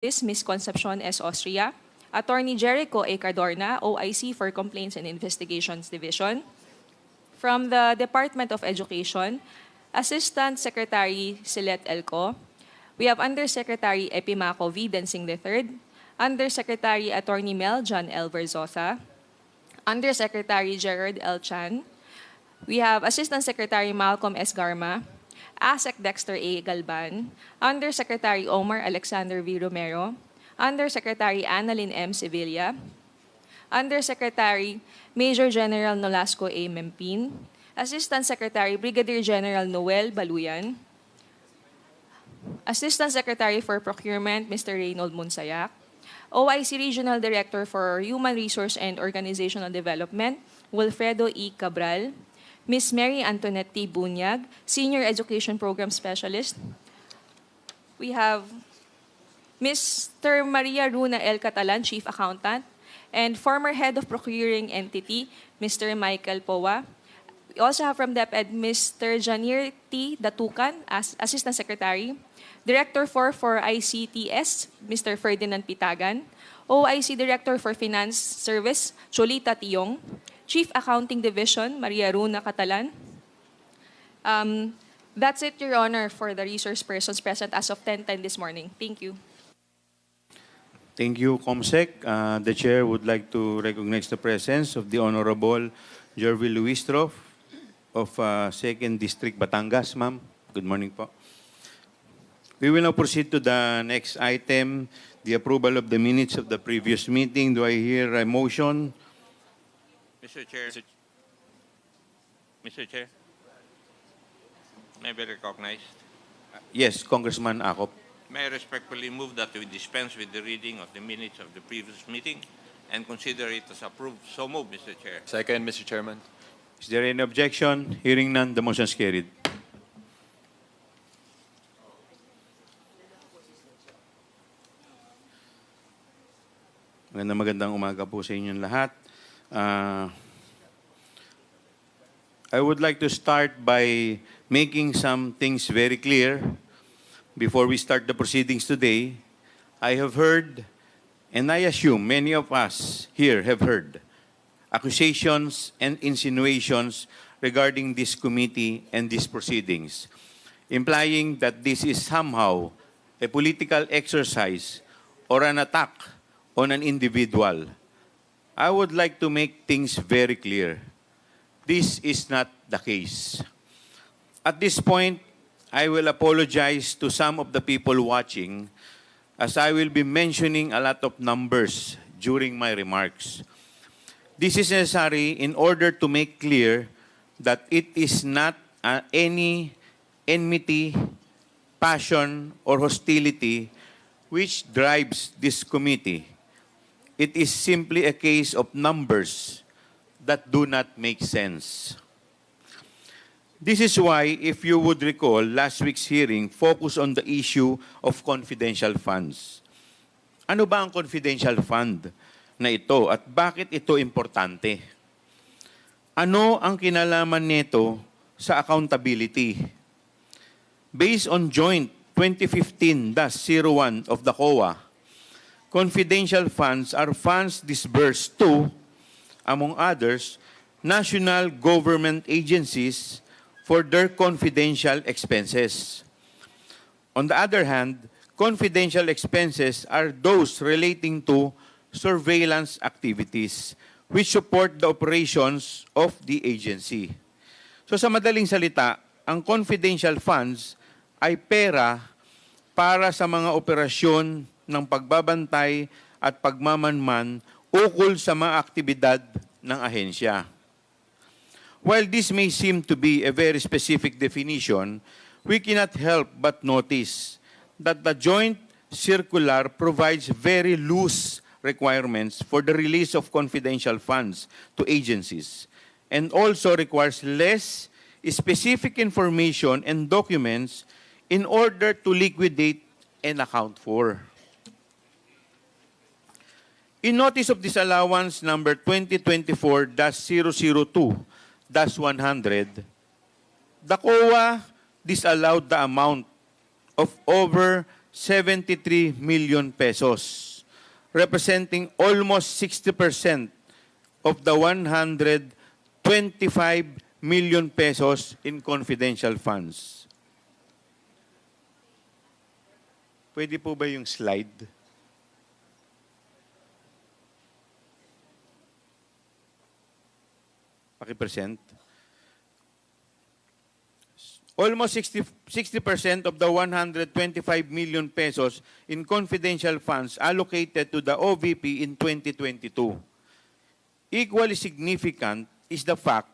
Ms. Concepcion S. Austria, Attorney Jericho A. Cadorna, OIC for Complaints and Investigations Division. From the Department of Education, Assistant Secretary Silet Elco. We have Undersecretary Epimaco V. Densing III, Undersecretary Attorney Mel John L. Verzosa, Undersecretary Gerard L. Chan. We have Assistant Secretary Malcolm S. Garma, ASEC Dexter A. Galban, Undersecretary Omar Alexander V. Romero, Undersecretary Annalyn M. Sevilla, Undersecretary Major General Nolasco A. Mempin, Assistant Secretary Brigadier General Noel Baluyan, Assistant Secretary for Procurement Mr. Reynold Munsayak, OIC Regional Director for Human Resource and Organizational Development Wilfredo E. Cabral, Ms. Mary Antoinette T. Bunyag, Senior Education Program Specialist. We have Mr. Maria Runa L. Catalan, Chief Accountant, and former Head of Procuring Entity, Mr. Michael Powa. We also have from DepEd, Mr. Janir T. Datukan, as Assistant Secretary, Director for ICTS, Mr. Ferdinand Pitagan, OIC Director for Finance Service, Cholita Tiong, Chief Accounting Division, Maria Runa Catalan. That's it, Your Honor, for the resource persons present as of 10:10 this morning. Thank you. Thank you, Comsec. The Chair would like to recognize the presence of the Honorable Jervil Luistroff of 2nd District, Batangas, ma'am. Good morning po. We will now proceed to the next item, the approval of the minutes of the previous meeting. Do I hear a motion? Mr. Chair. Mr. Chair. May I be recognized? Yes, Congressman Acop. May I respectfully move that we dispense with the reading of the minutes of the previous meeting and consider it as approved. So moved, Mr. Chair. Second, Mr. Chairman. Is there any objection? Hearing none, the motion is carried. Magandang umaga po sa inyong lahat. I would like to start by making some things very clear. Before we start the proceedings today, I have heard, and I assume many of us here have heard, accusations and insinuations regarding this committee and these proceedings, implying that this is somehow a political exercise or an attack on an individual. I would like to make things very clear. This is not the case. At this point, I will apologize to some of the people watching as I will be mentioning a lot of numbers during my remarks. This is necessary in order to make clear that it is not any enmity, passion, or hostility which drives this committee. It is simply a case of numbers that do not make sense. This is why, if you would recall, last week's hearing focused on the issue of confidential funds. Ano ba ang confidential fund na ito at bakit ito importante? Ano ang kinalaman nito sa accountability? Based on Joint 2015-01 of the COA, confidential funds are funds disbursed to, among others, national government agencies for their confidential expenses. On the other hand, confidential expenses are those relating to surveillance activities which support the operations of the agency. So sa madaling salita, ang confidential funds ay pera para sa mga operasyon ng pagbabantay at pagmamanman ukol sa mga aktibidad ng ahensya. While this may seem to be a very specific definition, we cannot help but notice that the joint circular provides very loose requirements for the release of confidential funds to agencies and also requires less specific information and documents in order to liquidate and account for. In Notice of Disallowance number 2024-002-100, the COA disallowed the amount of over 73 million pesos, representing almost 60% of the 125 million pesos in confidential funds. Pwede po ba yung slide? Paki-present. Almost 60% of the 125 million pesos in confidential funds allocated to the OVP in 2022. Equally significant is the fact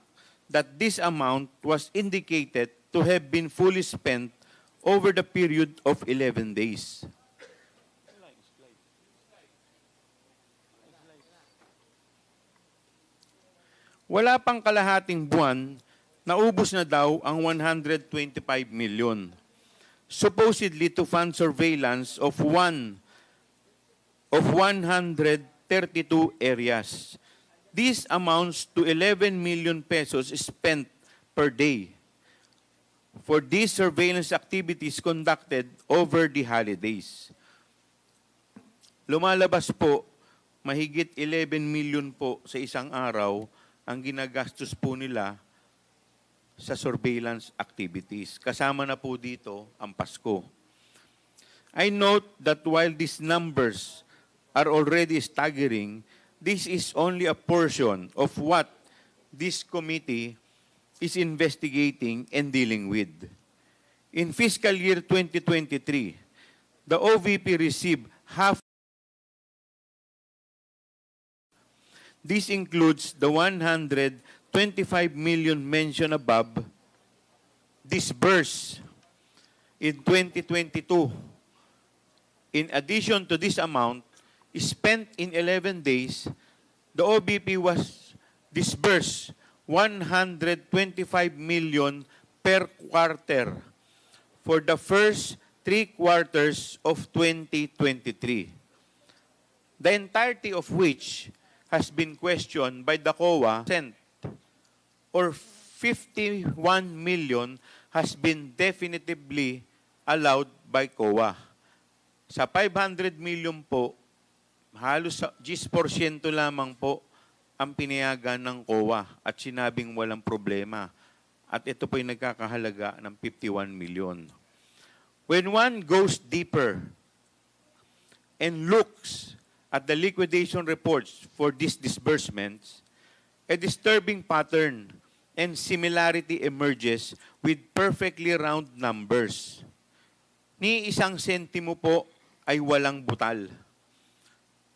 that this amount was indicated to have been fully spent over the period of 11 days. Wala pang kalahating buwan, naubos na daw ang 125 million. Supposedly to fund surveillance of 132 areas. This amounts to 11 million pesos spent per day for these surveillance activities conducted over the holidays. Lumalabas po, mahigit 11 million po sa isang araw ang ginagastos po nila sa surveillance activities. Kasama na po dito ang Pasko. I note that while these numbers are already staggering, this is only a portion of what this committee is investigating and dealing with. In fiscal year 2023, the OVP received half. This includes the 125 million mentioned above, disbursed in 2022. In addition to this amount, spent in 11 days, the OVP was disbursed 125 million per quarter for the first 3 quarters of 2023. The entirety of which has been questioned by the COA, or 51 million has been definitively allowed by COA. Sa 500 million po, halos 10% lamang po ang pinayagan ng COA at sinabing walang problema. At ito po yung nagkakahalaga ng 51 million. When one goes deeper and looks at the liquidation reports for these disbursements, a disturbing pattern and similarity emerges with perfectly round numbers. Ni isang sentimo po ay walang butal,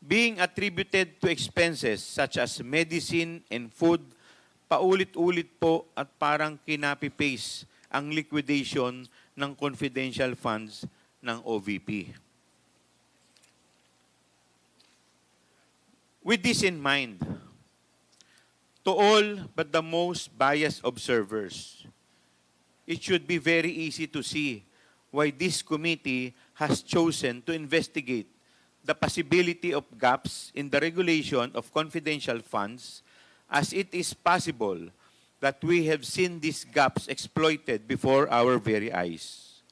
being attributed to expenses such as medicine and food. Paulit-ulit po at parang kinapi-paste ang liquidation ng confidential funds ng OVP. With this in mind, to all but the most biased observers, it should be very easy to see why this committee has chosen to investigate the possibility of gaps in the regulation of confidential funds, as it is possible that we have seen these gaps exploited before our very eyes.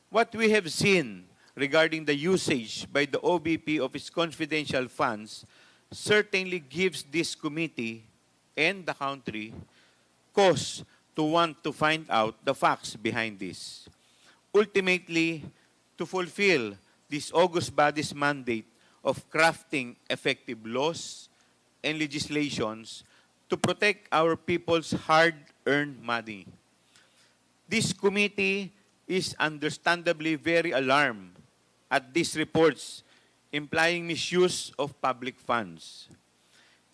What we have seen regarding the usage by the OVP of its confidential funds certainly gives this committee and the country cause to want to find out the facts behind this. Ultimately, to fulfill this august body's mandate of crafting effective laws and legislations to protect our people's hard-earned money. This committee is understandably very alarmed at these reports implying misuse of public funds.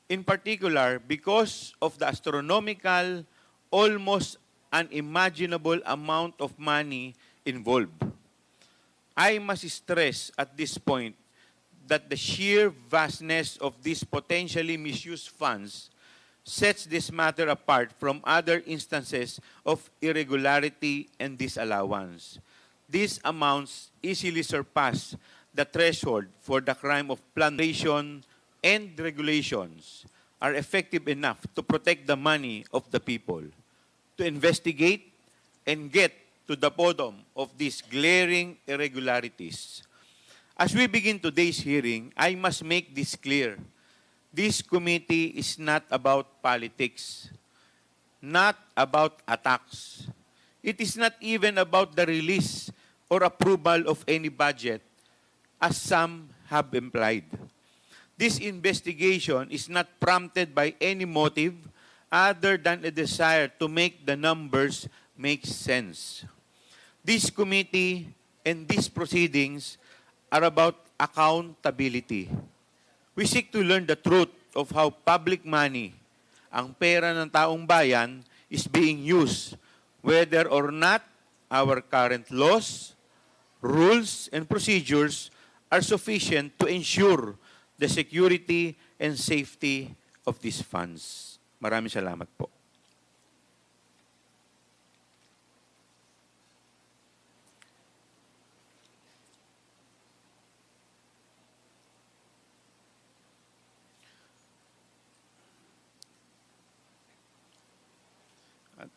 In particular, because of the astronomical, almost unimaginable amount of money involved. I must stress at this point that the sheer vastness of these potentially misused funds sets this matter apart from other instances of irregularity and disallowance. These amounts easily surpass the threshold for the crime of plundering, and regulations are effective enough to protect the money of the people, to investigate and get to the bottom of these glaring irregularities. As we begin today's hearing, I must make this clear. This committee is not about politics, not about attacks. It is not even about the release or approval of any budget, as some have implied. This investigation is not prompted by any motive other than a desire to make the numbers make sense. This committee and these proceedings are about accountability. We seek to learn the truth of how public money, ang pera ng taong bayan, is being used, whether or not our current laws, rules, and procedures are sufficient to ensure the security and safety of these funds. Maraming salamat po.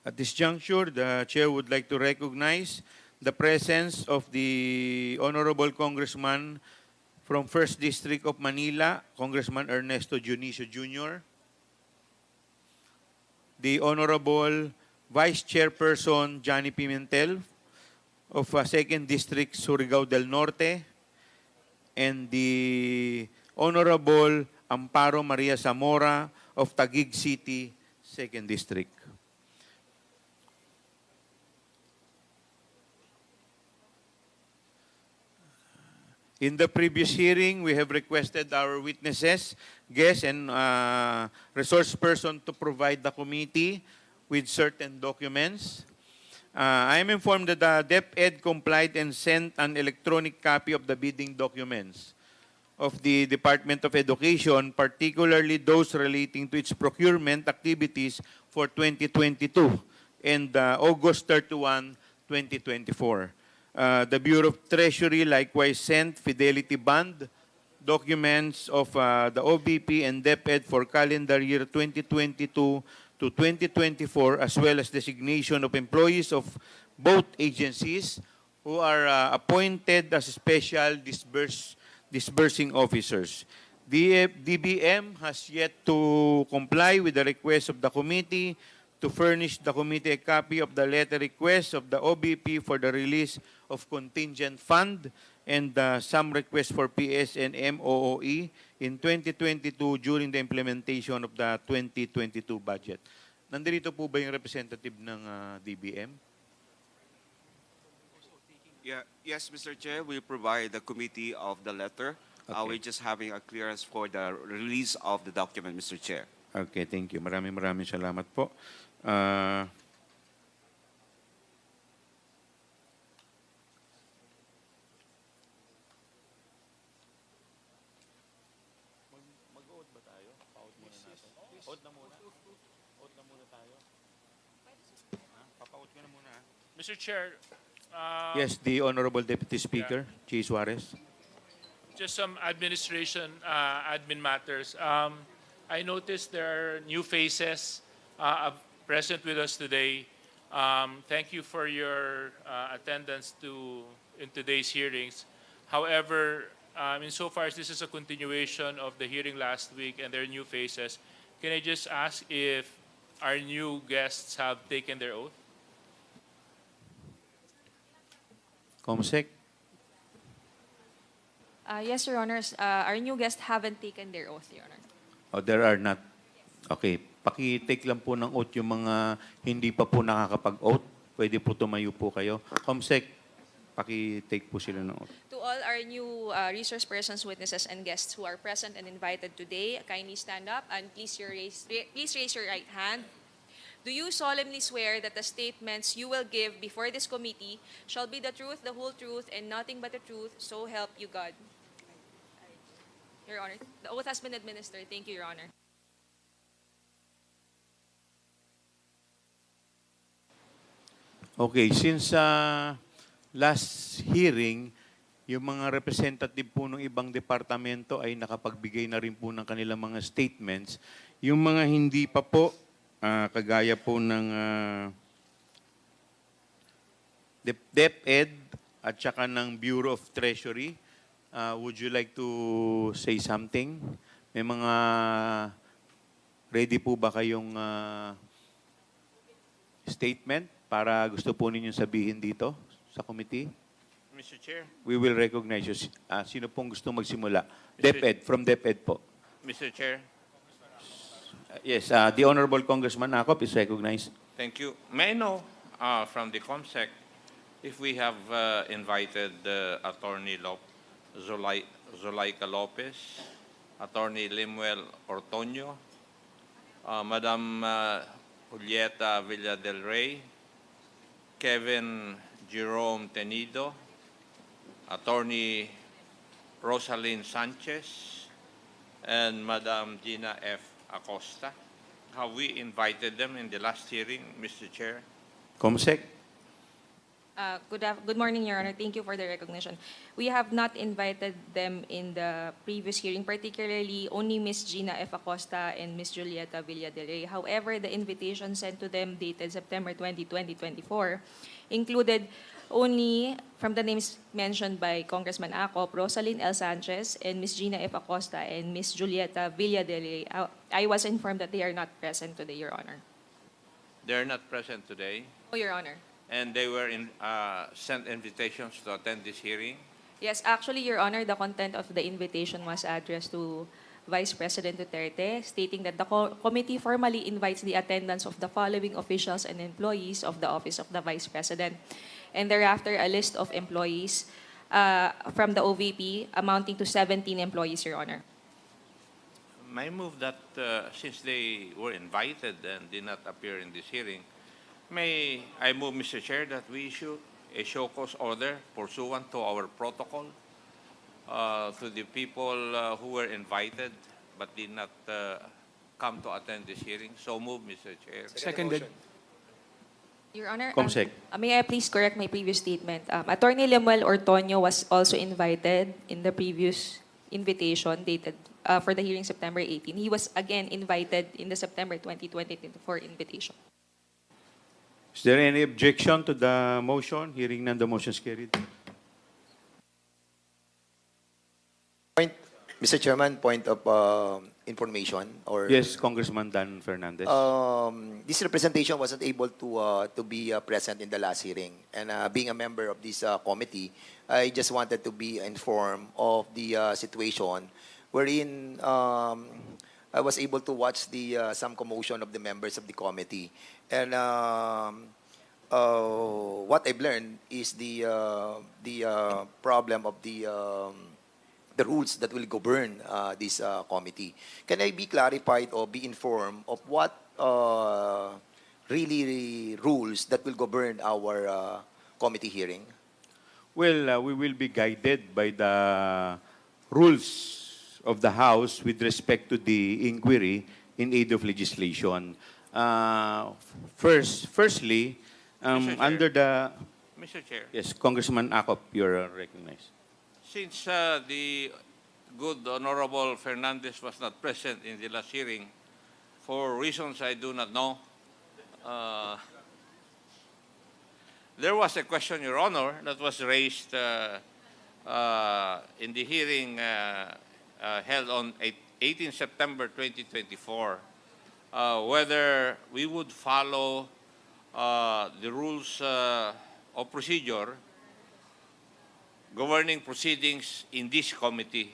At this juncture, the Chair would like to recognize the presence of the Honorable Congressman from 1st District of Manila, Congressman Ernesto Dionisio Jr., the Honorable Vice Chairperson Johnny Pimentel of 2nd District, Surigao del Norte, and the Honorable Amparo Maria Zamora of Taguig City, 2nd District. In the previous hearing, we have requested our witnesses, guests, and resource person to provide the committee with certain documents. I am informed that the DepEd complied and sent an electronic copy of the bidding documents of the Department of Education, particularly those relating to its procurement activities for 2022 and August 31, 2024. The Bureau of Treasury likewise sent fidelity bond documents of the OVP and DepEd for calendar year 2022 to 2024, as well as designation of employees of both agencies who are appointed as special disbursing officers. The DBM has yet to comply with the request of the committee to furnish the committee a copy of the letter request of the OVP for the release of contingent fund and some requests for PS and MOOE in 2022 during the implementation of the 2022 budget. Nandito po ba yung representative ng DBM? Yeah, yes, Mr. Chair, we provide the committee of the letter. Okay. We're just having a clearance for the release of the document, Mr. Chair. Okay, thank you. Maraming salamat po. Mag-oath ba tayo? Pa-oath muna natin. Oath na muna. Oath na muna tayo. Papa-oath ka na muna. Mr. Chair, Yes, the Honorable Deputy Speaker, Chi Suarez. just some admin matters. I noticed there are new faces present with us today. Thank you for your attendance in today's hearings. However, insofar as this is a continuation of the hearing last week and there are new faces, can I just ask if our new guests have taken their oath? Comsec. Yes, Your Honors. Our new guests haven't taken their oath, Your Honor. Oh, there are not. Okay. Paki-take lang po ng oath yung mga hindi pa po nakakapag-oath. Pwede po tumayo po kayo. Comsec, paki-take po sila ng oath. To all our new resource persons, witnesses, and guests who are present and invited today, kindly stand up and please raise your right hand. Do you solemnly swear that the statements you will give before this committee shall be the truth, the whole truth, and nothing but the truth, so help you God? Your Honor, the oath has been administered. Thank you, Your Honor. Okay, since last hearing, yung mga representative po ng ibang departamento ay nakapagbigay na rin po ng kanilang mga statements. Yung mga hindi pa po, kagaya po ng DepEd at saka ng Bureau of Treasury. Would you like to say something? May mga ready po ba kayong statement para gusto po ninyong sabihin dito sa committee? Mr. Chair, We will recognize you. Sino pong gusto magsimula? Mr. DepEd, from DepEd po. Mr. Chair, Yes, the Honorable Congressman Acop is recognized. thank you. May I know from the COMSEC if we have invited Attorney Zulaika Lopez, Attorney Limuel Ortonio, Madam Julieta Villa del Rey, Kevin Jerome Tenido, Attorney Rosalyn Sanchez, and Madam Gina F. Acosta. Have we invited them in the last hearing, Mr. Chair? Comsec? Good morning, Your Honor. Thank you for the recognition. We have not invited them in the previous hearing, particularly only Ms. Gina F. Acosta and Ms. Julieta Villa del Rey. However, the invitation sent to them dated September 20, 2024 included only, from the names mentioned by Congressman Acop, Rosalyn L. Sanchez and Ms. Gina F. Acosta and Ms. Julieta Villa del Rey. I was informed that they are not present today, Your Honor. They're not present today, Oh, Your Honor. and they were sent invitations to attend this hearing. Yes, actually, Your Honor, the content of the invitation was addressed to Vice President Duterte, stating that the committee formally invites the attendance of the following officials and employees of the Office of the Vice President, and thereafter a list of employees from the OVP amounting to 17 employees, Your Honor. May I move that since they were invited and did not appear in this hearing, may I move, Mr. Chair, that we issue a show cause order pursuant to our protocol to the people who were invited but did not come to attend this hearing. So move, Mr. Chair. Seconded. Your Honor, Comsec. may I please correct my previous statement? Attorney Lemuel Ortonio was also invited in the previous invitation dated for the hearing September 18. He was again invited in the September 20, 2024 invitation. Is there any objection to the motion? Hearing none, the motion is carried. Mr. Chairman, point of information or Yes, Congressman Dan Fernandez. this representation wasn't able to be present in the last hearing, and being a member of this committee, I just wanted to be informed of the situation wherein I was able to watch the some commotion of the members of the committee, and what I've learned is the problem of the rules that will govern this committee. Can I be clarified or be informed of what really rules that will govern our committee hearing? Well, we will be guided by the rules of the House with respect to the inquiry in aid of legislation. Firstly, Mr. Chair. under the... Mr. Chair, Yes, Congressman Acop, you're recognized. since the good Honorable Fernandez was not present in the last hearing, for reasons I do not know, there was a question, Your Honor, that was raised in the hearing held on 18 September 2024, whether we would follow the rules of procedure governing proceedings in this committee.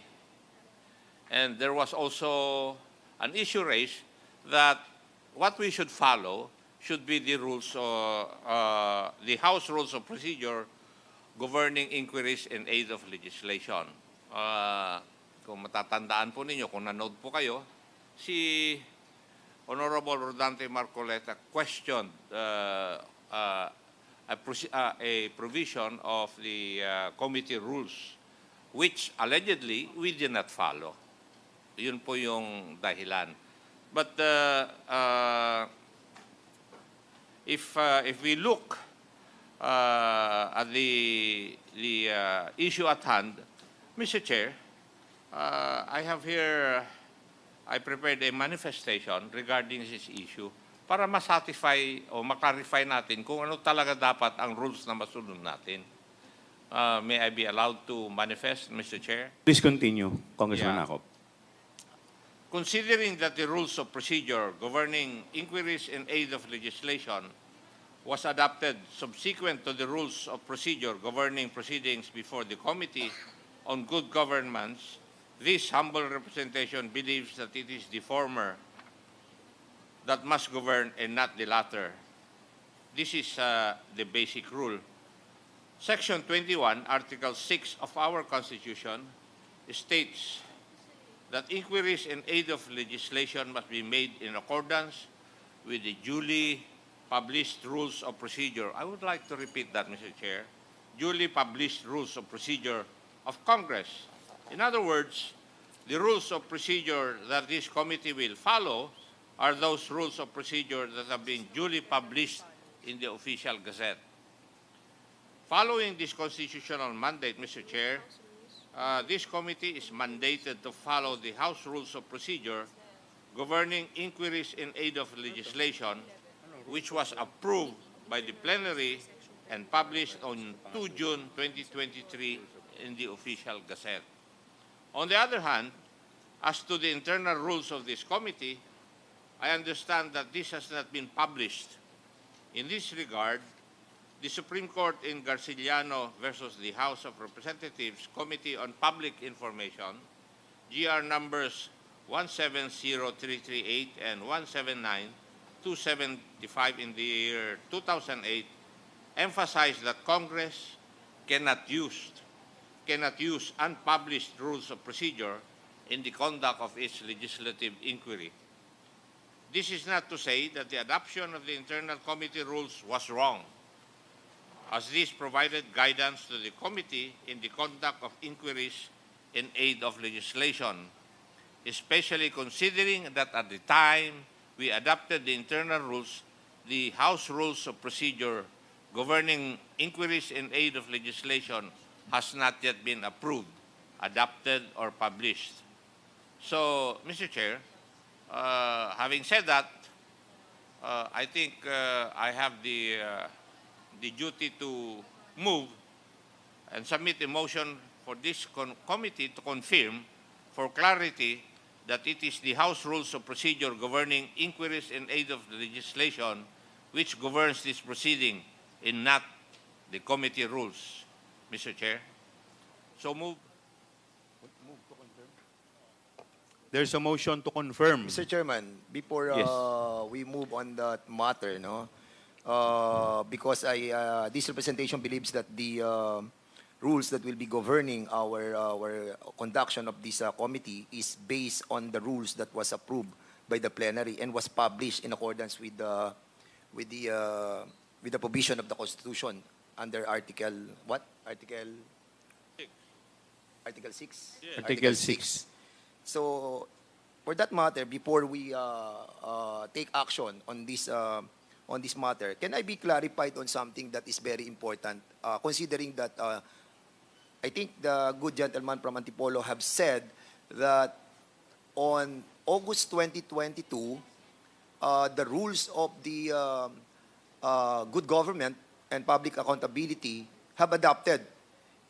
And there was also an issue raised that what we should follow should be the rules, the House Rules of Procedure governing inquiries in aid of legislation. Kung matatandaan po ninyo, kung nanood po kayo, si Honorable Rodante Marcoleta questioned a provision of the committee rules, which allegedly we did not follow. Yun po yung dahilan. But if we look at the issue at hand, Mr. Chair, I have here, I prepared a manifestation regarding this issue para ma-satisfy o ma-clarify natin kung ano talaga dapat ang rules na masunod natin. May I be allowed to manifest, Mr. Chair? Please continue, Congressman Yeah. Akop. Considering that the rules of procedure governing inquiries in aid of legislation was adopted subsequent to the rules of procedure governing proceedings before the Committee on Good Governance, this humble representation believes that it is the former that must govern and not the latter. This is the basic rule. Section 21, Article 6 of our Constitution states that inquiries in aid of legislation must be made in accordance with the duly published rules of procedure. I would like to repeat that, Mr. Chair. Duly published rules of procedure of Congress. In other words, the rules of procedure that this committee will follow are those rules of procedure that have been duly published in the official gazette. Following this constitutional mandate, Mr. Chair, this committee is mandated to follow the House Rules of Procedure governing inquiries in aid of legislation, which was approved by the plenary and published on 2 June 2023 in the official gazette. On the other hand, as to the internal rules of this committee, I understand that this has not been published. In this regard, the Supreme Court in Garciliano versus the House of Representatives Committee on Public Information, GR numbers 170338 and 179275 in the year 2008, emphasized that Congress cannot use unpublished rules of procedure in the conduct of its legislative inquiry. This is not to say that the adoption of the internal committee rules was wrong, as this provided guidance to the committee in the conduct of inquiries in aid of legislation, especially considering that at the time we adopted the internal rules, the House Rules of Procedure governing inquiries in aid of legislation has not yet been approved, adopted, or published. So, Mr. Chair, having said that, I think I have the duty to move and submit a motion for this committee to confirm for clarity that it is the House Rules of Procedure governing inquiries in aid of legislation which governs this proceeding and not the committee rules, Mr. Chair. So move. There's a motion to confirm. Mr. Chairman, before Yes. we move on that matter, no, because this representation believes that the rules that will be governing our conduction of this committee is based on the rules that was approved by the plenary and was published in accordance with the provision of the Constitution under Article what? Article 6. Yes. Article 6. So, for that matter, before we take action on this matter, can I be clarified on something that is very important, considering that I think the good gentleman from Antipolo have said that on August 2022, the rules of the good government and public accountability have adopted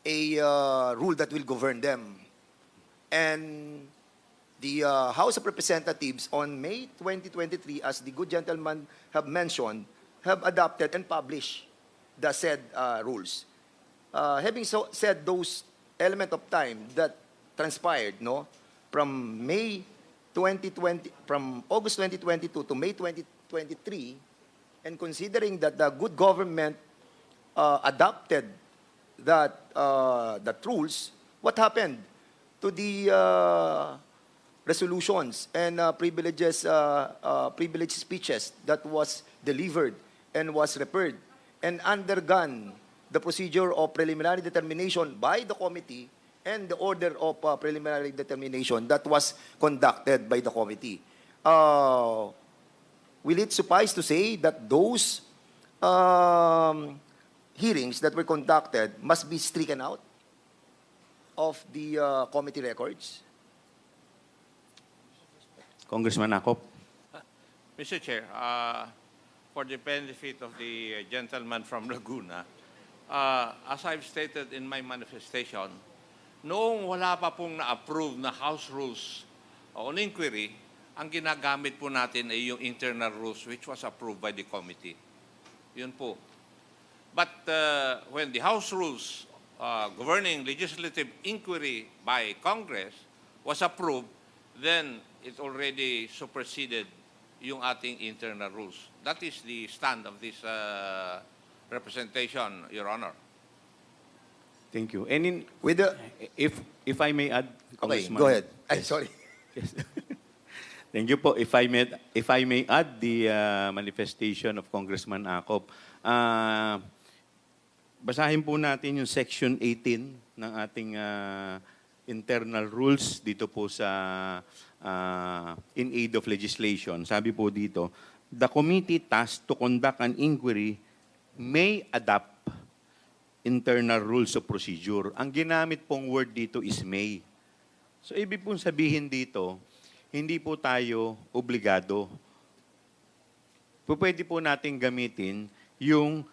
a rule that will govern them. And the House of Representatives on May 2023, as the good gentleman have mentioned, have adopted and published the said rules. Having said those element of time that transpired, no, from August 2022 to May 2023, and considering that the good government adopted that rules, what happened to the resolutions and privileged speeches that was delivered and was referred and undergone the procedure of preliminary determination by the committee and the order of preliminary determination that was conducted by the committee? Will it suffice to say that those hearings that were conducted must be stricken out of the committee records? Congressman Akop. Mr. Chair, for the benefit of the gentleman from Laguna, as I've stated in my manifestation, noong wala pa pong na-approve na House Rules on Inquiry, ang ginagamit po natin ay yung internal rules which was approved by the committee. Yun po. But when the House Rules governing legislative inquiry by Congress was approved, then it already superseded yung ating internal rules. That is the stand of this representation, Your Honor. Thank you. And With the, if I may add, okay, Congressman. go ahead. Ay, Yes. sorry. Yes. Thank you po. If I may add the manifestation of Congressman Acop, basahin po natin yung Section 18 ng ating internal rules dito po sa in aid of legislation. Sabi po dito, the committee tasked to conduct an inquiry may adopt internal rules of procedure. Ang ginamit pong word dito is may. So ibig pong sabihin dito, hindi po tayo obligado. Pwede po natin gamitin yung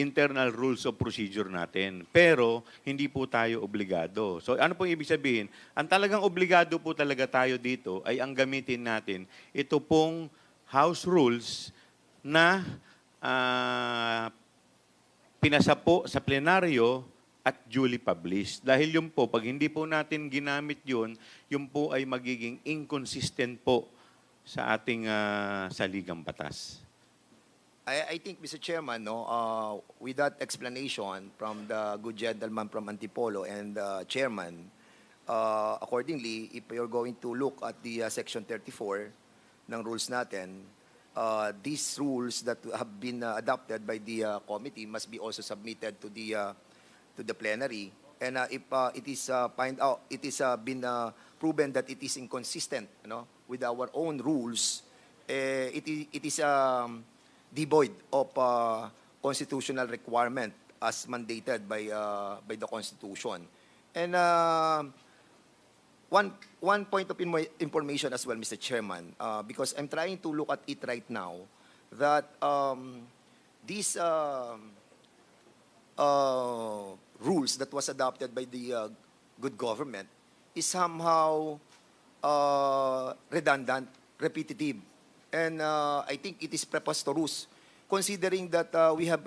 internal rules of procedure natin. Pero hindi po tayo obligado. So ano po ibig sabihin? Ang talagang obligado po talaga tayo dito ay ang gamitin natin ito pong House Rules na pinasa po sa plenaryo at duly published. Dahil yun po, pag hindi po natin ginamit yun po ay magiging inconsistent po sa ating saligang batas. I think, Mr. Chairman, no, with that explanation from the good gentleman from Antipolo and the chairman, accordingly, if you're going to look at the Section 34 ng rules natin, these rules that have been adopted by the committee must be also submitted to the plenary. And if it is been proven that it is inconsistent, with our own rules, it is devoid of constitutional requirement as mandated by the Constitution. And one point of information as well, Mr. Chairman, because I'm trying to look at it right now, that these rules that was adopted by the good government is somehow redundant, repetitive. And I think it is preposterous, considering that we have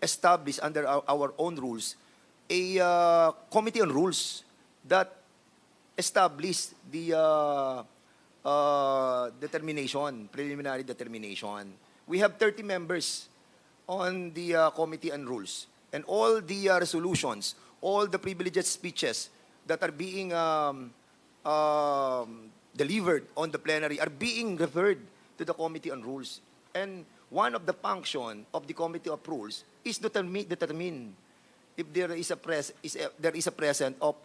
established under our own rules a committee on rules that established the preliminary determination. We have 30 members on the committee on rules, and all the resolutions, all the privileged speeches that are being delivered on the plenary are being referred to the Committee on Rules. And one of the function of the Committee of Rules is to determine if there is a present of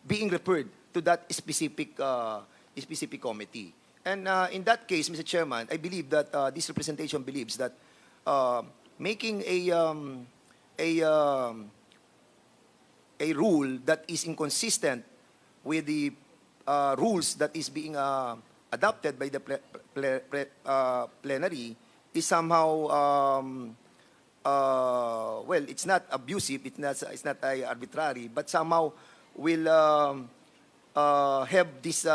being referred to that specific committee. And in that case, Mr. Chairman, I believe that this representation believes that making a rule that is inconsistent with the rules that is being adopted by the plenary is somehow well, it's not abusive, it's not arbitrary, but somehow will have this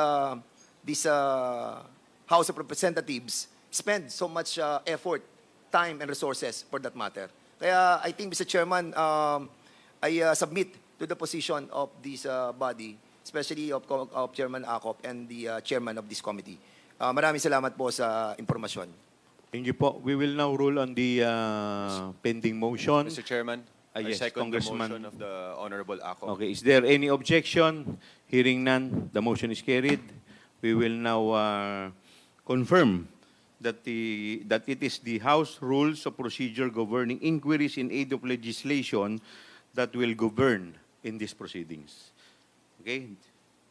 House of Representatives spend so much effort, time, and resources for that matter. Kaya I think, Mr. Chairman, I submit to the position of this body, especially of Chairman Acop and the chairman of this committee. Maraming salamat po sa impormasyon. Thank you po. We will now rule on the pending motion. Mr. Chairman, I Yes, second the Congressman. motion of the Honorable Ako. Okay, is there any objection? Hearing none, the motion is carried. We will now confirm that it is the House Rules of Procedure governing inquiries in aid of legislation that will govern in these proceedings. Okay?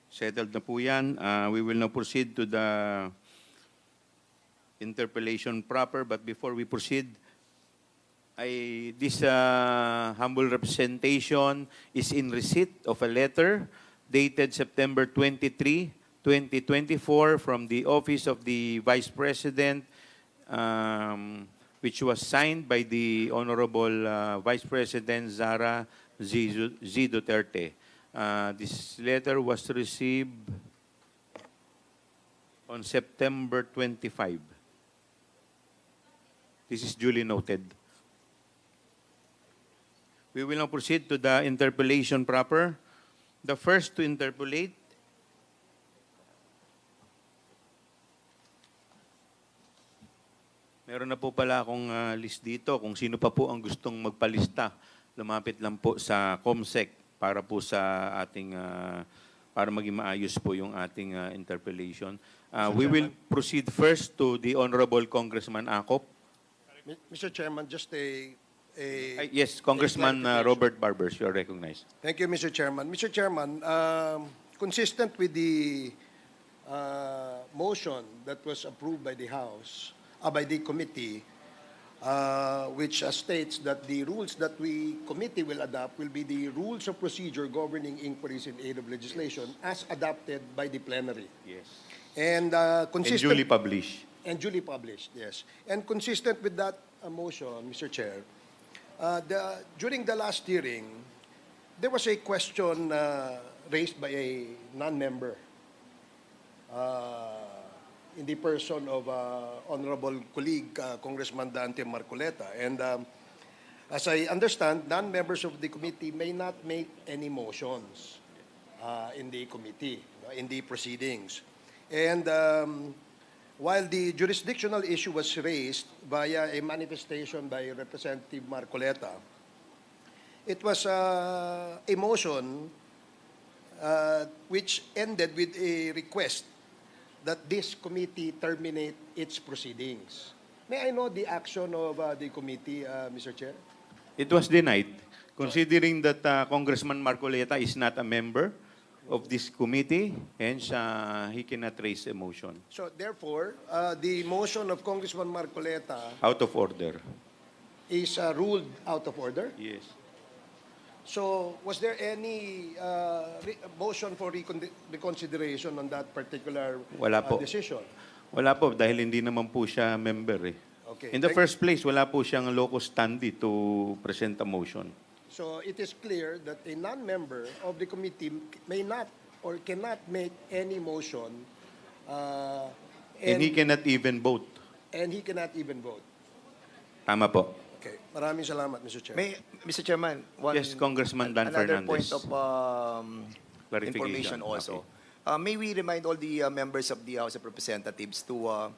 Settled na po yan. We will now proceed to the interpellation proper. But before we proceed, this humble representation is in receipt of a letter dated September 23, 2024 from the Office of the Vice President, which was signed by the Honorable Vice President Zara Z. Duterte. This letter was received on September 25. This is duly noted. We will now proceed to the interpellation proper. The first to interpolate meron na po pala akong list dito. Kung sino pa po ang gustong magpalista, lumapit lang po sa COMSEC para po sa ating, para maging maayos po yung ating interpellation. We will proceed first to the Honorable Congressman Acop. Mr. Chairman, just Yes, Congressman clarification. Robert Barbers, you are recognized. Thank you, Mr. Chairman. Mr. Chairman, consistent with the motion that was approved by the House, by the committee, which states that the rules that we committee will adopt will be the rules of procedure governing inquiries in aid of legislation as adopted by the plenary. Yes. And And consistent duly published. and duly published, yes. And consistent with that motion, Mr. Chair, during the last hearing, there was a question raised by a non-member in the person of Honorable colleague Congressman Dante Marcoleta. And as I understand, non-members of the committee may not make any motions in the committee, in the proceedings. And while the jurisdictional issue was raised via a manifestation by Representative Marcoleta, it was a motion which ended with a request that this committee terminate its proceedings. May I know the action of the committee, Mr. Chair? It was denied, considering that Congressman Marcoleta is not a member of this committee, hence he cannot raise a motion. So therefore, the motion of Congressman Marcoleta Out of order. is ruled out of order. Yes. So was there any motion for reconsideration on that particular Wala po. decision? Wala po, dahil hindi naman po siya member eh. Okay. In the first place, wala po siyang locus standi to present a motion. So it is clear that a non-member of the committee may not or cannot make any motion And he cannot even vote. and he cannot even vote. Tama po. Okay. Maraming salamat, Mr. Chair. Mr. Chairman, Yes, Congressman Dan another Fernandez. point of Clarification. information also. Okay. May we remind all the members of the House of Representatives to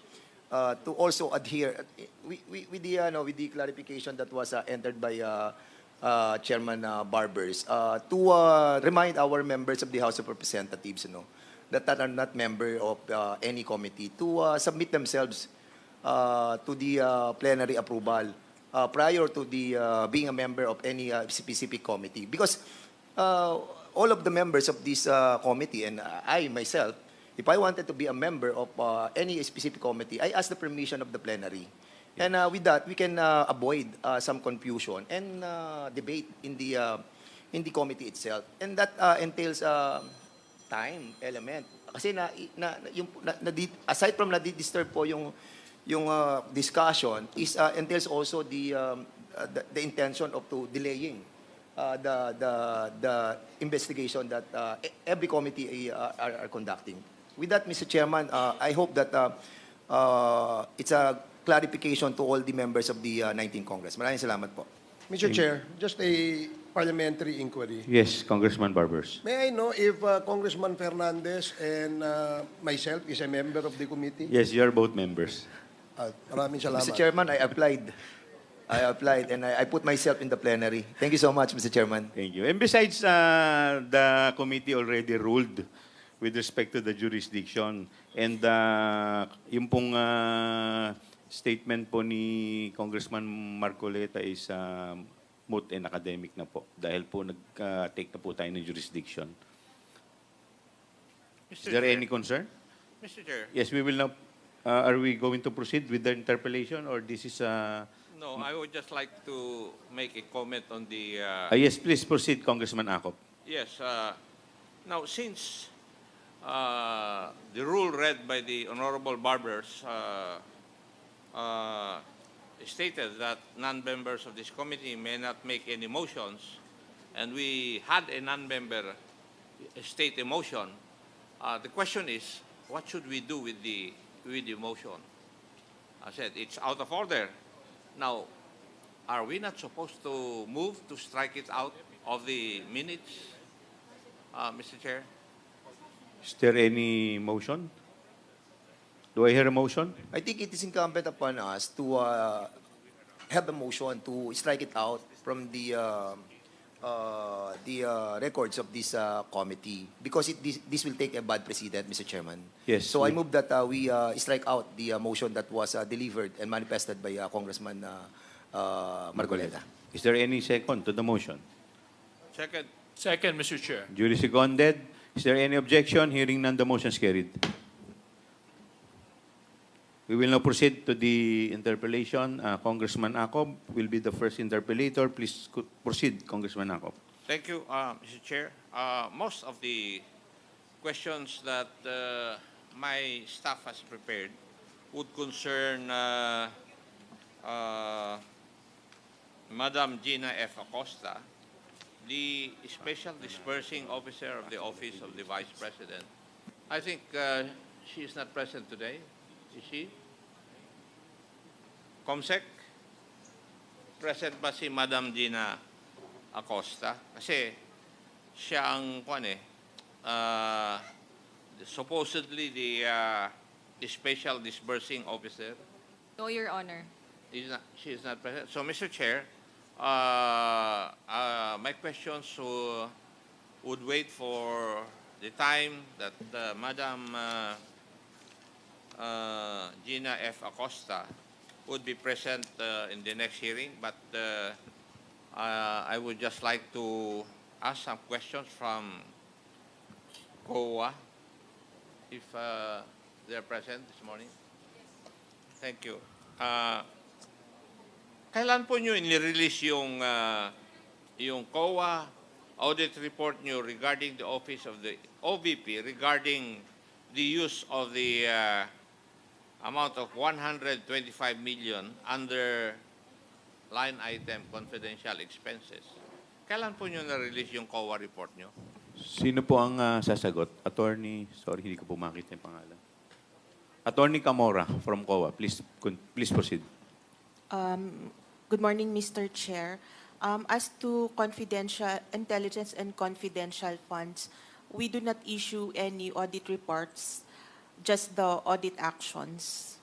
also adhere with the clarification that was entered by Chairman Barbers to remind our members of the House of Representatives, that are not member of any committee to submit themselves to the plenary approval prior to the being a member of any specific committee. Because all of the members of this committee and I myself, if I wanted to be a member of any specific committee, I ask the permission of the plenary. And with that, we can avoid some confusion and debate in the committee itself. And that entails time element. Kasi aside from na-disturb po yung discussion, entails also the intention of delaying the investigation that every committee are conducting. With that, Mr. Chairman, I hope that it's a clarification to all the members of the 19th Congress. Maraming salamat po. Mr. Chair, just a parliamentary inquiry. Yes, Congressman Barbers. May I know if Congressman Fernandez and myself is a member of the committee? Yes, you are both members. Maraming salamat. Mr. Chairman, I applied and I put myself in the plenary. Thank you so much, Mr. Chairman. Thank you. And besides, the committee already ruled with respect to the jurisdiction. And yung pong statement po ni Congressman Marcoleta is moot and academic na po. Dahil po nag-take na po tayo ng jurisdiction. Is there any concern? Mr. Chair. Yes, we will now. Are we going to proceed with the interpellation or this is No, I would just like to make a comment on the... yes, please proceed, Congressman Acop. Yes. Now, since the rule read by the Honorable Barbers stated that non-members of this committee may not make any motions, and we had a non-member state a motion. The question is, what should we do with the motion? I said, it's out of order. Now, are we not supposed to move to strike it out of the minutes, Mr. Chair? Is there any motion? Do I hear a motion? I think it is incumbent upon us to have a motion to strike it out from the records of this committee because this will take a bad precedent, Mr. Chairman. Yes. So I move that we strike out the motion that was delivered and manifested by Congressman Marcoleta. Is there any second to the motion? Second. Second, Mr. Chair. Duly seconded. Is there any objection? Hearing none, the motion is carried. We will now proceed to the interpellation. Congressman Acob will be the first interpellator. Please proceed, Congressman Acob. Thank you, Mr. Chair. Most of the questions that my staff has prepared would concern Madam Gina F. Acosta, the Special Dispersing Officer of the Office of the Vice President. I think she is not present today. Is she? Comsec? Present ba si Madam Gina Acosta? Kasi siya ang supposedly the Special Dispersing Officer. No, Your Honor. She is not present. So, Mr. Chair, my questions would wait for the time that Madam Gina F. Acosta would be present in the next hearing, but I would just like to ask some questions from COA, if they're present this morning. Thank you. Kailan po nyo inirelease yung COA audit report nyo regarding the office of the OVP regarding the use of the amount of 125 million under line item confidential expenses? Kailan po nyo na-release yung COA report nyo? Sino po ang sasagot? Attorney, sorry, hindi ko po makita yung pangalan. Attorney Camora from COA. Please proceed. Good morning, Mr. Chair. As to confidential intelligence and confidential funds, we do not issue any audit reports, just the audit actions,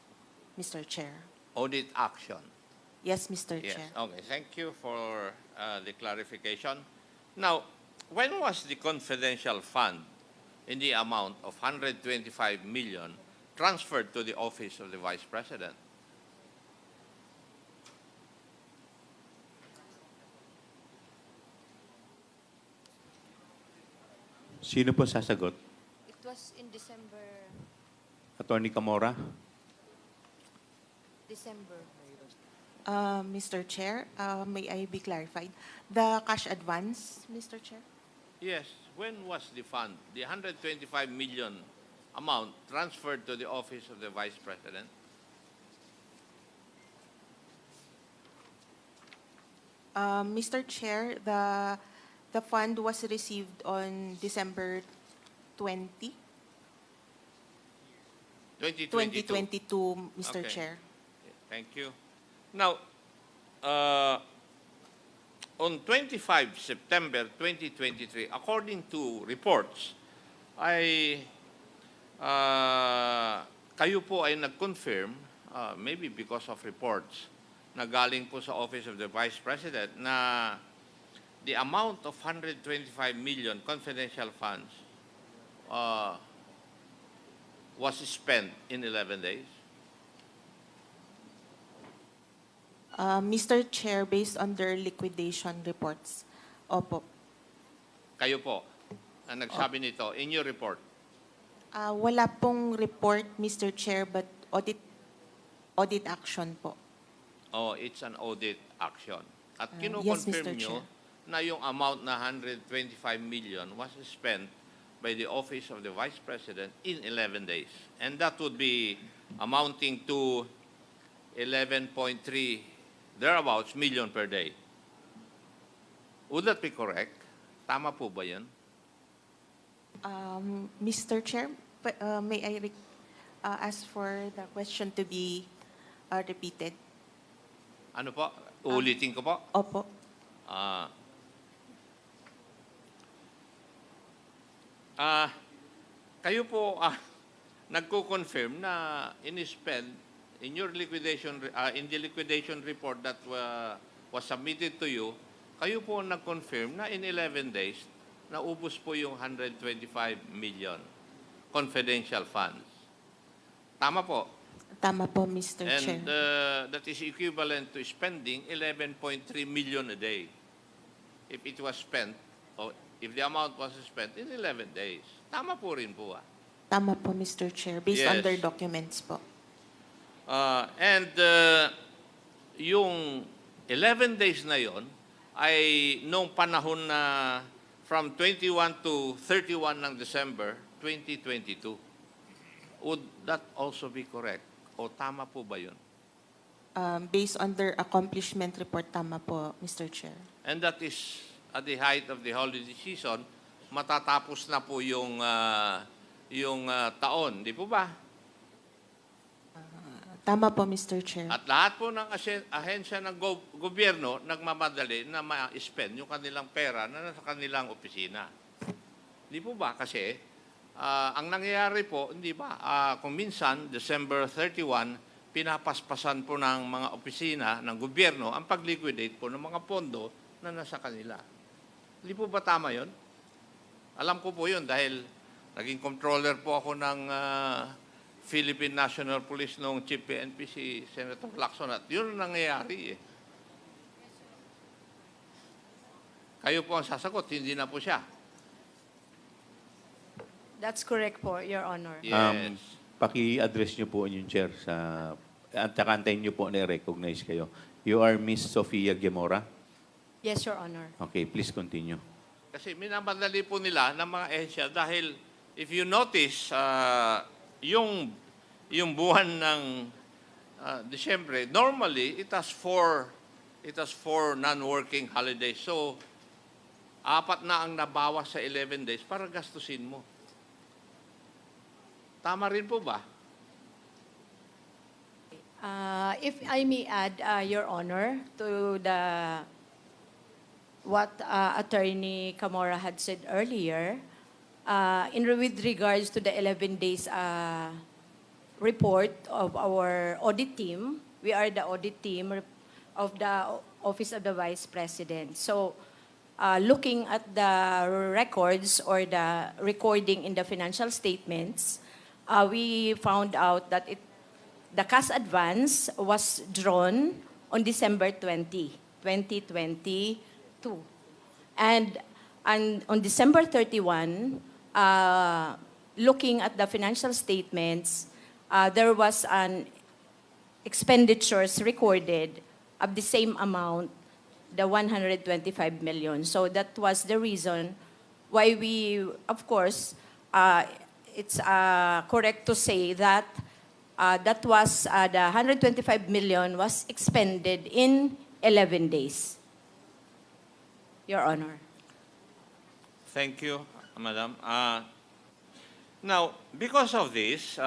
Mr. Chair. Audit action. Yes, Mr. Yes. Chair. Okay. Thank you for the clarification. Now, when was the confidential fund in the amount of 125 million transferred to the office of the Vice President? Sino po sasagot? It was in December. Attorney Camora? Mr. Chair, may I be clarified? The cash advance, Mr. Chair? Yes. When was the fund, the 125 million amount, transferred to the office of the Vice President? Mr. Chair, the fund was received on December 20, 2022. 2022, Mr. Okay. Chair. Thank you. Now, on 25 September 2023, according to reports, kayo po ay nag-confirm, maybe because of reports, na galing po sa Office of the Vice President na the amount of 125 million confidential funds was spent in 11 days. Mr. Chair, based on their liquidation reports, opo. Kayo po ang nagsabi nito in your report. Wala pong report, Mr. Chair, but audit action po. Oh, it's an audit action. At Yes, kino-confirm Mr. nyo Chair. na yung amount na 125 million was spent by the Office of the Vice President in 11 days. And that would be amounting to 11.3 thereabouts million per day. Would that be correct? Tama po ba yun? Mr. Chair, may I ask for the question to be repeated? Ano po? Uulitin ko po. Opo. Kayo po nagko-confirm na in-spend in your liquidation in the liquidation report that was submitted to you, kayo po nag-confirm na in 11 days naubos po yung 125 million confidential funds. Tama po. Tama po, Mr. Chair. And that is equivalent to spending 11.3 million a day. If it was spent, or if the amount was spent in 11 days. Tama po rin po. Tama po, Mr. Chair. Based on Yes. their documents po. And yung 11 days na yon ay nung panahon na from 21 to 31 ng December 2022. Would that also be correct? O tama po ba yun? Based on their accomplishment report, tama po, Mr. Chair. And that is at the height of the holiday season, matatapos na po yung taon, di po ba? Tama po, Mr. Chair. At lahat po ng ahensya ng gobyerno nagmamadali na ma-spend yung kanilang pera na nasa kanilang opisina. Di po ba? Kasi ang nangyayari po, hindi ba, kung minsan, December 31, pinapaspasan po ng mga opisina ng gobyerno ang pag-liquidate po ng mga pondo na nasa kanila. Hindi po ba tama yun? Alam ko po yun dahil naging controller po ako ng Philippine National Police noong Chief PNP si Senator Lacson at yun ang nangyayari eh. Kayo po ang sasagot, hindi na po siya. That's correct po, Your Honor. Yes. Paki-address niyo po yung chair sa at antayin niyo po na recognize kayo. You are Miss Sofia Gemora. Yes, Your Honor. Okay, please continue. Kasi minamadali po nila ng mga ehensya dahil if you notice, yung buwan ng Disyembre, normally it has four non-working holidays. So, 4 na ang nabawas sa 11 days para gastusin mo. Tama rin po ba? If I may add, Your Honor, to what Attorney Camora had said earlier, with regards to the 11 days report of our audit team, we are the audit team of the Office of the Vice President. So, looking at the records or the recording in the financial statements, we found out that the cash advance was drawn on December 20, 2022. And on December 31, looking at the financial statements, there was an expenditures recorded of the same amount, the 125 million. So that was the reason why we, of course, it's correct to say that that was the 125 million was expended in 11 days. Your Honor. Thank you, Madam. Now, because of this,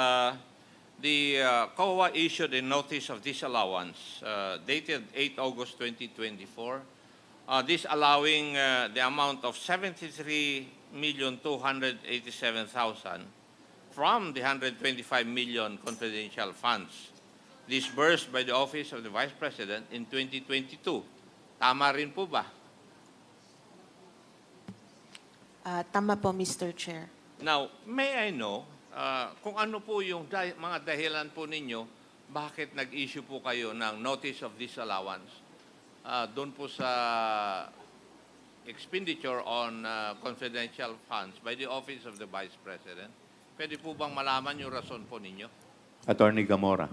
the COA issued a notice of disallowance dated 8 August 2024, this allowing the amount of 73,287,000 from the 125 million confidential funds disbursed by the Office of the Vice President in 2022. Tama rin po ba? Tama po, Mr. Chair. Now, may I know kung ano po yung mga dahilan po ninyo bakit nag-issue po kayo ng notice of disallowance doon po sa expenditure on confidential funds by the Office of the Vice President? Pwede po bang malaman yung rason po ninyo? Attorney Gamora.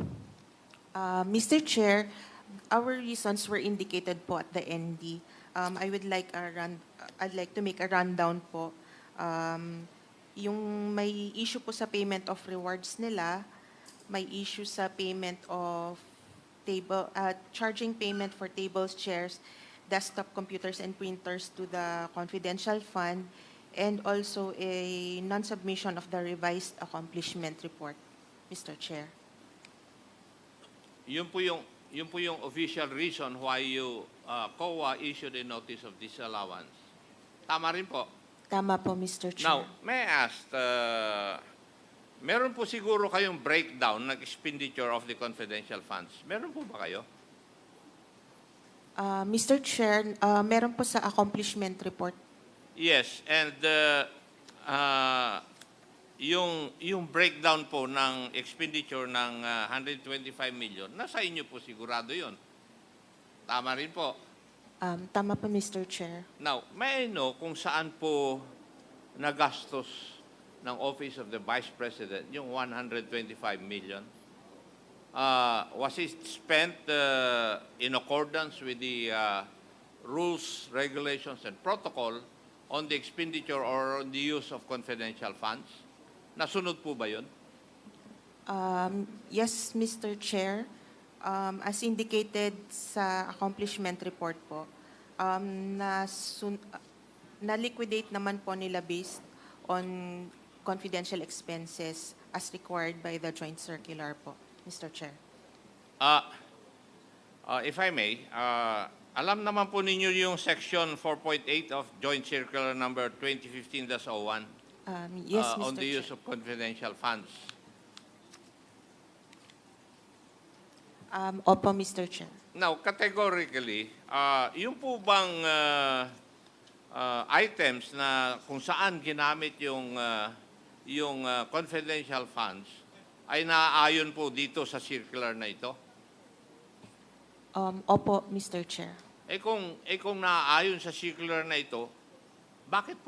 Mr. Chair, our reasons were indicated po at the ND. I'd like to make a rundown po. Yung may issue po sa payment of rewards nila, may issue sa payment of charging payment for tables, chairs, desktop computers, and printers to the confidential fund, and also a non-submission of the revised accomplishment report, Mr. Chair. Yun po yung official reason why you COA issued a notice of disallowance. Tama rin po. Tama po, Mr. Chair. Now, may I ask, meron po siguro kayong breakdown ng expenditure of the confidential funds. Meron po ba kayo? Mr. Chair, meron po sa accomplishment report. Yes, and yung breakdown po ng expenditure ng 125 million, nasa inyo po sigurado yon. Tama rin po. Tama po, Mr. Chair. Now, may I know kung saan po nagastos ng Office of the Vice President yung 125 million? Was it spent in accordance with the rules, regulations, and protocol on the expenditure or on the use of confidential funds? Nasunod po ba yun? Yes, Mr. Chair. As indicated sa accomplishment report po, na-liquidate naman po nila based on confidential expenses as required by the joint circular po, Mr. Chair. If I may, alam naman po ninyo yung section 4.8 of Joint Circular number 2015-01 Yes, Mr. on the Chair. use of confidential funds. Opo, Mr. Chair. Now, categorically, yung po bang items na kung saan ginamit yung confidential funds ay naaayon po dito sa circular na ito? Opo, Mr. Chair. Kung naaayon sa circular na ito, bakit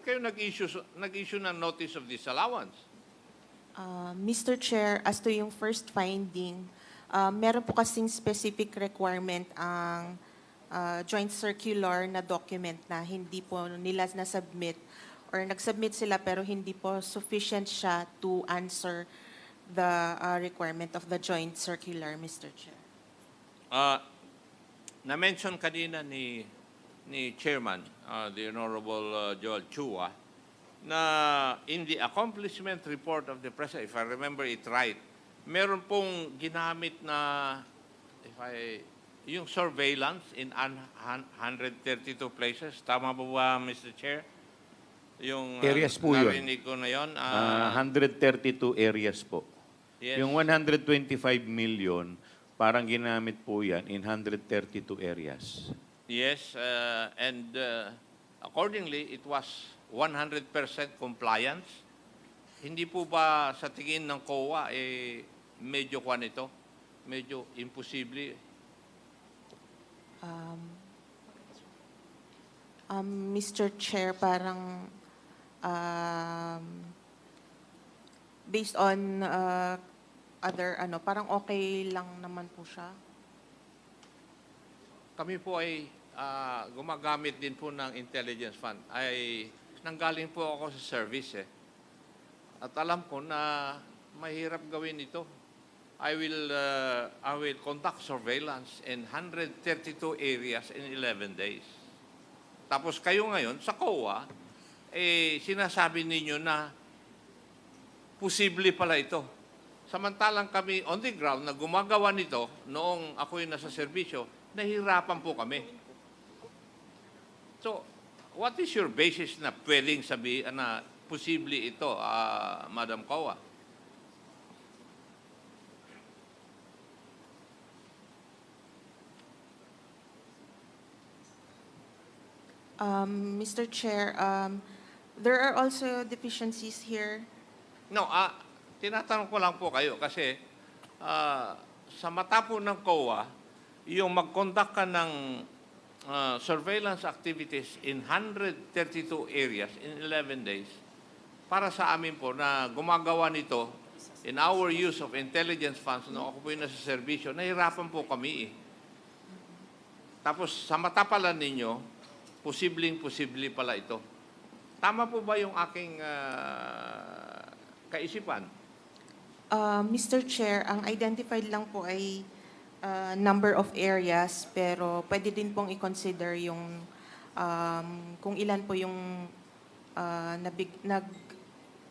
kayo nag-issue ng notice of disallowance? Mr. Chair, as to yung first finding, meron po kasing specific requirement ang joint circular na document na hindi po nila na-submit or nag-submit sila pero hindi po sufficient siya to answer the requirement of the joint circular, Mr. Chair. Na-mention kanina ni Chairman, the Honorable Joel Chua, na in the accomplishment report of the President, if I remember it right, meron pong ginamit na yung surveillance in 132 places. Tama ba, Mr. Chair? Yung Areas po yun. narinig ko na yun. 132 areas po. Yes. Yung 125 million, parang ginamit po yan in 132 areas. Yes, and accordingly, it was 100% compliance. Hindi po ba sa tingin ng COA, medyo kwan ito? Medyo imposible? Mr. Chair, parang based on other parang okay lang naman po siya. Kami po ay gumagamit din po ng intelligence fund. Nanggaling po ako sa service At alam ko na mahirap gawin ito. I will conduct surveillance in 132 areas in 11 days. Tapos kayo ngayon sa COA, sinasabi ninyo na posible pala ito. Samantalang kami on the ground na gumagawa nito noong ako'y nasa serbisyo, nahihirapan po kami. So, what is your basis na pwedeng sabihin na posible ito, Madam COA? Mr. Chair, there are also deficiencies here. No, tinatanong ko lang po kayo kasi sa mata po ng COA, yung mag-conduct ka ng surveillance activities in 132 areas in 11 days, para sa amin po na gumagawa nito in our use of intelligence funds, no, ako po yung nasa servisyo, nahirapan po kami Tapos sa mata pala ninyo, posible pala ito. Tama po ba yung aking kaisipan? Mr. Chair, ang identified lang po ay number of areas, pero pwede din pong i-consider yung kung ilan po yung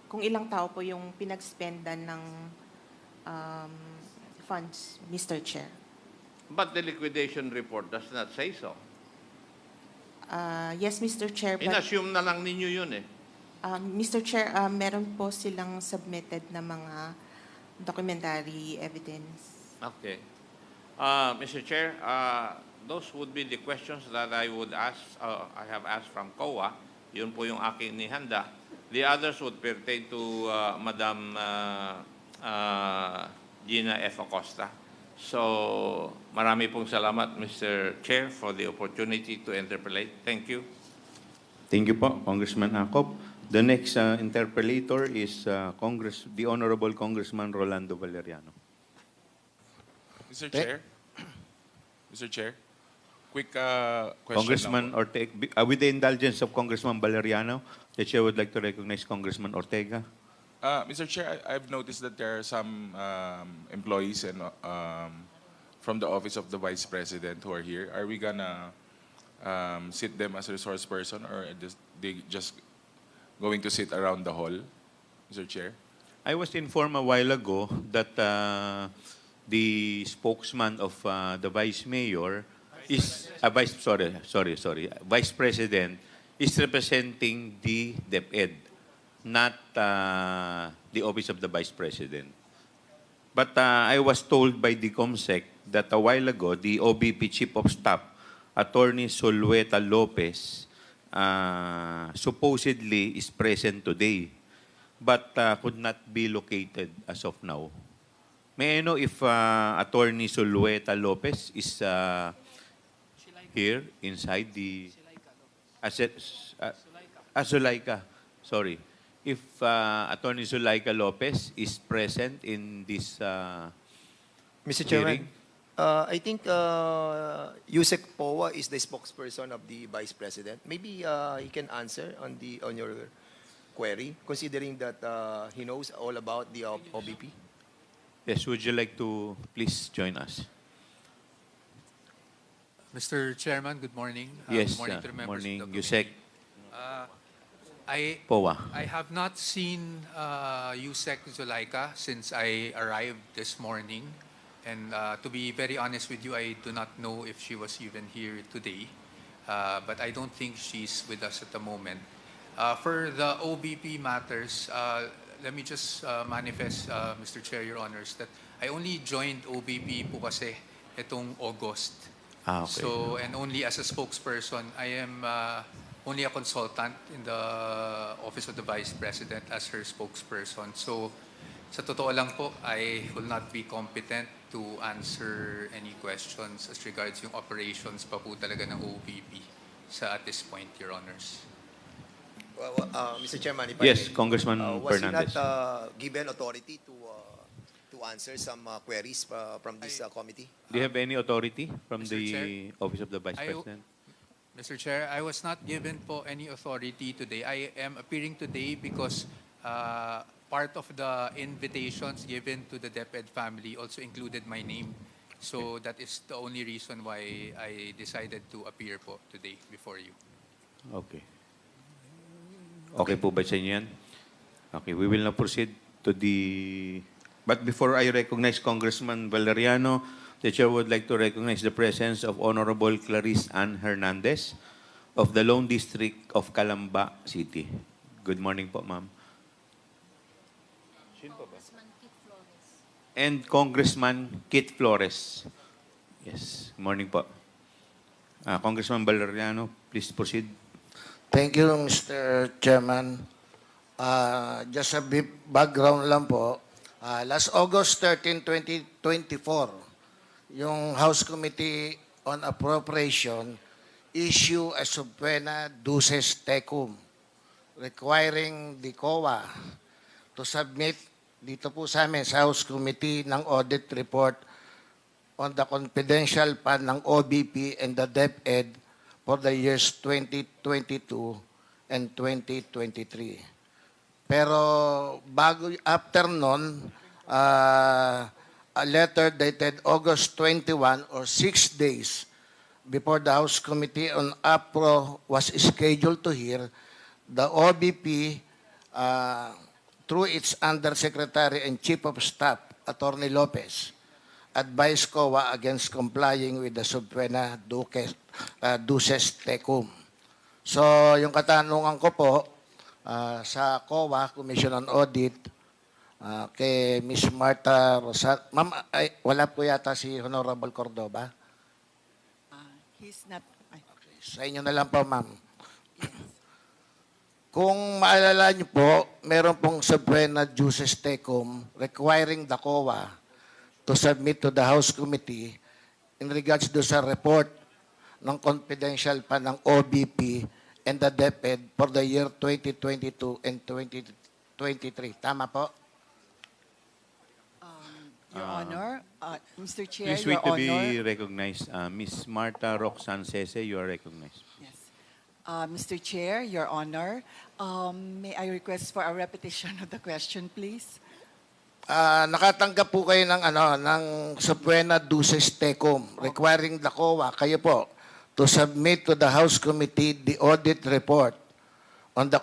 kung ilang tao po yung pinag-spendan ng funds, Mr. Chair. But the liquidation report does not say so. Yes, Mr. Chair, but In-assume na lang ninyo yun eh. Mr. Chair, meron po silang submitted na mga documentary evidence. Okay. Mr. Chair, those would be the questions that I would ask, I have asked from COA. Yun po yung aking nihanda. The others would pertain to Madam Gina F. Acosta. So, marami pong salamat, Mr. Chair, for the opportunity to interpolate. Thank you. Thank you po, Congressman Acop. The next interpellator is the Honorable Congressman Rolando Valeriano. Mr. Chair, Mr. Chair, quick question. Congressman Ortega, with the indulgence of Congressman Valeriano, the chair would like to recognize Congressman Ortega. Mr. Chair, I've noticed that there are some employees and from the office of the Vice President who are here. Are we gonna sit them as a resource person, or they just going to sit around the hall, Mr. Chair? I was informed a while ago that the spokesman of the Vice Mayor is Vice President is representing the DepEd, not the office of the Vice President. But I was told by the COMSEC that a while ago, the OVP Chief of Staff, Attorney Solueta Lopez, supposedly is present today, but could not be located as of now. May I know if Attorney Solueta Lopez is here inside the Zulaika. Sorry. If Attorney Zulaika Lopez is present in this Mr. hearing. Chairman, I think Yusek Powa is the spokesperson of the Vice President. Maybe he can answer on your query, considering that he knows all about the OVP. Yes, would you like to please join us? Mr. Chairman, good morning. Yes, good morning to the members morning, of the Yusek I Powa. have not seen Yusek Zulaika since I arrived this morning. And to be very honest with you, I do not know if she was even here today. But I don't think she's with us at the moment. For the OVP matters, let me just manifest, Mr. Chair, Your Honors, that I only joined OVP po kasi itong August. Ah, okay. So, and only as a spokesperson, I am only a consultant in the Office of the Vice President as her spokesperson. So, sa totoo lang po, I will not be competent to answer any questions as regards yung operations pa po talaga ng OVP at this point, Your Honors. Mr. Chairman, if Yes, I may, Congressman was he Fernandez. not given authority to answer some queries from this committee? Do you have any authority from Mr. the Chair, Office of the Vice I- President? Mr. Chair, I was not given po any authority today. I am appearing today because part of the invitations given to the DepEd family also included my name. So that is the only reason why I decided to appear po today before you. Okay. Okay po ba sa inyo yan? Okay, we will now proceed to the... But before I recognize Congressman Valeriano, the Chair would like to recognize the presence of Honorable Clarice Ann Hernandez of the Lone District of Calamba City. Good morning po, ma'am. And Congressman Kit Flores. Yes, good morning po. Congressman Valeriano, please proceed. Thank you, Mr. Chairman. Just a bit background lang po. Last August 13, 2024, yung House Committee on Appropriation issue a subpoena duces tecum requiring the COA to submit dito po sa amin sa House Committee ng audit report on the confidential fund ng OVP and the DepEd for the years 2022 and 2023. Pero after nun, a letter dated August 21 or 6 days before the House Committee on APRO was scheduled to hear, the OVP, through its Undersecretary and Chief of Staff, Attorney Lopez, advised COA against complying with the subpoena duces tecum. So, yung katanungan ko po sa COA, Commission on Audit, kay Ms. Martha Rosat. Ma'am, wala po yata si Honorable Cordoba. He's not. Okay, sa inyo na lang po, ma'am. Kung maalala niyo po, meron pong subpoena duces tecum requiring the COA to submit to the House Committee in regards do sa report ng confidential pa ng OVP and the DepEd for the year 2022 and 2023. Tama po? Your Honor, Mr. Chair, Please Your wait to Honor. be recognized. Ms. Martha Roxanne Sese, you are recognized. Yes. Mr. Chair, Your Honor, may I request for a repetition of the question, please? Nakatanggap po kayo ng subpoena duces tecum requiring the COA, kayo po, to submit to the House Committee the audit report on the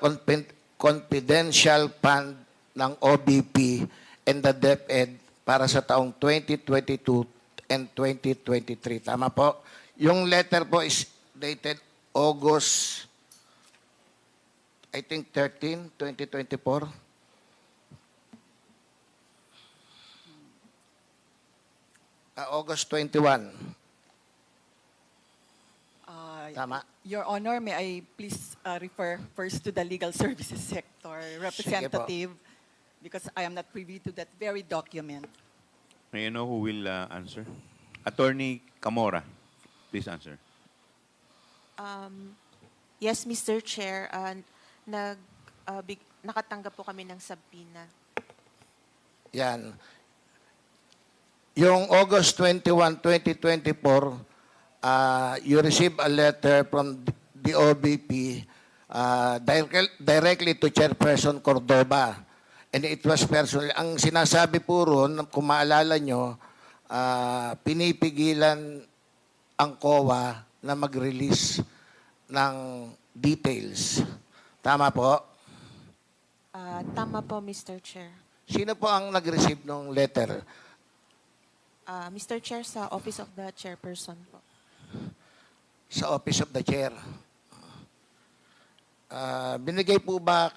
confidential fund ng OVP and the DepEd para sa taong 2022 and 2023. Tama po? Yung letter po is dated August, I think 13, 2024. August 21. Tama. Your Honor, may I please refer first to the legal services sector representative because I am not privy to that very document. May I know who will answer? Attorney Camora, please answer. Yes, Mr. Chair. Nakatanggap po kami ng subpoena. Yan. Yung August 21, 2024, you received a letter from the OVP directly to Chairperson Cordoba. And it was personal. Ang sinasabi po ron, kung maalala nyo, pinipigilan ang COA na mag-release ng details. Tama po? Tama po, Mr. Chair. Sino po ang nag-receive ng letter? Mr. Chair, sa Office of the Chairperson po. Sa Office of the Chair. Binigay po ba,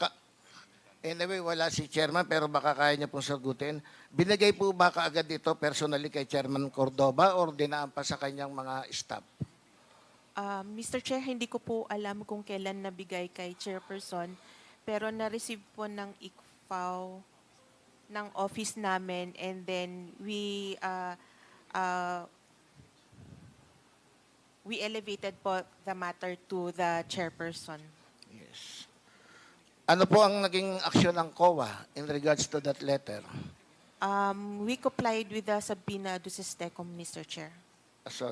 anyway, wala si Chairman pero baka kaya niya pong sagutin. Binigay po ba kaagad dito personally kay Chairman Cordoba or dinaan pa sa kanyang mga staff? Mr. Chair, hindi ko po alam kung kailan nabigay kay Chairperson pero na-receive po ng ICFAO ng office namin and then we elevated po the matter to the Chairperson. Yes. Ano po ang naging aksyon ng COA in regards to that letter? We complied with the subpoena duces tecum, Mr. Chair. So,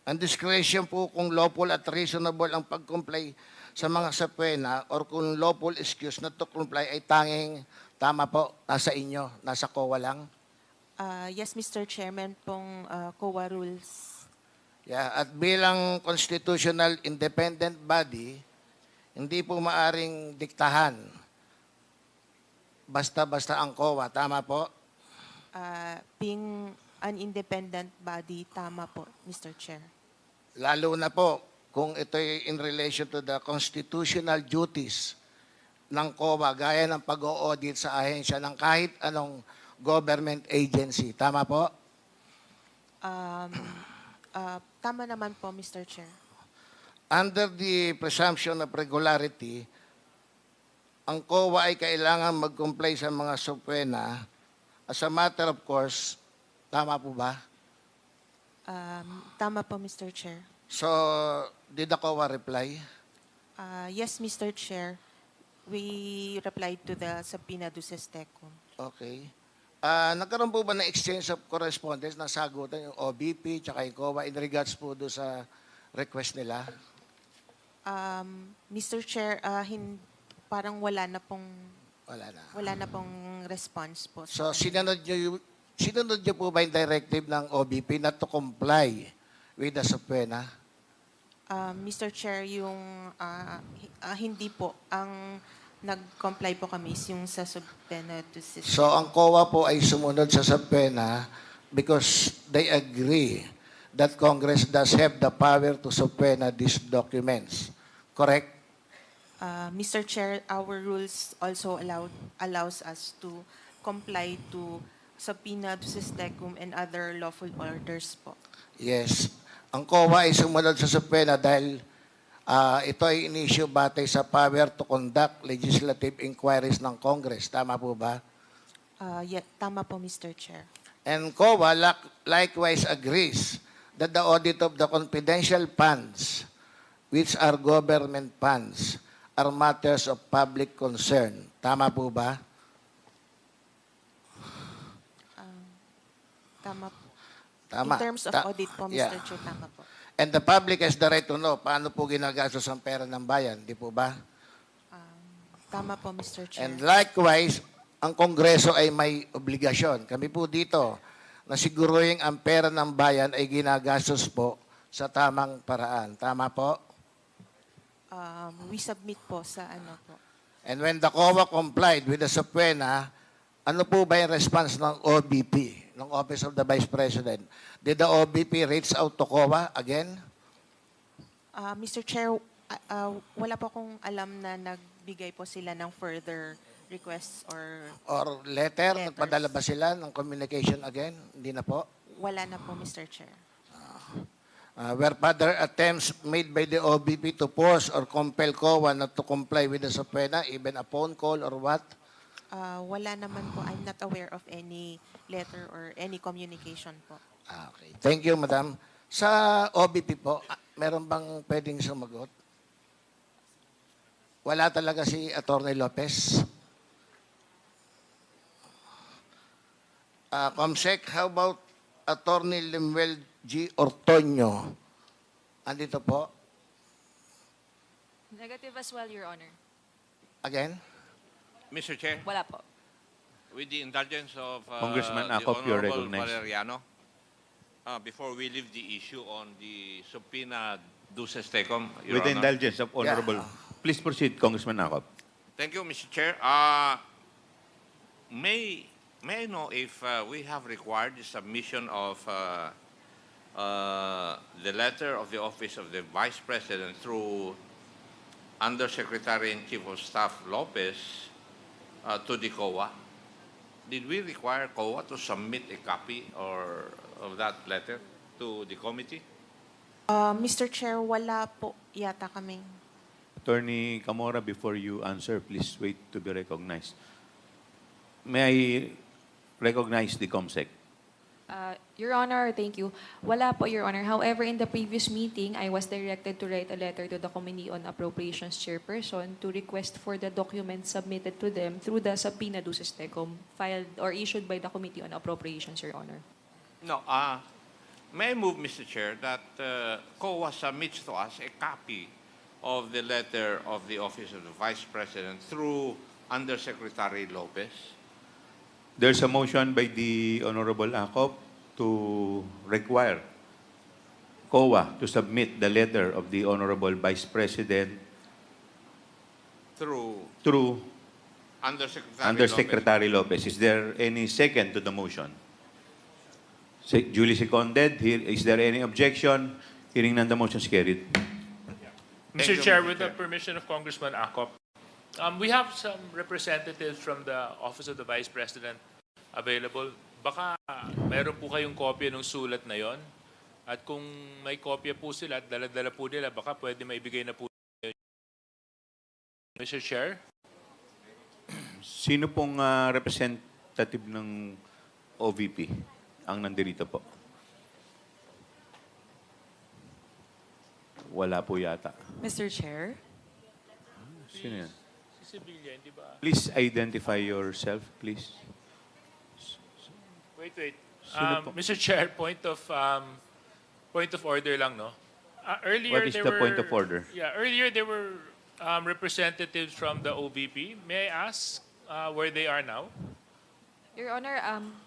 ang discretion po kung lawful at reasonable ang pag-comply sa mga subpoena or kung lawful excuse not to comply ay tanging tama po, nasa inyo, nasa COA lang? Yes, Mr. Chairman, pong COA rules. Yeah, at bilang constitutional independent body, hindi po maaring diktahan basta-basta ang COA. Tama po? Being an independent body, tama po, Mr. Chair. Lalo na po kung ito'y in relation to the constitutional duties ng COA gaya ng pag-o-audit sa ahensya ng kahit anong government agency. Tama po? Tama naman po, Mr. Chair. Under the presumption of regularity, ang COA ay kailangan mag-comply sa mga subpoena as a matter of course. Tama po ba? Tama po, Mr. Chair. So, did the COA reply? Yes, Mr. Chair. We replied to the subpoena duces tecum. Okay. Nagkaroon po ba ng exchange of correspondence na sagutan yung OVP tsaka yung COA in regards po doon sa request nila? Mr. Chair, parang Wala na. wala na pong response po. So, sa kanila. sinunod niyo po ba yung directive ng OVP not to comply with the subpoena? Mr. Chair, hindi po. Ang nag-comply po kami is yung sa subpoena to system. So, ang COA po ay sumunod sa subpoena because they agree that Congress does have the power to subpoena these documents. Correct? Mr. Chair, our rules also allows us to comply to subpoena to system and other lawful orders po. Yes. Ang COA ay sumunod sa subpoena dahil ito ay in-issue batay sa power to conduct legislative inquiries ng Congress. Tama po ba? Tama po, Mr. Chair. And COA likewise agrees that the audit of the confidential funds, which are government funds, are matters of public concern. Tama po ba? Tama po. Tama. In terms of audit po, Mr. Yeah. Chair, tama po. And the public has the right to know paano po ginagastos ang pera ng bayan. Di po ba? Tama po, Mr. Chair. And likewise, ang Kongreso ay may obligasyon. Kami po dito na siguruhin ang pera ng bayan ay ginagastos po sa tamang paraan. Tama po? We submit po sa ano po. And when the COA complied with the subpoena, ano po ba yung response ng OVP, ng Office of the Vice President? Did the OVP reach out to COA again? Mr. Chair, wala po akong alam na nagbigay po sila ng further requests or Or letter? Letters. Nagpadala ba sila ng communication again? Hindi na po? wala na po, Mr. Chair. Were further attempts made by the OVP to force or compel COA not to comply with the subpoena, even a phone call or what? Wala naman po. I'm not aware of any letter or any communication po. Okay. Thank you, Madam. Sa OVP po, meron bang pwedeng sumagot? Wala talaga si Atty. Lopez? Comsec, how about Atty. Lemuel G. Ortoño? Andito po. Negative as well, Your Honor. Again? Mr. Chair, Wala po. with the indulgence of Congressman the Acop, you're Honorable recognized. Valeriano, before we leave the issue on the subpoena duces tecum, Your With the Honor. indulgence of Honorable. Please proceed, Congressman Acop. Thank you, Mr. Chair. May I know if we have required the submission of the letter of the Office of the Vice President through Undersecretary-in-Chief of Staff Lopez to the COA? Did we require COA to submit a copy of that letter to the committee? Mr. Chair, wala po yata kaming. Attorney Camora, before you answer, please wait to be recognized. May I recognize the COMSEC? Your Honor, thank you. Wala po, Your Honor. However, in the previous meeting, I was directed to write a letter to the Committee on Appropriations Chairperson to request for the documents submitted to them through the subpoena duces tecum filed or issued by the Committee on Appropriations, Your Honor. No. May I move, Mr. Chair, that COA submits to us a copy of the letter of the Office of the Vice President through Undersecretary Lopez? There's a motion by the Honorable Acop to require COA to submit the letter of the Honorable Vice President Through Undersecretary Undersecretary Lopez. Is there any second to the motion? Duly seconded. Is there any objection? Hearing none, the motion is carried. Mr. you, Chair, Mr. with the Chair. permission of Congressman Acop, we have some representatives from the Office of the Vice President available. Baka mayroon po kayong kopya ng sulat na yon. At kung may kopya po sila at dala-dala po nila, baka pwede maibigay na po. Mr. Chair? Sino pong representative ng OVP ang nandirito po? Wala po yata. Mr. Chair, Sino yan? Si Sibilia, hindi ba? Please identify yourself, please. Wait. Sino po? Mr. Chair, point of order lang, no? Earlier, What is there the were, point of order? Yeah, earlier there were representatives from the OVP. May I ask where they are now? Your Honor,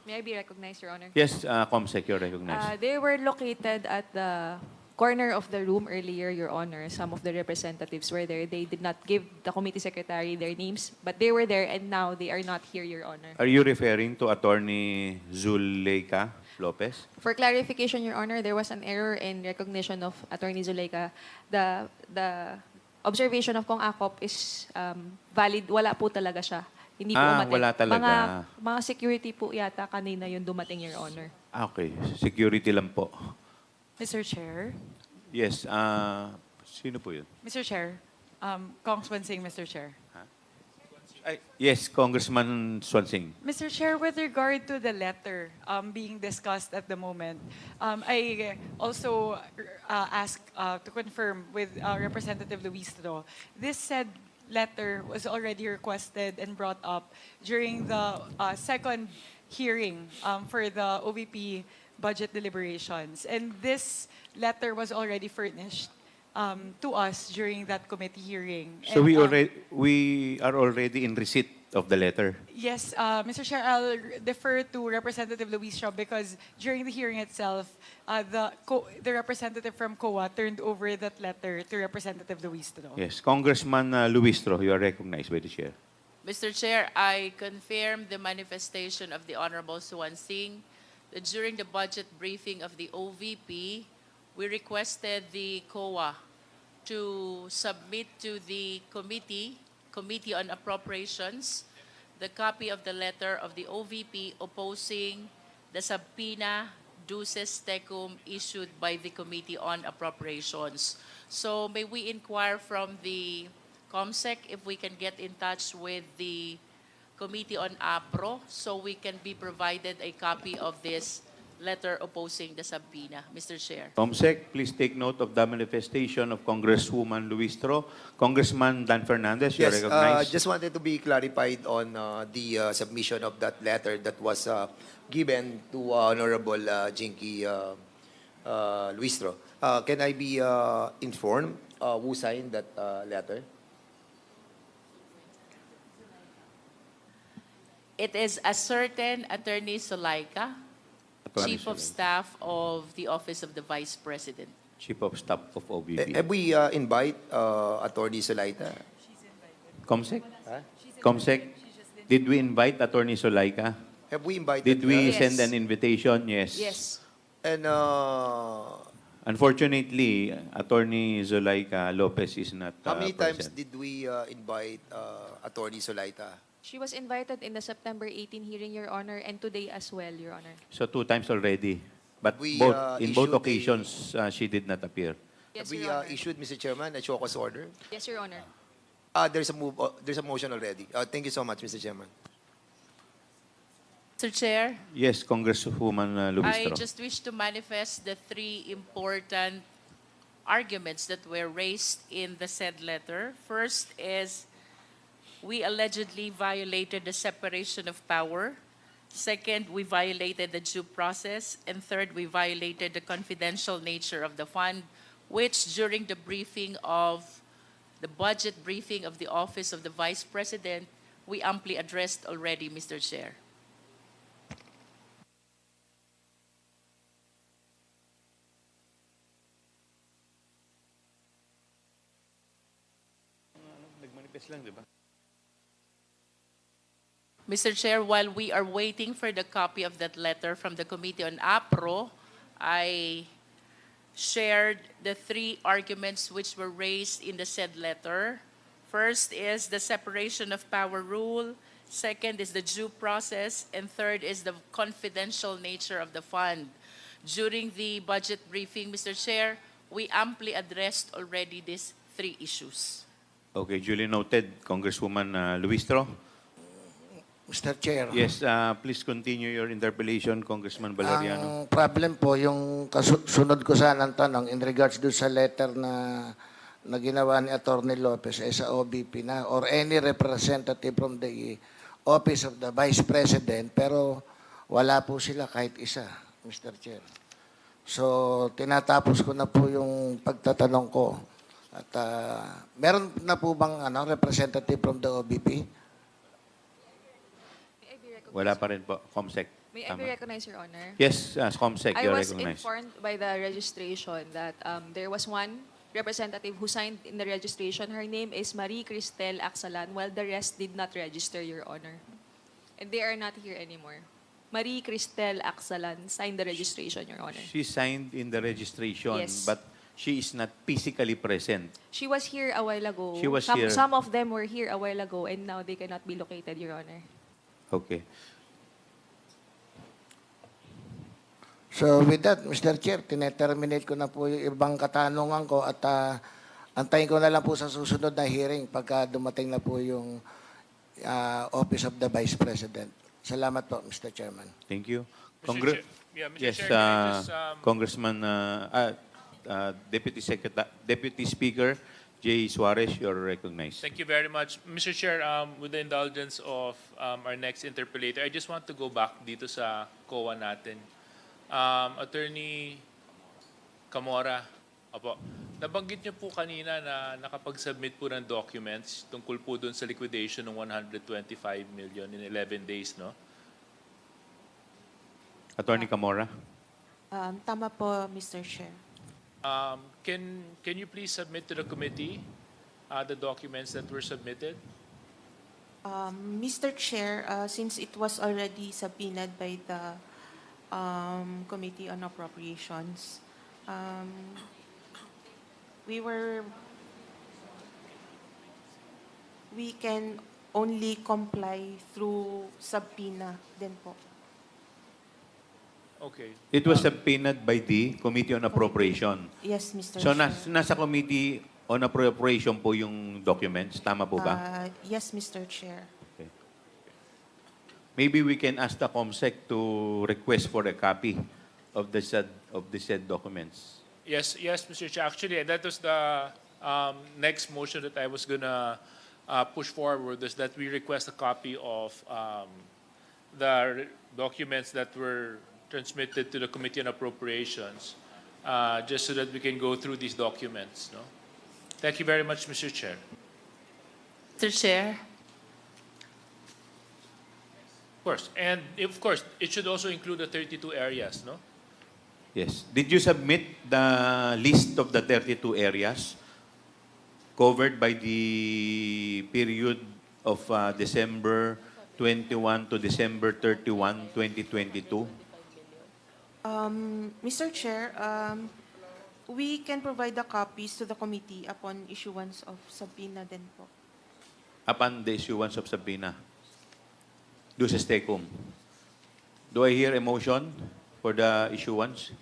may I be recognized, Your Honor? Yes, Comsec, you're recognized. They were located at the corner of the room earlier, Your Honor. Some of the representatives were there. They did not give the committee secretary their names, but they were there and now they are not here, Your Honor. Are you referring to Attorney Zuleika Lopez? For clarification, Your Honor, there was an error in recognition of Attorney Zuleika. The observation of Kong Akop is valid. Wala po talaga siya. Hindi po umattend. Wala talaga. Mga security po yata kanina yung dumating, Your Honor. Okay, security lang po. Mr. Chair. Yes, sino po yun? Mr. Chair. Congressman Singh, Mr. Chair. Yes, Congressman Swansing. Mr. Chair, with regard to the letter being discussed at the moment, I also ask to confirm with Representative Luistro, this said letter was already requested and brought up during the second hearing for the OVP budget deliberations. And this letter was already furnished to us during that committee hearing. So And, we are already in receipt of the letter. Yes, Mr. Chair, I'll defer to Representative Luis Shaw because during the hearing itself, the representative from COA turned over that letter to Representative Luistro. Yes, Congressman Luistro, you are recognized by the chair. Mr. Chair, I confirm the manifestation of the Honorable Swansing that during the budget briefing of the OVP, we requested the COA to submit to the Committee on Appropriations, the copy of the letter of the OVP opposing the subpoena duces tecum issued by the Committee on Appropriations. So may we inquire from the COMSEC if we can get in touch with the Committee on APRO so we can be provided a copy of this letter opposing the subpoena, Mr. Chair. Comsec, please take note of the manifestation of Congresswoman Luistro. Congressman Dan Fernandez, you are Yes, recognized. just wanted to be clarified on the submission of that letter that was given to Honorable Jinky Luistro. Can I be informed who signed that letter? It is a certain Attorney Solaika, Attorney Chief of Solaika. Staff of the Office of the Vice President. Chief of Staff of OVP. Have we invite Attorney Solaita? Comsec? Huh? Comsec, did we invite Attorney Solaika? Have we invited Did we Yes. send an invitation? Yes. Yes. And Unfortunately, Attorney Zulaika Lopez is not how many times present. did we invite Attorney Solaita? She was invited in the September 18 hearing, Your Honor, and today as well, Your Honor. So 2 times already. But We, in both issued a- occasions, she did not appear. Yes, Have we Your Honor. issued, Mr. Chairman, a show cause order? Yes, Your Honor. There's a motion already. Thank you so much, Mr. Chairman. Mr. Chair, Yes, Congresswoman I Lubistro. just wish to manifest the 3 important arguments that were raised in the said letter. First is we allegedly violated the separation of power. Second, we violated the due process. And third, we violated the confidential nature of the fund, which during the briefing of the budget briefing of the Office of the Vice President, we amply addressed already, Mr. Chair. Mr. Chair, while we are waiting for the copy of that letter from the Committee on APRO, I shared the 3 arguments which were raised in the said letter. First is the separation of power rule. Second is the due process. And third is the confidential nature of the fund. During the budget briefing, Mr. Chair, we amply addressed already these 3 issues. Okay, duly noted, Congresswoman Lubistro. Mr. Chair. Yes, please continue your interpellation, Congressman Valeriano. Ang problem po, yung kasunod ko sanang tanong in regards do sa letter na ginawa ni Atty. Lopez sa OVP na or any representative from the Office of the Vice President, pero wala po sila kahit isa, Mr. Chair. So, tinatapos ko na po yung pagtatanong ko. At meron na po bang representative from the OVP? Wala pa rin po, Comsec. May I be Tama. recognized, Your Honor? Yes, Comsec, I you're was recognized. informed by the registration that there was one representative who signed in the registration. Her name is Marie Cristel Aksalan, while the rest did not register, Your Honor. And they are not here anymore. Marie Cristel Aksalan signed the registration, Your Honor. She signed in the registration, Yes. but she is not physically present. She was here a while ago. She was here. Some of them were here a while ago, and now they cannot be located, Your Honor. Okay. So with that, Mr. Chair, tineterminate ko na po yung ibang katanungan ko at antayin ko na lang po sa susunod na hearing pagka dumating na po yung Office of the Vice President. Salamat po, Mr. Chairman. Thank you. Mr. Congre- Chair, Mr. yes, Chair, can I just, Congressman, Deputy Speaker Jay Suarez, you're recognized. Thank you very much. Mr. Chair, with the indulgence of our next interpellator, I just want to go back dito sa COA natin. Attorney Camora, opo, nabanggit niyo po kanina na nakapag-submit po ng documents tungkol po dun sa liquidation ng 125 million in 11 days, no? Attorney Camora. Tama po, Mr. Chair. Can you please submit to the committee the documents that were submitted? Mr. Chair, since it was already subpoenaed by the Committee on Appropriations, we can only comply through subpoena din po. Okay. It was subpoenaed by the Committee on Appropriation. Yes, Mr. So Chair. nasa Committee on Appropriation po yung documents. Tama po ba? Yes, Mr. Chair. Maybe we can ask the COMSEC to request for a copy of the said documents. Yes, Mr. Chair. Actually, that was the next motion that I was gonna push forward, is that we request a copy of the documents that were transmitted to the Committee on Appropriations, just so that we can go through these documents. No? Thank you very much, Mr. Chair. Mr. Chair, Of course, and of course, it should also include the 32 areas, no? Yes. Did you submit the list of the 32 areas covered by the period of December 21 to December 31, 2022? Mr. Chair, we can provide the copies to the committee upon issuance of subpoena din po. Upon the issuance of subpoena. Duces tecum. Do I hear a motion for the issuance?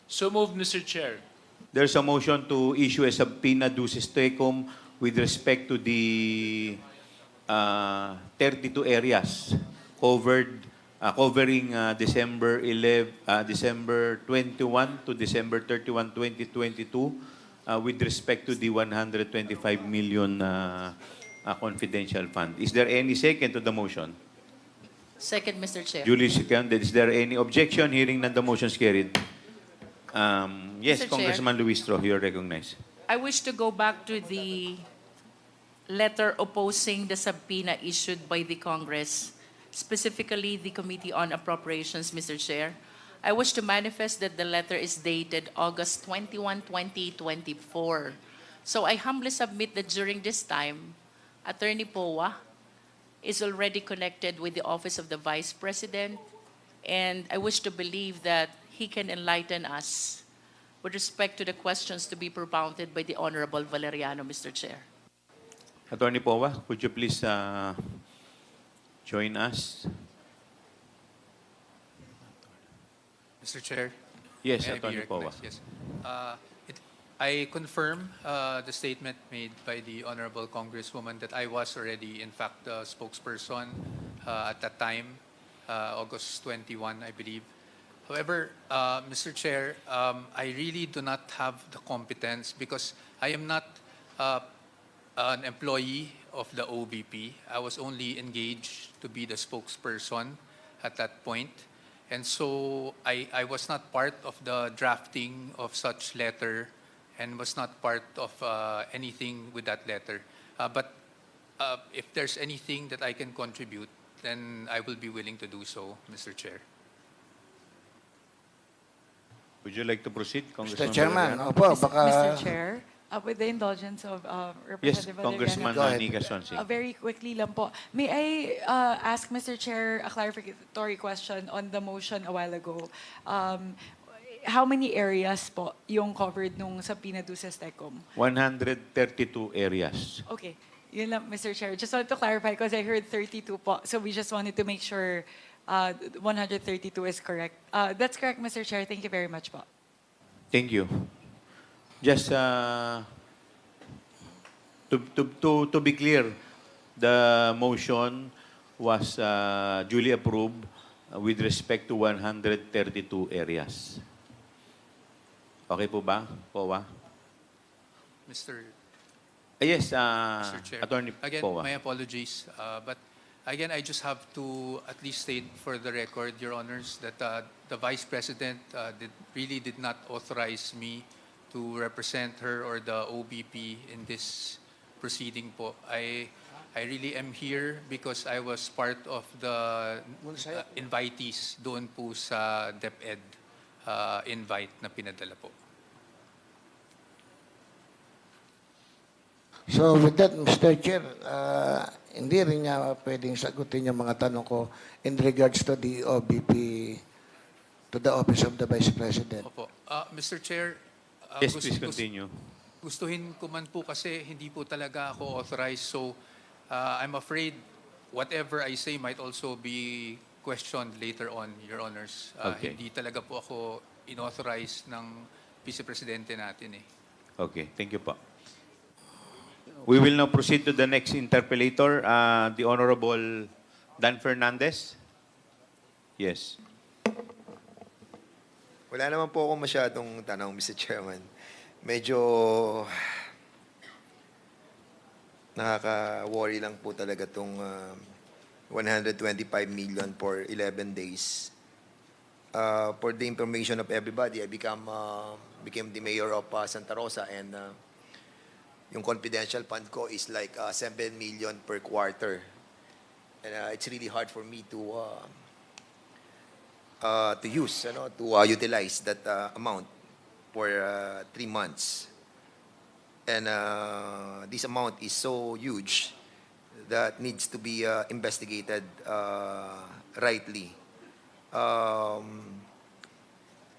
So moved, Mr. Chair. There's a motion to issue a subpoena duces tecum with respect to the 32 areas covered covering December 21 to December 31, 2022 with respect to the 125 million confidential fund. Is there any second to the motion? second, Mr. Chair. Duly seconded. Is there any objection? Hearing none, the motion is carried. Yes, Mr. Chair. Congressman Luistro, you're recognized. I wish to go back to the letter opposing the subpoena issued by the Congress, specifically the Committee on Appropriations, Mr. Chair. I wish to manifest that the letter is dated August 21, 2024. So I humbly submit that during this time, Attorney Powa is already connected with the Office of the Vice President, and I wish to believe that he can enlighten us with respect to the questions to be propounded by the Honorable Valeriano, Mr. Chair. Attorney Powa, could you please join us? Mr. Chair. Yes, may I be Attorney Powa. recognized? Yes. I confirm the statement made by the Honorable Congresswoman that I was already, in fact, the spokesperson at that time, August 21, I believe. However, Mr. Chair, I really do not have the competence because I am not an employee of the OVP. I was only engaged to be the spokesperson at that point. And so I was not part of the drafting of such letter and was not part of anything with that letter. But if there's anything that I can contribute, then I will be willing to do so, Mr. Chair. Would you like to proceed, Mr. Congressman Chairman, Valeriano? opo, Mr. baka... Chair, with the indulgence of Yes, Representative Congressman Go ahead. Nika Sonsing. Very quickly lang po. May I ask Mr. Chair a clarificatory question on the motion a while ago? How many areas po yung covered nung sa Pinaduces Tecum? 132 areas. Okay. Yun lang, Mr. Chair. Just wanted to clarify because I heard 32 po. So we just wanted to make sure 132 is correct. That's correct, Mr. Chair. Thank you very much po. Thank you. Just to be clear, the motion was duly approved with respect to 132 areas. Okay po ba, POA? Mr. Yes, Mr. Chair. Attorney Again, POA. my apologies. But again, I just have to at least state for the record, Your Honors, that the Vice President really did not authorize me to represent her or the OVP in this proceeding po. I really am here because I was part of the invitees doon po sa DepEd invite na pinadala po. So with that, Mr. Chair, hindi rin niya pwedeng sagutin yung mga tanong ko in regards to the OVP, to the Office of the Vice President. Opo. Mr. Chair, Yes, please continue. gustuhin ko man po kasi hindi po talaga ako authorized. So I'm afraid whatever I say might also be questioned later on, Your Honors. Okay. Hindi talaga po ako inauthorized ng Vice Presidente natin eh. Okay, thank you po. We will now proceed to the next interpellator, the Honorable Dan Fernandez. Yes. Wala naman po ako masyadong tanong, Mr. Chairman. Medyo nakaka-worry lang po talaga itong 125 million for 11 days. For the information of everybody, I became the mayor of Santa Rosa, and yung confidential fund ko is like 7 million per quarter. And it's really hard for me to use, to utilize that amount for 3 months. And this amount is so huge that needs to be investigated rightly.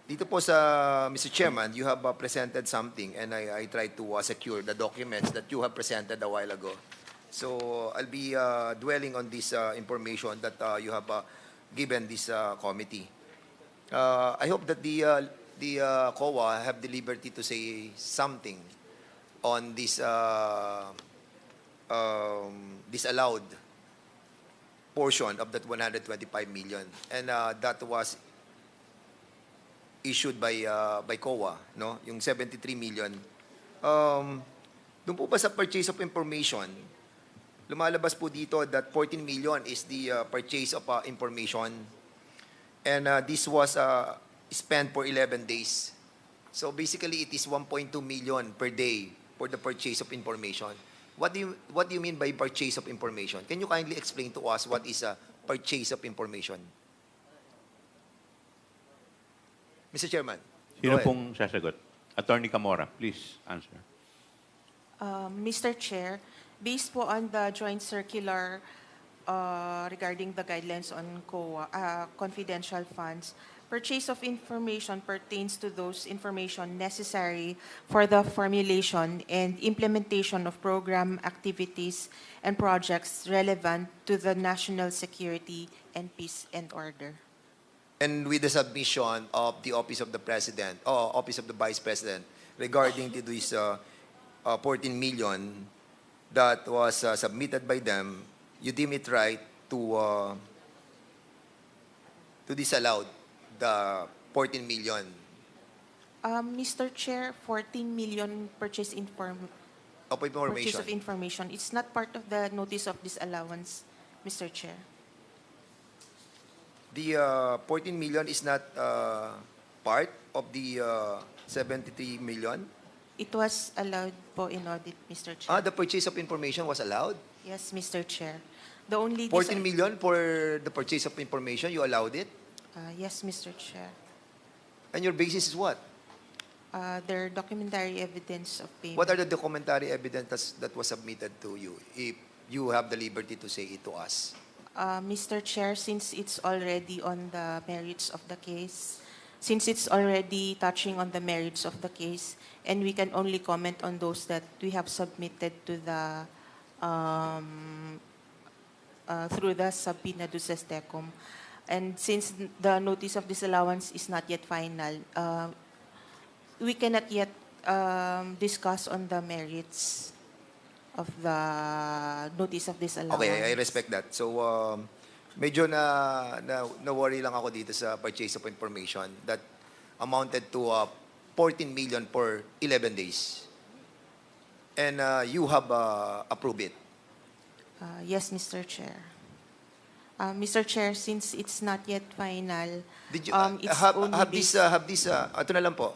Dito po sa Mr. Chairman, you have presented something, and I tried to secure the documents that you have presented a while ago. So I'll be dwelling on this information that you have given this committee. I hope that the COA have the liberty to say something on this disallowed portion of that 125 million, and that was issued by COA, no? Yung 73 million. Doon po ba sa purchase of information, lumalabas po dito that 14 million is the purchase of information, and this was spent for 11 days. So basically, it is 1.2 million per day for the purchase of information. What do you mean by purchase of information? Can you kindly explain to us what is a purchase of information? Mr. Chairman. Sino pong sasagot? Attorney Camora, please answer. Mr. Chair, based po on the joint circular regarding the guidelines on COA, confidential funds, purchase of information pertains to those information necessary for the formulation and implementation of program activities and projects relevant to the national security and peace and order. And with the submission of the Office of the President, or Office of the Vice President, regarding to this 14 million that was submitted by them, you deem it right to disallow the 14 million. Mr. Chair, 14 million purchase Purchase of information. It's not part of the notice of disallowance, Mr. Chair. the 14 million is not part of the 73 million? It was allowed po in audit, Mr. Chair. Ah, the purchase of information was allowed? Yes, Mr. Chair. The only 14 million for the purchase of information, you allowed it? Yes, Mr. Chair. And your basis is what? Their documentary evidence of payment. What are the documentary evidence that was submitted to you, if you have the liberty to say it to us? Mr. Chair, since it's already on the merits of the case, since it's already touching on the merits of the case, and we can only comment on those that we have submitted to the through the subpoena duces tecum. And since the notice of disallowance is not yet final, we cannot yet discuss on the merits of the notice of disallowance. Okay, I respect that. So, medyo na-worry lang ako dito sa purchase of information that amounted to 14 million for 11 days. And you have approved it. Yes, Mr. Chair. Mr. Chair, since it's not yet final, Did you it's have only this ito na lang po.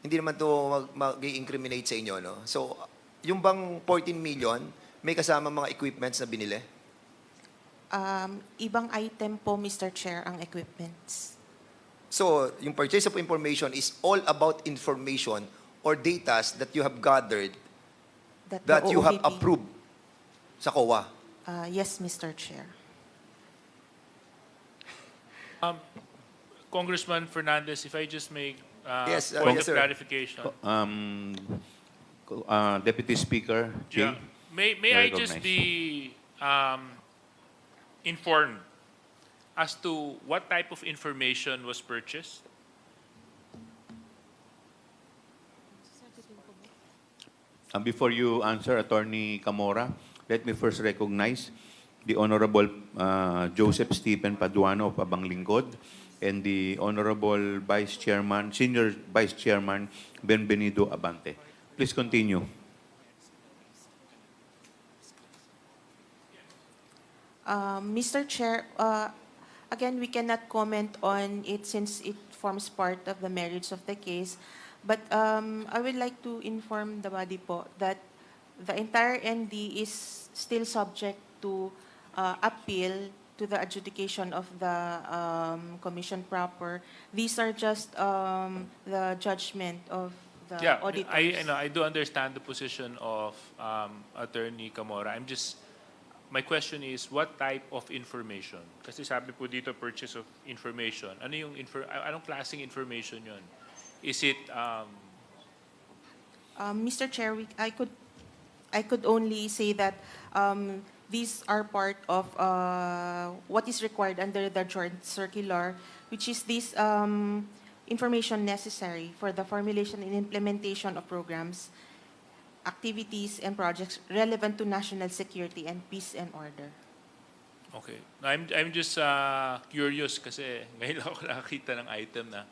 Hindi naman to mag-incriminate sa inyo, no? So, yung bang 14 million, may kasama mga equipments na binili? ibang item po, Mr. Chair, ang equipments. So, yung purchase of information is all about information or data that you have gathered that you have OVP approved sa COA. Yes, Mr. Chair. Congressman Fernandez, if I just make Yes, point yes, of sir. clarification. Deputy Speaker, Jay. Yeah. May I just be informed as to what type of information was purchased? Before you answer, Attorney Camora, let me first recognize the Honorable Joseph Stephen Paduano of Abang Lingkod and the Honorable Vice Chairman, Senior Vice Chairman Benvenido Abante. Please continue. Mr. Chair, again, we cannot comment on it since it forms part of the merits of the case. But I would like to inform the body po that the entire ND is still subject to appeal to the adjudication of the commission proper. These are just the judgment of the Yeah, auditors. I do understand the position of Attorney Camora. My question is, what type of information? Kasi sabi po dito, purchase of information. Ano yung anong klaseng information yon? Is it Mr. Chair, I could only say that these are part of what is required under the joint circular, which is this information necessary for the formulation and implementation of programs, activities, and projects relevant to national security and peace and order. Okay. I'm just curious kasi ngayon lang ako nakakita ng item na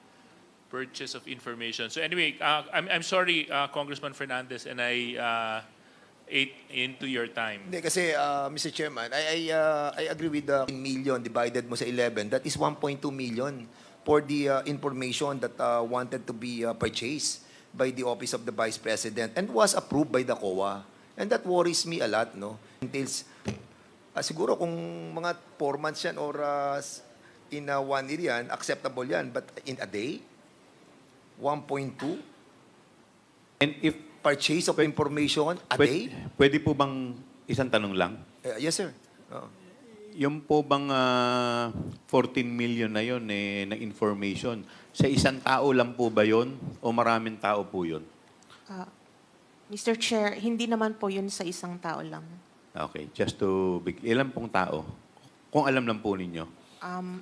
purchase of information. So anyway, I'm sorry, Congressman Fernandez, and I ate into your time. Hindi kasi, Mr. Chairman, I agree with the million divided mo sa 11. That is 1.2 million for the information that wanted to be purchased by the Office of the Vice President and was approved by the COA. And that worries me a lot, no? Entails, siguro kung mga 4 months yan or in 1 year yan, acceptable yan. But in a day, 1.2? And if purchase of information a day? Pwede po bang isang tanong lang? Yes, sir. Yung po bang 14 million na yun na information, sa isang tao lang po ba yun o maraming tao po yun? Mr. Chair, hindi naman po yun sa isang tao lang. Okay, just to ilan pong tao? Kung alam lang po ninyo.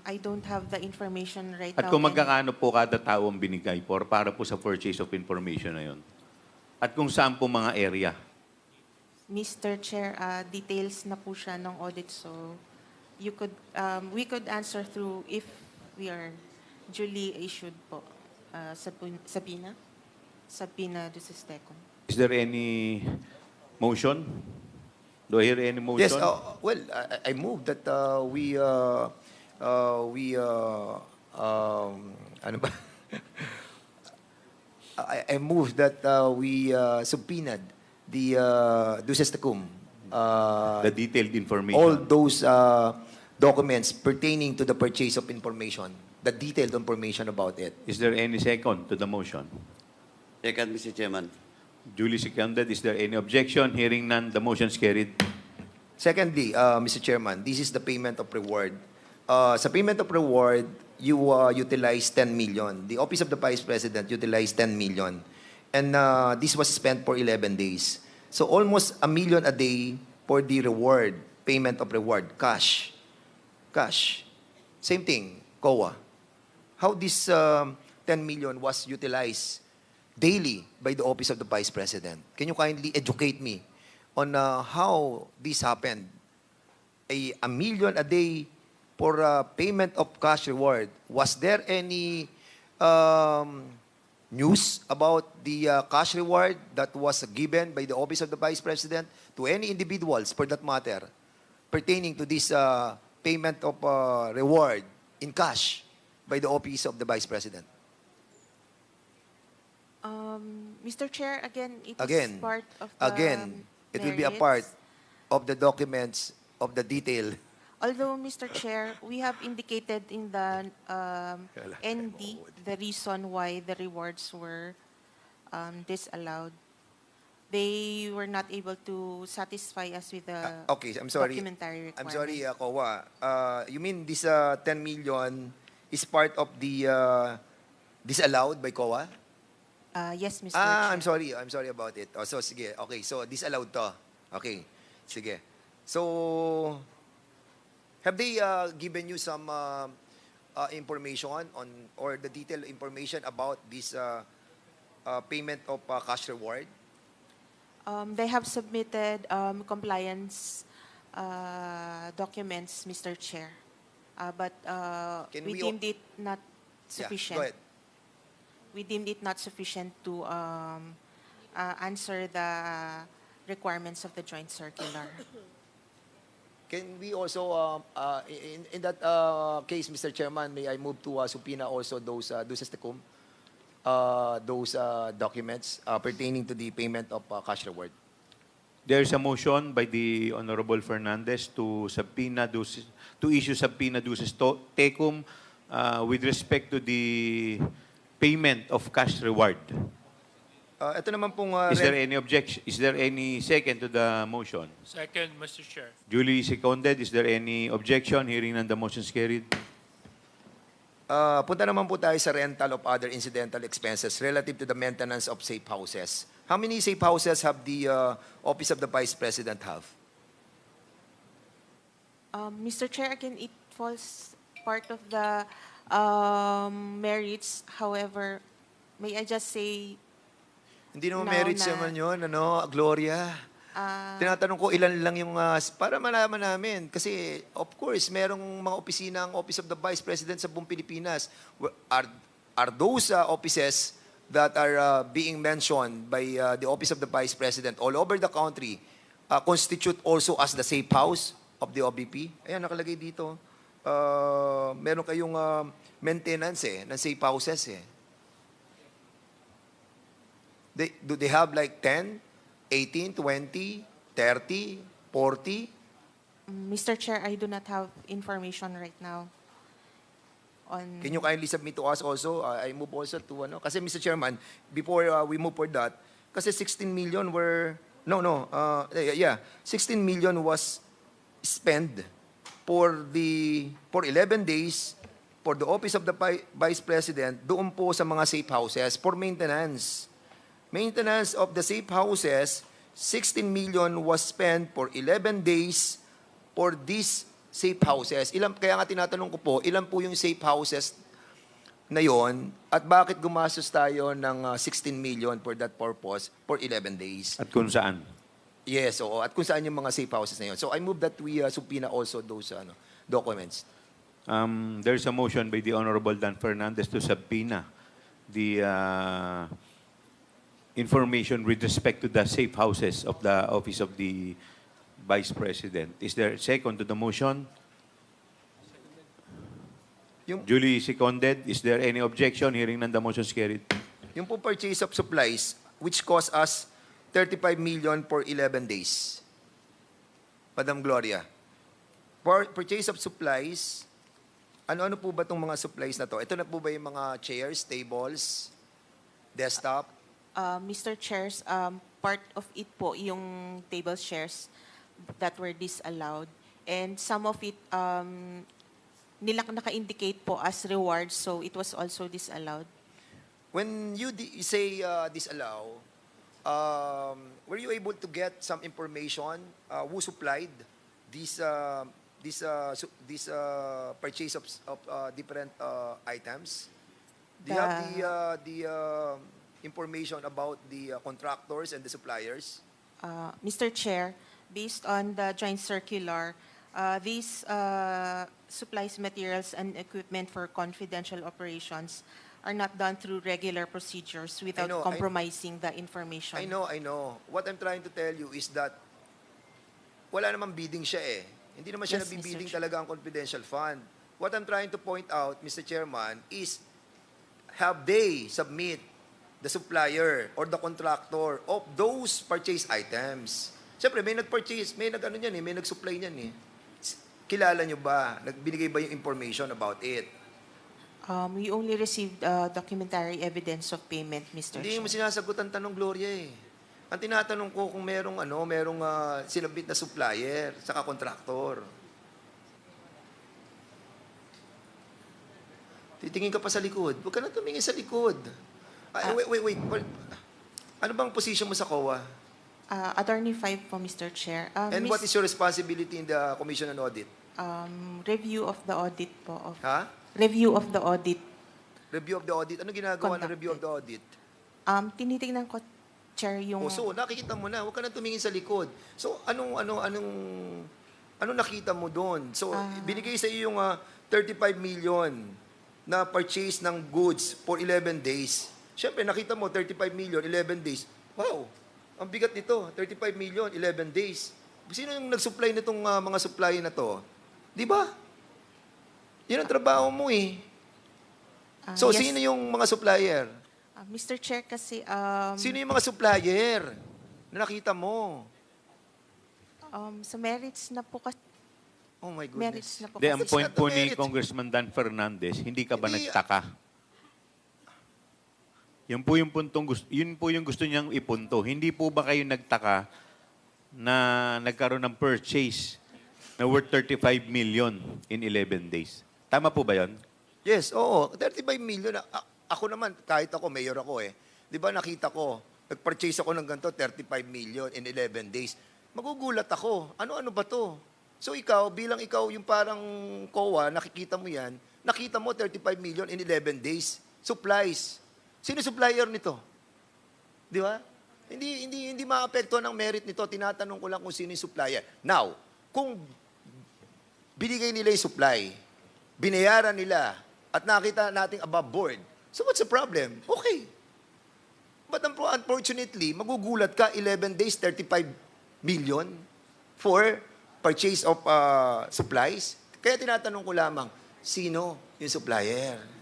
I don't have the information right At now. kung magkakano po kada tao ang binigay para po sa purchase of information na yun? At kung saan po mga area? Mr. Chair, details na po siya ng audit, so we could answer through if we are duly issued po subpoena duces tecum. Is there any motion? Do I hear any motion? Yes, well, I move that we ano ba? I move that we subpoenaed the duces tecum. The detailed information. All those documents pertaining to the purchase of information, the detailed information about it. Is there any second to the motion? Second, Mr. Chairman. Duly seconded. Is there any objection? Hearing none, the motion is carried. Secondly, Mr. Chairman, this is the payment of reward. Sa payment of reward, you utilize 10 million. The Office of the Vice President utilized 10 million. And this was spent for 11 days. So almost $1 million a day for the reward, payment of reward, cash. Cash. Same thing, COA. How this 10 million was utilized daily by the Office of the Vice President? Can you kindly educate me on how this happened? $1 million a day for payment of cash reward. Was there any news about the cash reward that was given by the Office of the Vice President to any individuals, for that matter, pertaining to this payment of reward in cash by the Office of the Vice President? Mr. Chair, again, it is Again, part of the it will be a merits. part of the documents of the detail. Although, Mr. Chair, we have indicated in the ND the reason why the rewards were disallowed. They were not able to satisfy us with the Okay, I'm sorry. documentary I'm requirements. sorry, COA. You mean this 10 million is part of the disallowed by COA? Yes, Mr. Ah, Chair. I'm sorry about it. Oh, so sige. Okay, so disallowed to. Okay. Sige. So have they given you some information on or the detailed information about this payment of cash reward? They have submitted compliance documents, Mr. Chair, but Can we we deemed it not sufficient. Yeah, go ahead. We deemed it not sufficient to answer the requirements of the joint circular. Can we also, in that case, Mr. Chairman, may I move to subpoena also those tecum, those documents pertaining to the payment of cash reward? There is a motion by the Honorable Fernandez to issue subpoena duces tecum with respect to the payment of cash reward. Ito naman pong Is there any objection? Is there any second to the motion? Second, Mr. Chair. Duly seconded. Is there any objection? Hearing none, the motion is carried. Punta naman po tayo sa rental of other incidental expenses relative to the maintenance of safe houses. How many safe houses have the Office of the Vice President have? Mr. Chair, again, it falls part of the merits. However, may I just say, Hindi naman now merits na- naman yun, Gloria. Tinatanong ko ilan lang yung, para malaman namin. Kasi, of course, merong mga opisina ang Office of the Vice President sa buong Pilipinas. Are those offices that are being mentioned by the Office of the Vice President all over the country constitute also as the safe house of the OVP? Ayan, nakalagay dito. Meron kayong maintenance ng safe houses Do they have like 10, 18, 20, 30, 40? Mr. Chair, I do not have information right now on... Can you kindly submit to us also? I move also to, kasi Mr. Chairman, before we move for that, kasi 16 million were, 16 million was spent for 11 days for the Office of the Vice President doon po sa mga safe houses for maintenance. Maintenance of the safe houses, 16 million was spent for 11 days for these safe houses. Kaya nga tinatanong ko po, ilan po yung safe houses na yon at bakit gumastos tayo ng 16 million for that purpose for 11 days? At kung saan? Yes, oo. At kung saan yung mga safe houses na yon. So I move that we subpoena also those documents. There's a motion by the Honorable Dan Fernandez to subpoena the information with respect to the safe houses of the Office of the Vice President. Is there a second to the motion? Duly seconded. Is there any objection? Hearing none, the motion is carried. Yung po purchase of supplies, which cost us 35 million for 11 days. Madam Gloria, for purchase of supplies, ano-ano po ba itong mga supplies na to? Ito na po ba yung mga chairs, tables, desktop? Mr. Chairs, part of it po yung table shares that were disallowed. And some of it, naka-indicate po as rewards, so it was also disallowed. When you say disallow, were you able to get some information who supplied this purchase of different items? Do you have the information about the contractors and the suppliers? Mr. Chair, based on the joint circular, these supplies, materials, and equipment for confidential operations are not done through regular procedures without compromising the information. I know. What I'm trying to tell you is that wala namang bidding siya eh. Hindi naman siya Yes, Mr. nabibidding Chair. talaga ang confidential fund. What I'm trying to point out, Mr. Chairman, is have they submit the supplier or the contractor of those purchase items? Siyempre, may nag-purchase, may nag-supply niyan eh. Kilala nyo ba? Nagbinigay ba yung information about it? We only received documentary evidence of payment, Mr. Hindi Chair. mo sinasagot ang tanong, Gloria eh. Ang tinatanong ko kung merong sinabit na supplier saka contractor. Titingin ka pa sa likod. Huwag ka na tumingin sa likod. Wait. Ano bang position mo sa COA? Attorney 5 po, Mr. Chair. And what is your responsibility in the Commission on Audit? Review of the audit po. Ha? Review of the audit. Review of the audit. Ano ginagawa ng review of the audit? Tinitingnan ko, Chair, yung... So, nakikita mo na. Huwag ka na tumingin sa likod. So, anong nakita mo doon? So, binigay sa iyo yung 35 million na purchase ng goods for 11 days. Siyempre, nakita mo, 35 million, 11 days. Wow! Ang bigat nito, 35 million, 11 days. Sino yung nag-supply nitong mga supply na to? Di ba? Yan ang trabaho mo eh. So, yes. sino yung mga supplier? Mr. Chair, kasi... Sino yung mga supplier na nakita mo? sa merits na po kasi... Oh my Merits goodness. na po Ang kasi. point po ni Congressman Dan Fernandez, hindi ka ba nagtaka? Yun po yung gusto niyang ipunto. Hindi po ba kayo nagtaka na nagkaroon ng purchase na worth 35 million in 11 days? Tama po ba yun? Yes, oo. 35 million. Ako naman, kahit ako, mayor ako eh. Di ba nakita ko, nag-purchase ako ng ganito, 35 million in 11 days. Magugulat ako. Ano-ano ba to? So ikaw, bilang ikaw yung parang COA, nakikita mo yan, nakita mo 35 million in 11 days. Supplies. Sino supplier nito? Di ba? Hindi maapektuhan ang merit nito. Tinatanong ko lang kung sino yung supplier. Now, kung binigay nila yung supply, binayaran nila, at nakita nating above board, so what's the problem? Okay. But unfortunately, magugulat ka, 11 days, 35 million for purchase of supplies. Kaya tinatanong ko lamang, sino yung supplier?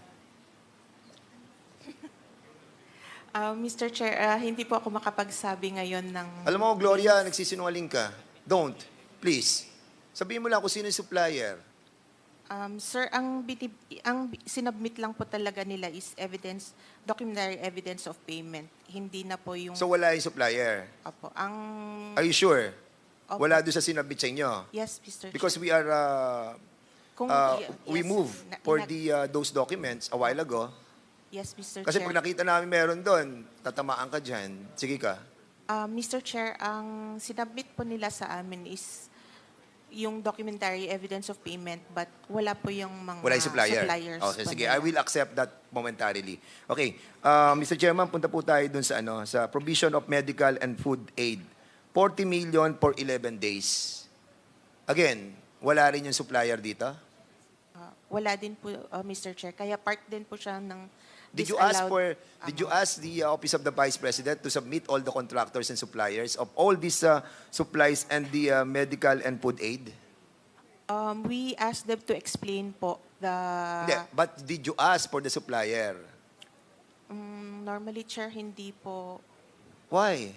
Mr. Chair, hindi po ako makapagsabi ngayon ng... Alam mo, Gloria, nagsisinungaling ka. Don't. Please. Sabihin mo lang kung sino yung supplier. Sir, ang sinubmit lang po talaga nila is evidence, documentary evidence of payment. Hindi na po yung... So wala yung supplier? Opo. Are you sure? Opo. Wala doon sa sinabit sa inyo? Yes, Mr. Because Chair. we are... we Yes, moved for those documents a while ago. Yes, Mr. Kasi Chair. pag nakita namin meron doon, tatamaan ka dyan. Sige ka. Mr. Chair, ang sinubmit po nila sa amin is yung documentary evidence of payment, but wala po yung mga Wala yung supplier. suppliers. Okay, po sige. nila. I will accept that momentarily. Okay. Mr. Chairman, punta po tayo dun sa, sa provision of medical and food aid. 40 million for 11 days. Again, wala rin yung supplier dito? Wala din po, Mr. Chair. Kaya part din po siya ng Did you ask the Office of the Vice President to submit all the contractors and suppliers of all these supplies and the medical and food aid? We asked them to explain po Hindi, but did you ask for the supplier? Normally, Chair, hindi po. Why?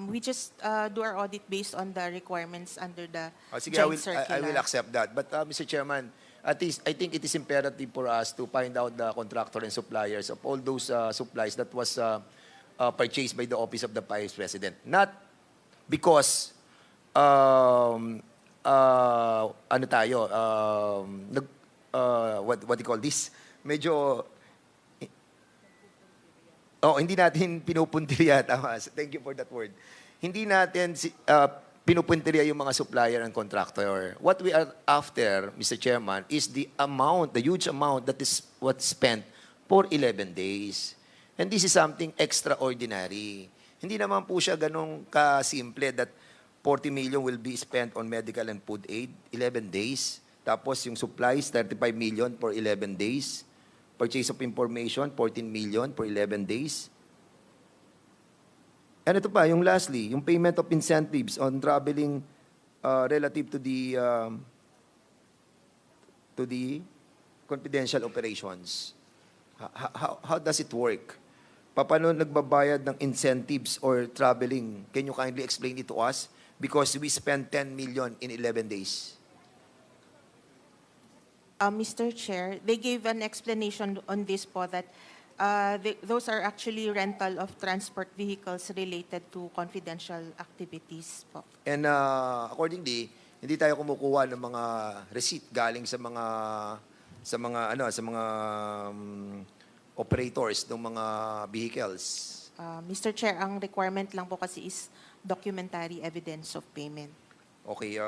We just do our audit based on the requirements under the Sige, joint circular. I will accept that. But Mr. Chairman, at least I think it is imperative for us to find out the contractor and suppliers of all those supplies that was purchased by the Office of the Vice President. Not because ano tayo, what do you call this? Medyo hindi natin pinupuntirya. Tama. Thank you for that word. Hindi natin pinupuntirya yung mga supplier and contractor. What we are after, Mr. Chairman, is the amount, the huge amount that is what's spent for 11 days. And this is something extraordinary. Hindi naman po siya ganong kasimple that 40 million will be spent on medical and food aid, 11 days. Tapos yung supplies, 35 million for 11 days. Purchase of information, 14 million for 11 days. And ito pa, yung lastly, yung payment of incentives on traveling relative to the confidential operations. How does it work? Paano nagbabayad ng incentives or traveling? Can you kindly explain it to us? Because we spent 10 million in 11 days. Mr. Chair, they gave an explanation on this po that those are actually rental of transport vehicles related to confidential activities po. And accordingly, hindi tayo kumukuha ng mga receipt galing sa mga operators ng mga vehicles. Mr. Chair, ang requirement lang po kasi is documentary evidence of payment. Okay,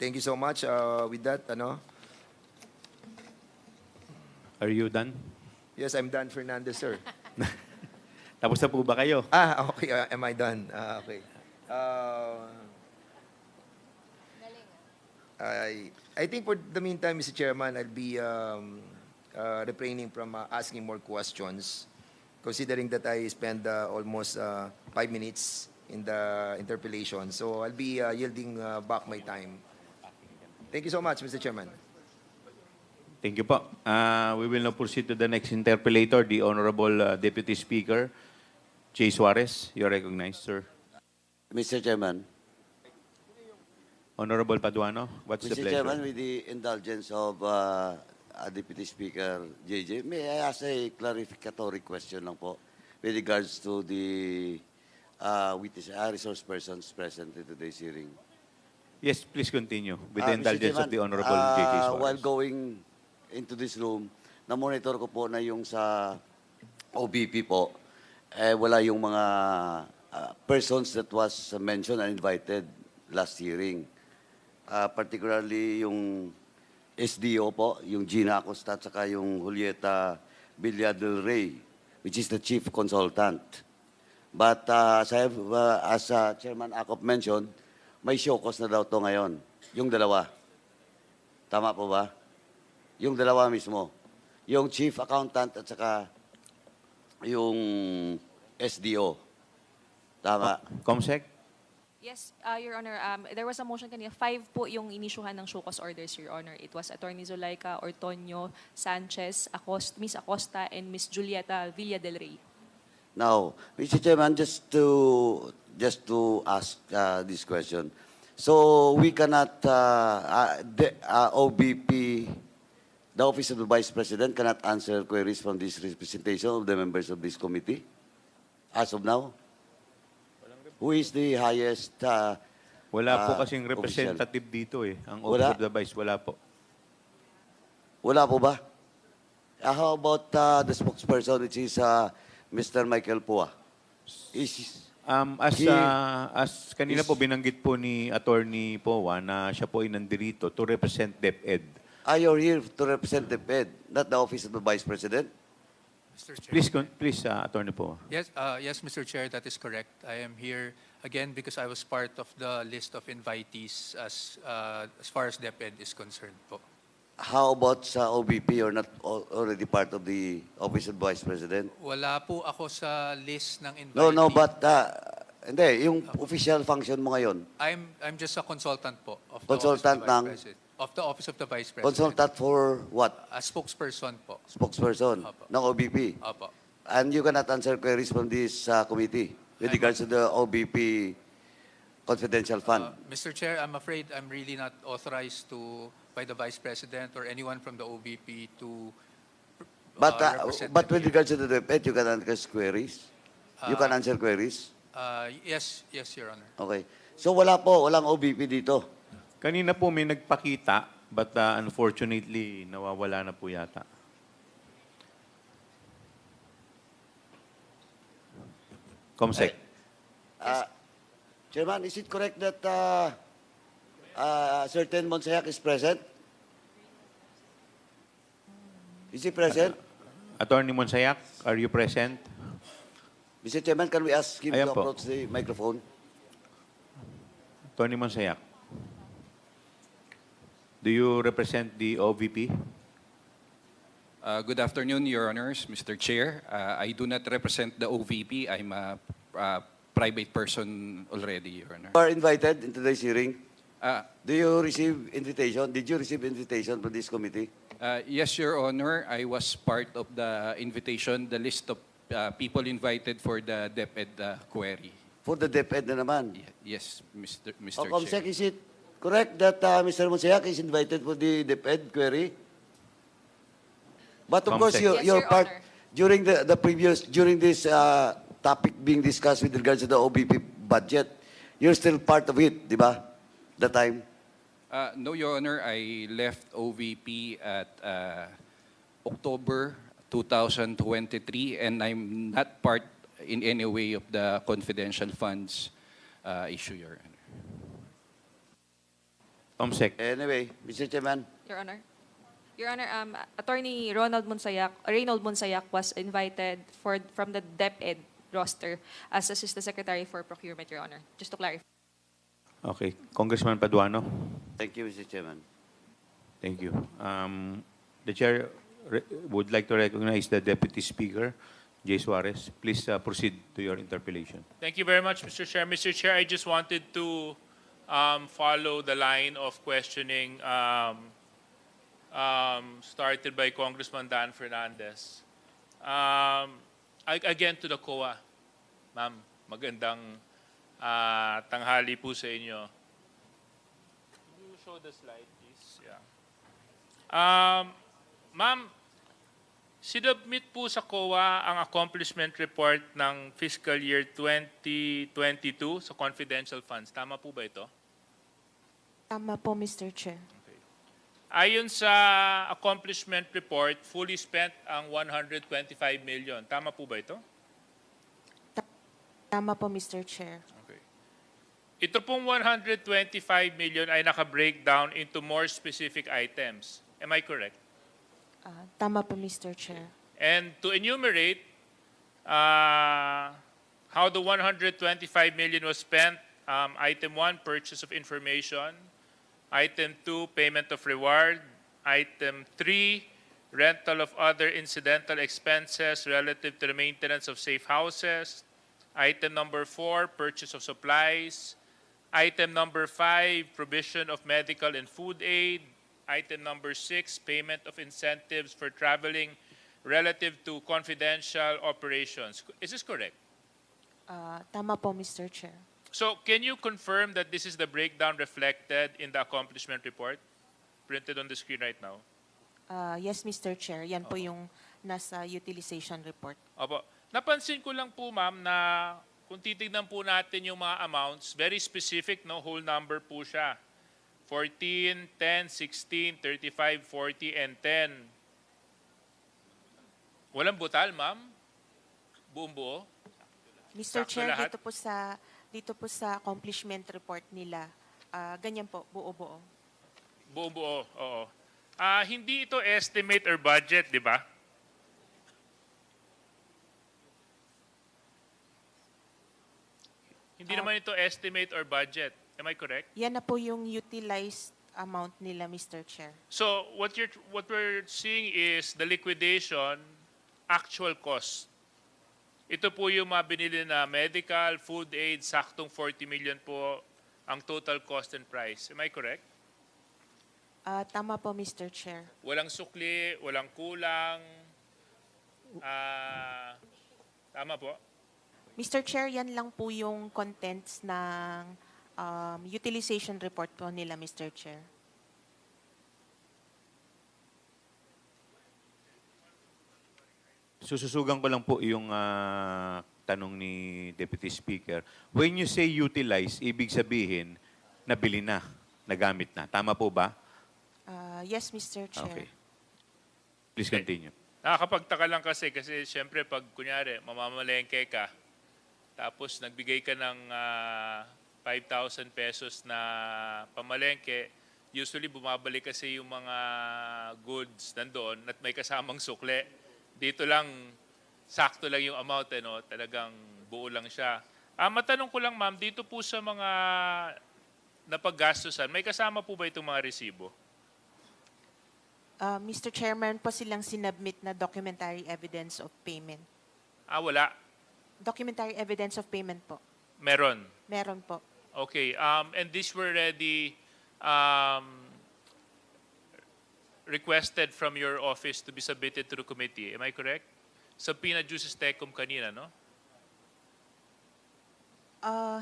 thank you so much. With that, Are you done? Yes, I'm done, Fernandez, sir. Tapos na po ba kayo? Okay. Am I done? Okay. I think for the meantime, Mr. Chairman, I'll be refraining from asking more questions, considering that I spent almost 5 minutes in the interpellation. So I'll be yielding back my time. Thank you so much, Mr. Chairman. Thank you po. We will now proceed to the next interpellator, the Honorable Deputy Speaker, Jay Suarez. You're recognized, sir. Mr. Chairman. Honorable Paduano, what's the Mr. pleasure? Chairman, with the indulgence of Deputy Speaker JJ, may I ask a clarificatory question lang po with regards to the witness, resource persons present in today's hearing? Yes, please continue with the Mr. indulgence of Chairman, the Honorable J.J. Suarez. while going into this room, na-monitor ko po na yung sa OVP po, wala yung mga persons that was mentioned and invited last hearing. Particularly yung SDO po, yung Gina Acosta at saka yung Julieta Villa del Rey, which is the chief consultant. But as Chairman Acop mentioned, may show cause na daw to ngayon. Yung dalawa. Tama po ba? Yung dalawa mismo. Yung chief accountant at saka yung SDO. Tama. Comsec? Yes, Your Honor. There was a motion kanina. 5 po yung inisyuhan ng show cause orders, Your Honor. It was Attorney Zulaika Ortonio Sanchez, Miss Acosta, and Miss Julieta Villa del Rey. Now, Mr. Chairman, just to ask this question. So we cannot, the OVP, the Office of the Vice President cannot answer queries from this representation of the members of this committee as of now? Who is the highest Wala po kasing official? representative dito eh. Ang Wala? Office of the Vice, wala po. Wala po ba? How about the spokesperson, which is Mr. Michael Pua? As kanina po binanggit po ni Attorney Powa na siya po ay nandirito to represent DepEd. You're here to represent DepEd, not the Office of the Vice President? Mr. Chair. Please, Attorney Powa. Yes, yes, Mr. Chair, that is correct. I am here again because I was part of the list of invitees as far as DepEd is concerned po. How about sa OVP? You're not already part of the Office of the Vice President? Wala po ako sa list ng invitees. No, but hindi, yung official function mo ngayon. I'm just a consultant po of Consultant the Office of the ng Vice President. Of the Office of the Vice President. Consultant for what? A spokesperson po. Spokesperson Opo. ng OBP. Opo. And you cannot answer queries from this committee with regards to the OBP confidential fund. Mr. Chair, I'm afraid I'm really not authorized to, by the Vice President or anyone from the OVP to But represent but them with here. regards to the DepEd, you can answer queries. You can answer queries. Yes, Your Honor. Okay. So walang OBP dito. Kanina po may nagpakita, but unfortunately, nawawala na po yata. Comsec. Chairman, is it correct that certain Monsayak is present? Is he present? Attorney Monsayak, are you present? Mr. Chairman, can we ask him Ayan to po. approach the microphone? Attorney Monsayak. Do you represent the OVP? Good afternoon, Your Honors, Mr. Chair. I do not represent the OVP. I'm a private person already, Your Honor. You are invited in today's hearing. Uh, Do you receive invitation? Did you receive invitation from this committee? Yes, Your Honor. I was part of the invitation, the list of people invited for the DepEd query. For the DepEd na naman. Yes, Mr. Comsec, Chair. is it correct that Mr. Monsayak is invited for the DepEd query? But of course, Comsec. you're Yes, Your part Honor. during the previous during this topic being discussed with regards to the OBP budget. You're still part of it, di ba? The time. No, Your Honor. I left OVP at October 2023, and I'm not part in any way of the confidential funds issue, Your Honor. Comsec. Anyway, Mr. Chairman. Your Honor. Your Honor, Attorney Reynold Monsayak was invited from the DepEd roster as Assistant Secretary for Procurement, Your Honor. Just to clarify. Okay. Congressman Paduano. Thank you, Mr. Chairman. Thank you. The chair would like to recognize the Deputy Speaker, Jay Suarez. Please proceed to your interpellation. Thank you very much, Mr. Chair. Mr. Chair, I just wanted to follow the line of questioning started by Congressman Dan Fernandez. Again, to the COA. Ma'am, magandang tanghali po sa inyo. Can you show the slide, please? Yeah. Ma'am, sinubmit po sa COA ang accomplishment report ng fiscal year 2022 sa confidential funds. Tama po ba ito? Tama po, Mr. Chair. Ayon sa accomplishment report, fully spent ang 125 million. Tama po ba ito? Tama po, Mr. Chair. Okay. Ito pong 125 million ay naka-breakdown into more specific items. Am I correct? Tama po, Mr. Chair. And to enumerate how the 125 million was spent, item 1, purchase of information. Item 2, payment of reward. Item 3, rental of other incidental expenses relative to the maintenance of safe houses. Item number 4, purchase of supplies. Item number 5, provision of medical and food aid. Item number 6, payment of incentives for traveling relative to confidential operations. Is this correct? Tama po, Mr. Chair. So can you confirm that this is the breakdown reflected in the accomplishment report printed on the screen right now? Yes, Mr. Chair. Yan po yung nasa utilization report. Opo. Napansin ko lang po, ma'am, na kung titignan po natin yung mga amounts, very specific, no? Whole number po siya. 14, 10, 16, 35, 40, and 10. Walang butal, ma'am? Buong buo? Mr. Sakto Chair, lahat? dito po sa accomplishment report nila, ganyan po, buo-buo. Buong buo, oo. Hindi ito estimate or budget, di ba? Hindi naman ito estimate or budget. Am I correct? Yan na po yung utilized amount nila, Mr. Chair. So what we're seeing is the liquidation actual cost. Ito po yung mga binili na medical, food aid, saktong 40 million po ang total cost and price. Am I correct? Tama po, Mr. Chair. Walang sukli, walang kulang. Tama po? Mr. Chair, yan lang po yung contents ng utilization report po nila, Mr. Chair. Sususugan ko lang po yung tanong ni Deputy Speaker. When you say utilize, ibig sabihin, nabili na, nagamit na. Tama po ba? Yes, Mr. Chair. Okay. Please continue. Nakakapagtaka lang kasi siyempre pag kunyari mamamalengke ka, tapos nagbigay ka ng 5,000 pesos na pamalengke, usually bumabalik kasi yung mga goods nandoon at may kasamang sukle. Dito lang, sakto lang yung amount, no? Talagang buo lang siya. Matanong ko lang, ma'am, dito po sa mga napaggastusan, may kasama po ba itong mga resibo? Mr. Chairman, po silang sinubmit na documentary evidence of payment. Wala. Documentary evidence of payment po. Meron. Meron po. Okay. And these were already requested from your office to be submitted to the committee. Am I correct? Subpoena juices tecum kanina, no?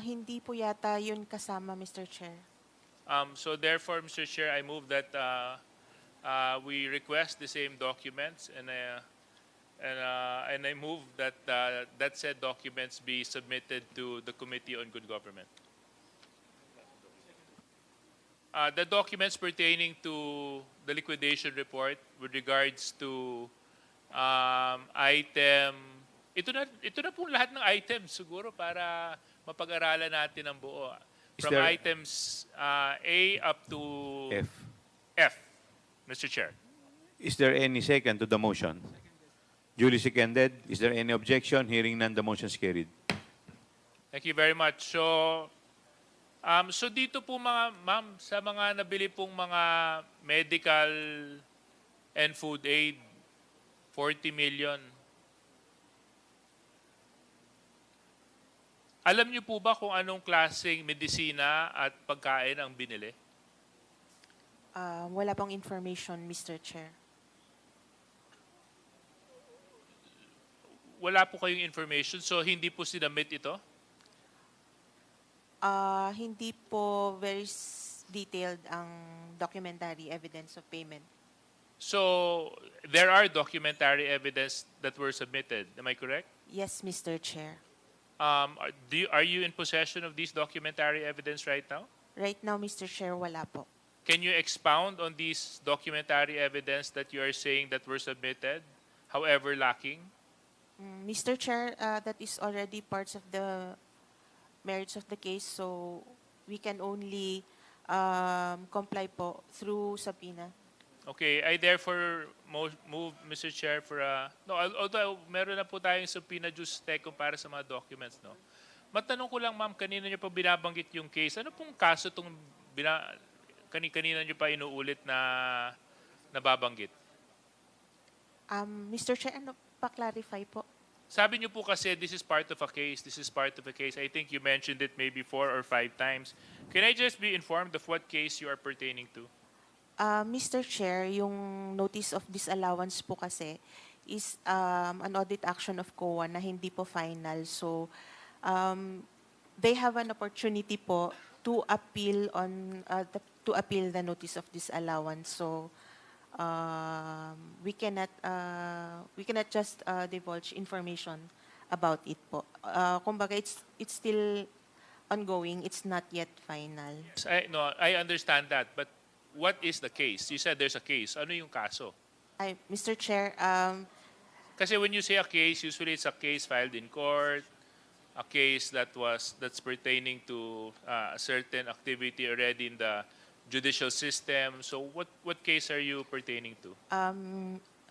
Hindi po yata yun kasama, Mr. Chair. So therefore, Mr. Chair, I move that we request the same documents, and I move that that said documents be submitted to the Committee on Good Government. The documents pertaining to the liquidation report with regards to item, ito na po lahat ng items siguro para mapag-aralan natin ang buo. From items A up to F. Mr. Chair. Is there any second to the motion? Duly seconded. Is there any objection? Hearing none, the motion is carried. Thank you very much. So dito po ma'am, sa mga nabili pong mga medical and food aid, 40 million. Alam niyo po ba kung anong klaseng medisina at pagkain ang binili? Wala pong information, Mr. Chair. Wala po kayong information, so hindi po sinamit ito? Hindi po very detailed ang documentary evidence of payment. So there are documentary evidence that were submitted. Am I correct? Yes, Mr. Chair. Are you in possession of these documentary evidence right now? Right now, Mr. Chair, wala po. Can you expound on these documentary evidence that you are saying that were submitted, however lacking? Mr. Chair, that is already parts of the merits of the case, so we can only comply po through subpoena. Okay, I therefore move, Mr. Chair, for a... No, although meron na po tayong subpoena jus tecum para sa mga documents, no? Matanong ko lang, ma'am, kanina niyo pa binabanggit yung case. Ano pong kaso itong kanina niyo pa inuulit na nababanggit? Mr. Chair, ano pa-clarify po? Sabi niyo po kasi this is part of a case, this is part of a case. I think you mentioned it maybe 4 or 5 times. Can I just be informed of what case you are pertaining to? Mr. Chair, yung notice of disallowance po kasi is an audit action of COA na hindi po final. So, they have an opportunity po to appeal on the notice of disallowance. So, we cannot just divulge information about it po. Kumbaga, it's still ongoing. It's not yet final. I understand that, but what is the case? You said there's a case. Ano yung kaso? Mr. Chair, kasi when you say a case, usually it's a case filed in court, a case that's pertaining to a certain activity already in the judicial system. So what case are you pertaining to?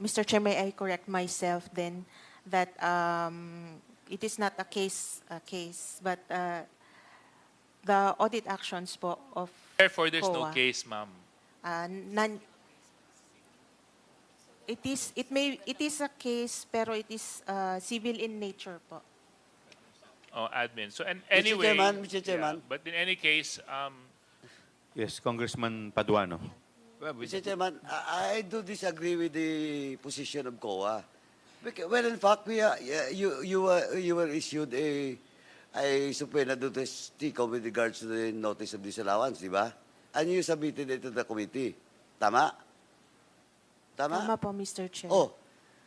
Mr. Chair, may I correct myself then that it is not a case, but the audit actions po of Therefore, there's no COA. case, ma'am. It is a case, pero it is civil in nature po. Oh, admin. So and anyway, Mr. Chairman. but in any case, Yes, Congressman Paduano. Mr. Chairman, I do disagree with the position of COA. Well, in fact, you were issued a subpoena notice, TICO, with regards to the notice of disallowance, di ba? And you submitted it to the committee. Tama? Tama? Tama po, Mr. Chair. Oh,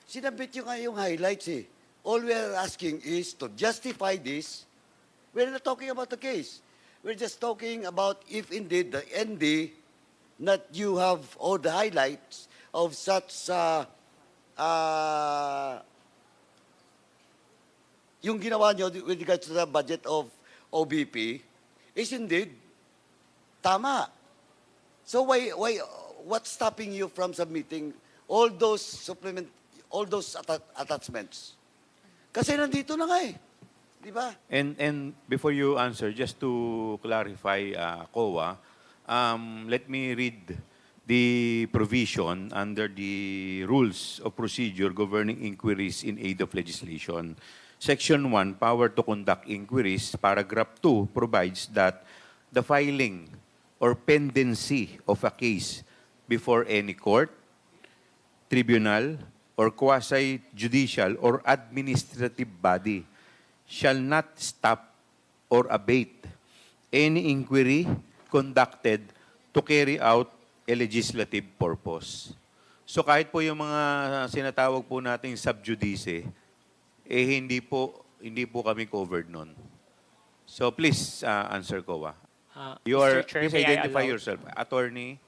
sinabit nyo nga yung highlights eh. All we're asking is to justify this. We're not talking about the case. We're just talking about if indeed the ND, not you have all the highlights of such yung ginawa nyo with regards to the budget of OVP is indeed tama. So what's stopping you from submitting all those attachments? Kasi nandito na nga eh. Di ba? And before you answer, just to clarify, COA, let me read the provision under the Rules of Procedure Governing Inquiries in Aid of Legislation. Section 1, Power to Conduct Inquiries, Paragraph 2, provides that the filing or pendency of a case before any court, tribunal, or quasi-judicial or administrative body shall not stop or abate any inquiry conducted to carry out a legislative purpose. So kahit po yung mga sinatawag po nating sub judice, hindi po kami covered nun. So please answer, COA. Mr. Chair, Please may I identify allow- yourself. Attorney.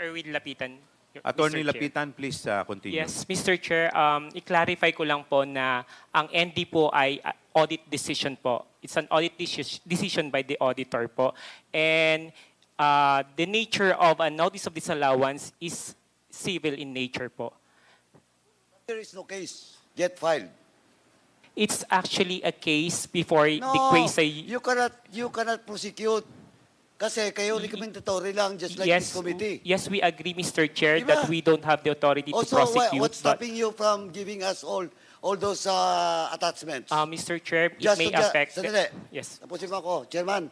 Erwin Lapitan. Attorney Mr. Chair. Lapitan, please continue. Yes, Mr. Chair, i-clarify ko lang po na ang ND po ay audit decision po. It's an audit decision by the auditor po. And the nature of a notice of disallowance is civil in nature po. There is no case yet filed. It's actually a case before the No, quasi... you cannot prosecute. Kasi kayo recommendatory lang, just like yes, this committee. yes, we agree, Mr. Chair, Diba? that we don't have the authority to Also, prosecute. what's stopping you from giving us all those attachments? Mr. Chair, it Just may to affect... Sandali. Yes. Tapusin mo ako, Chairman.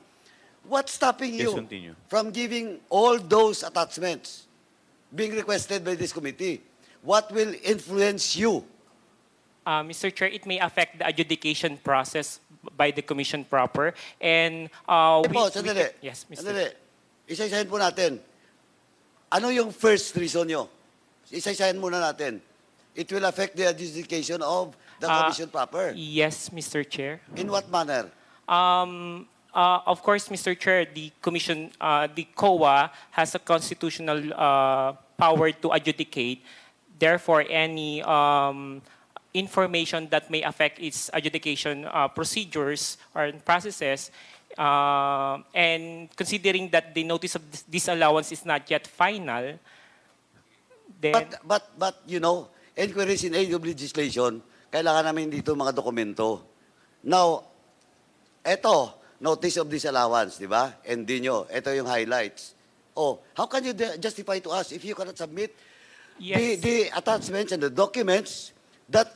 What's stopping Yes, you continue. from giving all those attachments being requested by this committee? What will influence you? Mr. Chair, it may affect the adjudication process by the commission proper. And Sandali. yes, Mr. Sandali. Isa-isahin po natin. Ano yung first reason nyo? Isa-isahin muna natin. It will affect the adjudication of the commission proper. Yes, Mr. Chair. In what manner? Of course, Mr. Chair, the commission, the COA has a constitutional power to adjudicate. Therefore, any information that may affect its adjudication procedures or processes, and considering that the notice of disallowance is not yet final, then... But you know, inquiries in aid of legislation, kailangan namin dito mga dokumento. Now, eto, notice of disallowance, di ba? And din nyo, ito yung highlights. Oh, how can you justify to us if you cannot submit the attachments and the documents that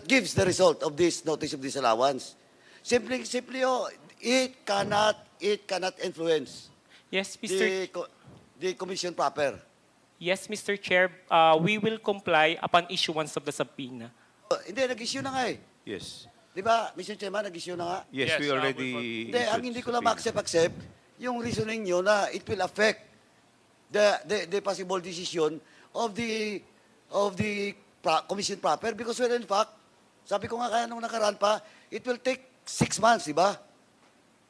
gives the result of this notice of disallowance? Simply, it cannot influence Yes, Mr. the commission proper. Yes, Mr. Chair, we will comply upon issuance of the subpoena. Hindi, nag-issue na nga eh. Yes. Di ba, Mr. Chairman, nag-issue na nga? Yes, we already... Hindi, ang hindi ko lang ma-accept yung reasoning nyo na it will affect the possible decision of the commission proper because well, in fact, sabi ko nga kaya nung nakaraan pa, it will take 6 months, di ba?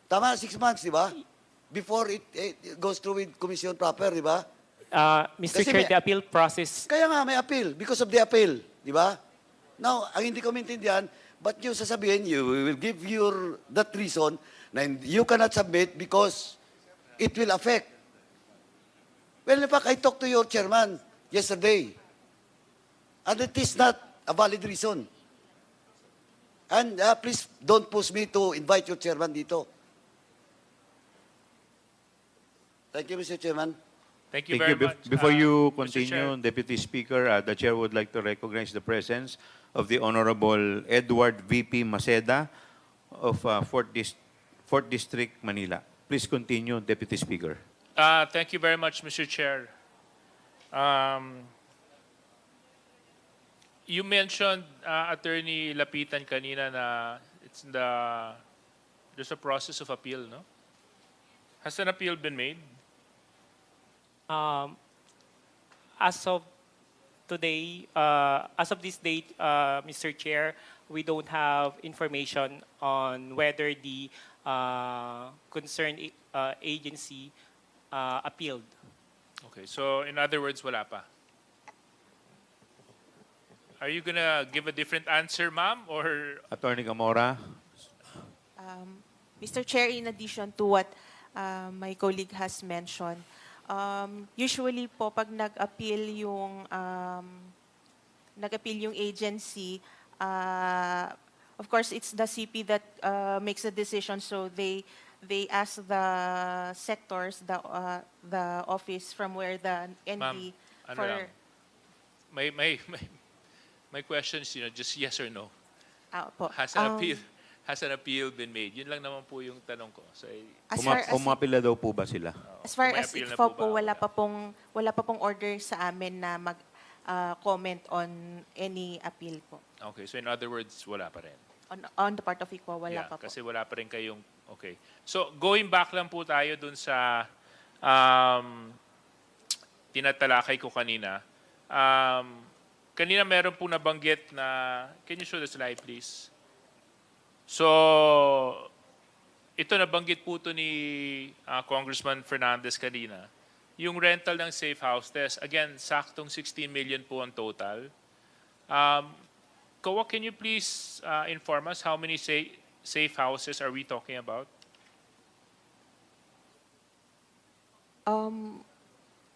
Tama, 6 months, di ba? Before it goes through with commission proper, di ba? Mr. Kasi Chair, the appeal process... Kaya nga may appeal because of the appeal, di ba? Now, ang hindi ko maintindihan, but yung sasabihin, you will give that reason na you cannot submit because it will affect. Well, in fact, I talked to your chairman yesterday, and it is not a valid reason. And please don't push me to invite your chairman dito. Thank you, Mr. Chairman. Thank you very much. Before you Mr. Chair. continue, Deputy Speaker, the Chair would like to recognize the presence of the Honorable Edward VP Maceda of 4th District, Manila. Please continue, Deputy Speaker. Thank you very much, Mr. Chair. You mentioned, Attorney Lapitan kanina na there's a process of appeal, no? Has an appeal been made? As of today, as of this date, Mr. Chair, we don't have information on whether the concerned agency appealed. Okay, so in other words, wala pa. Are you gonna give a different answer, ma'am, or Attorney Gamora. Mr. Chair, in addition to what my colleague has mentioned, usually po pag nag-appeal yung agency, of course it's the CP that makes the decision, so they ask the sectors, the office from where the NP Ma'am, ano for lang? My questions, just yes or no. po. Has an appeal been made? Yun lang naman po yung tanong ko. So, As far as Umapila daw po ba sila? As far May as appeal na ICFO po ba? po, wala pa pong order sa amin na mag-comment on any appeal po. Okay, so in other words, wala pa rin. On the part of ICFO, wala pa po. Kasi wala pa rin kayong, okay. So, going back lang po tayo dun sa tinatalakay ko kanina. Kanina meron po nabanggit na, can you show the slide please? So, ito nabanggit po ito ni Congressman Fernandez kanina. Yung rental ng safe houses, again, saktong 16 million po ang total. Kawa, can you please inform us how many safe houses are we talking about?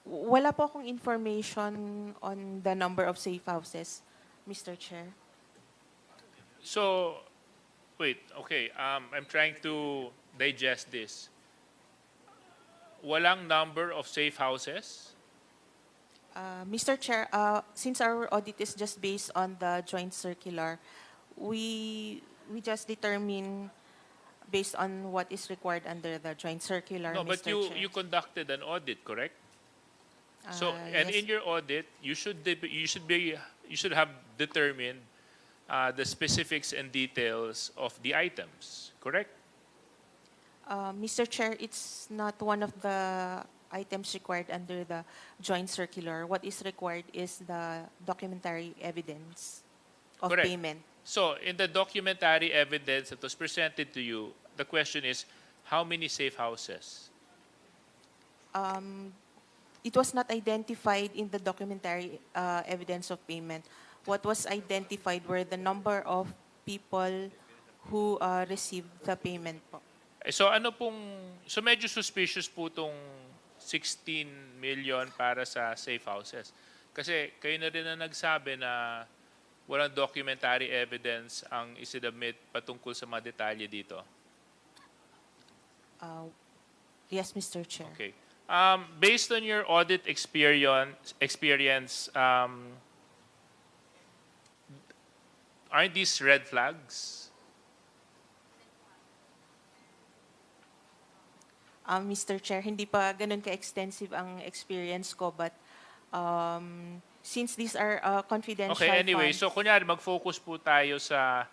Wala po akong information on the number of safe houses, Mr. Chair. So, wait, okay. I'm trying to digest this. Walang number of safe houses? Mr. Chair, since our audit is just based on the joint circular, we just determine based on what is required under the joint circular, No, Mr. but Chair. you conducted an audit, correct? So, and yes. in your audit, you should have determined the specifics and details of the items, correct? Mr. Chair, it's not one of the items required under the joint circular. What is required is the documentary evidence of Correct. payment. So, in the documentary evidence that was presented to you, the question is, how many safe houses? It was not identified in the documentary evidence of payment. What was identified were the number of people who received the payment po. So so medyo suspicious po itong 16 million para sa safe houses. Kasi kayo na rin ang nagsabi na walang documentary evidence ang isinubmit patungkol sa mga detalye dito. Yes, Mr. Chair. Okay. Based on your audit experience, aren't these red flags? Mr. Chair, hindi pa ganun ka-extensive ang experience ko, but since these are confidential Okay, anyway, funds, so kunyari mag-focus po tayo sa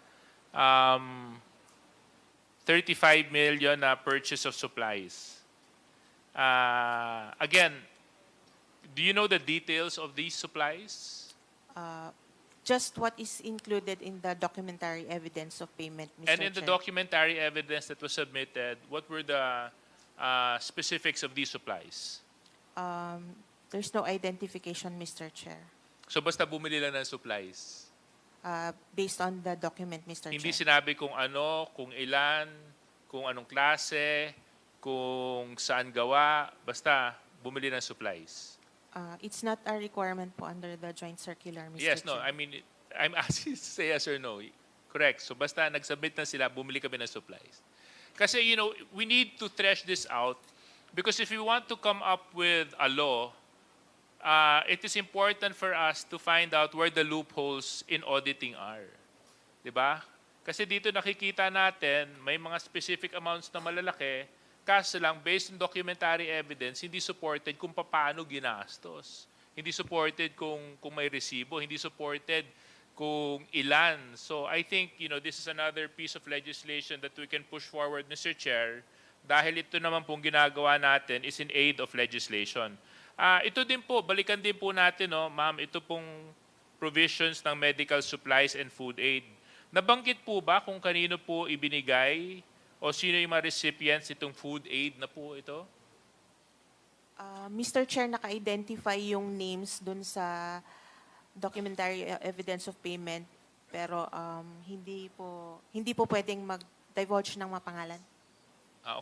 35 million na purchase of supplies. Again, do you know the details of these supplies? just what is included in the documentary evidence of payment, Mr. And in the Chair. documentary evidence that was submitted, what were the specifics of these supplies? There's no identification, Mr. Chair, So basta bumili lang ng supplies. based on the document, Mr. Hindi Chair. sinabi kung ano, kung ilan, kung anong klase, kung saan gawa, basta bumili ng supplies. It's not a requirement po under the joint circular, Mr. Yes, Chair. no, I mean, I'm asking to say yes or no. Correct. So basta nag-submit na sila, bumili kami ng supplies. Kasi, we need to thresh this out because if we want to come up with a law, it is important for us to find out where the loopholes in auditing are. Diba? Kasi dito nakikita natin, may mga specific amounts na malalaki, Kaso lang, based on documentary evidence, hindi supported kung paano ginastos. Hindi supported kung may resibo. Hindi supported kung ilan. So I think, this is another piece of legislation that we can push forward, Mr. Chair, dahil ito naman pong ginagawa natin is in aid of legislation. Ito din po, balikan din po natin, ma'am, ito pong provisions ng medical supplies and food aid. Nabanggit po ba kung kanino po ibinigay o sino yung mga recipients itong food aid na po ito? Mr. Chair, naka-identify yung names dun sa documentary evidence of payment, pero hindi po pwedeng mag-divulge ng mga pangalan.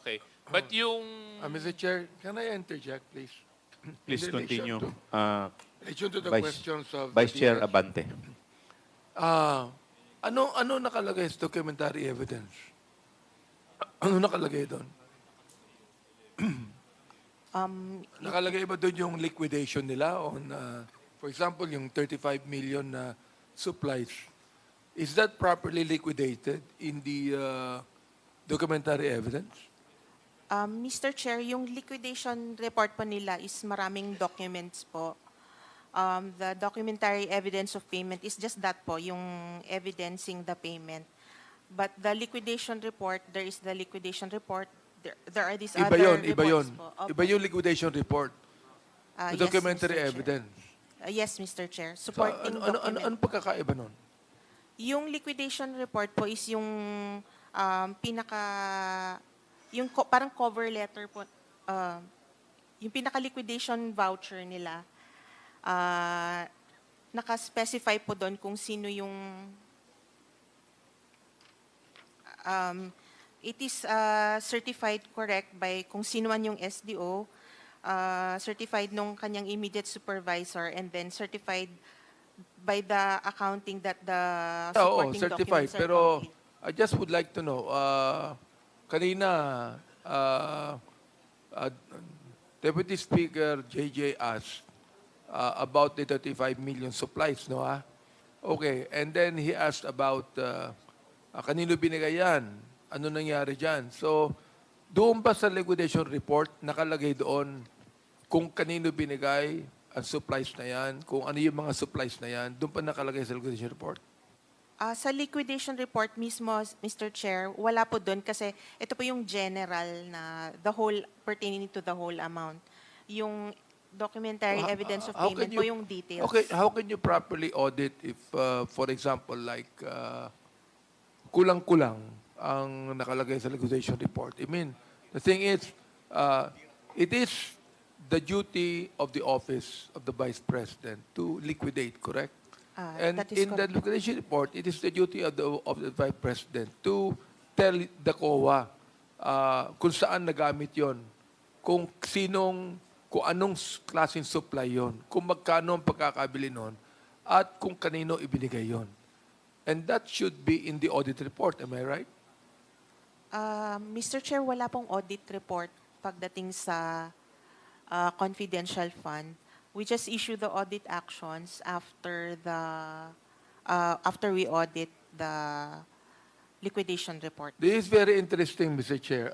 Okay. But yung... Mr. Chair, can I interject, please? Please In relation continue. In relation to the questions of Vice the Chair DepEd. Abante. Ano nakalagay sa documentary evidence? Ano nakalagay doon? Nakalagay ba doon yung liquidation nila on, for example, yung 35 million na supplies? Is that properly liquidated in the documentary evidence? Mr. Chair, yung liquidation report po nila is maraming documents po. The documentary evidence of payment is just that po, yung evidencing the payment. But the liquidation report, there is the liquidation report. There are these Iba other yun, reports po. Iba yung liquidation report. The Yes, documentary Mr. Chair. evidence. Yes, Mr. Chair. So, Supporting document. ano pagkakaiba nun? Yung liquidation report po is yung parang cover letter po, yung pinaka-liquidation voucher nila. Naka-specify po doon kung sino yung it is certified correct by kung sino man yung SDO, certified nung kanyang immediate supervisor, and then certified by the accounting that the supporting certified. documents are Pero complete. I just would like to know, kanina, Deputy Speaker JJ asked about the 35 million supplies, no? Okay, and then he asked about kanino binigay yan? Ano nangyari dyan? So, doon ba sa liquidation report, nakalagay doon kung kanino binigay ang supplies na yan, kung ano yung mga supplies na yan, doon pa nakalagay sa liquidation report? Sa liquidation report mismo, Mr. Chair, wala po doon kasi ito po yung general na pertaining to the whole amount. Yung documentary evidence of payment po yung details. Okay, how can you properly audit if, for example, like, kulang-kulang ang nakalagay sa liquidation report? I mean, the thing is, it is the duty of the office of the Vice President to liquidate, correct? And That is in the correct. liquidation report, it is the duty of the Vice President to tell the COA kung saan nagamit yon, kung anong klaseng supply yon, kung magkano ang pagkakabili nun, at kung kanino ibinigay yon. And that should be in the audit report, am I right? Mr. Chair, wala pong audit report pagdating sa confidential fund. We just issue the audit actions after we audit the liquidation report. This is very interesting, Mr. Chair.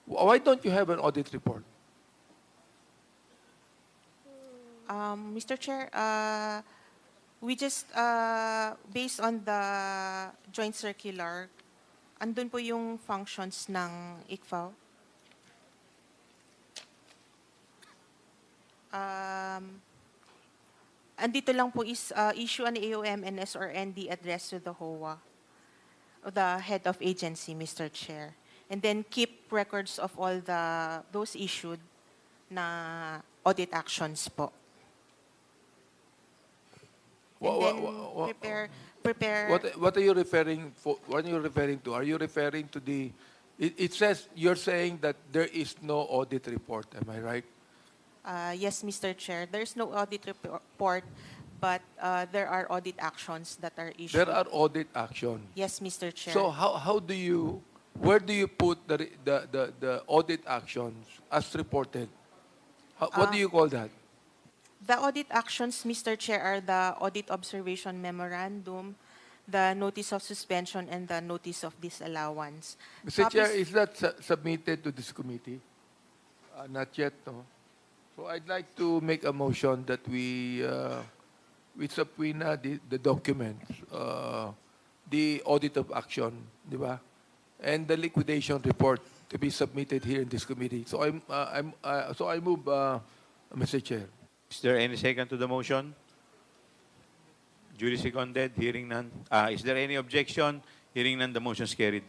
Why don't you have an audit report? Mr. Chair, we just, based on the joint circular, andun po yung functions ng ICFAO. Andito lang po is issue an AOM and SRND address to the HOA, or the head of agency, Mr. Chair. And then keep records of all those issued na audit actions po. And then prepare. What are you referring for? What are you referring to? Are you referring to the? It says you're saying that there is no audit report. Am I right? Yes, Mr. Chair. There's no audit report, but there are audit actions that are issued. There are audit actions. Yes, Mr. Chair. So where do you put the audit actions as reported? What do you call that? The audit actions, Mr. Chair, are the audit observation memorandum, the notice of suspension and the notice of disallowance. Mr. Chair, Copies- is that submitted to this committee? Not yet, no. So I'd like to make a motion that we subpoena the documents, the audit of action, di ba? And the liquidation report to be submitted here in this committee. So I move, Mr. Chair. Is there any second to the motion? Duly seconded, hearing none. Is there any objection? Hearing none, the motion is carried.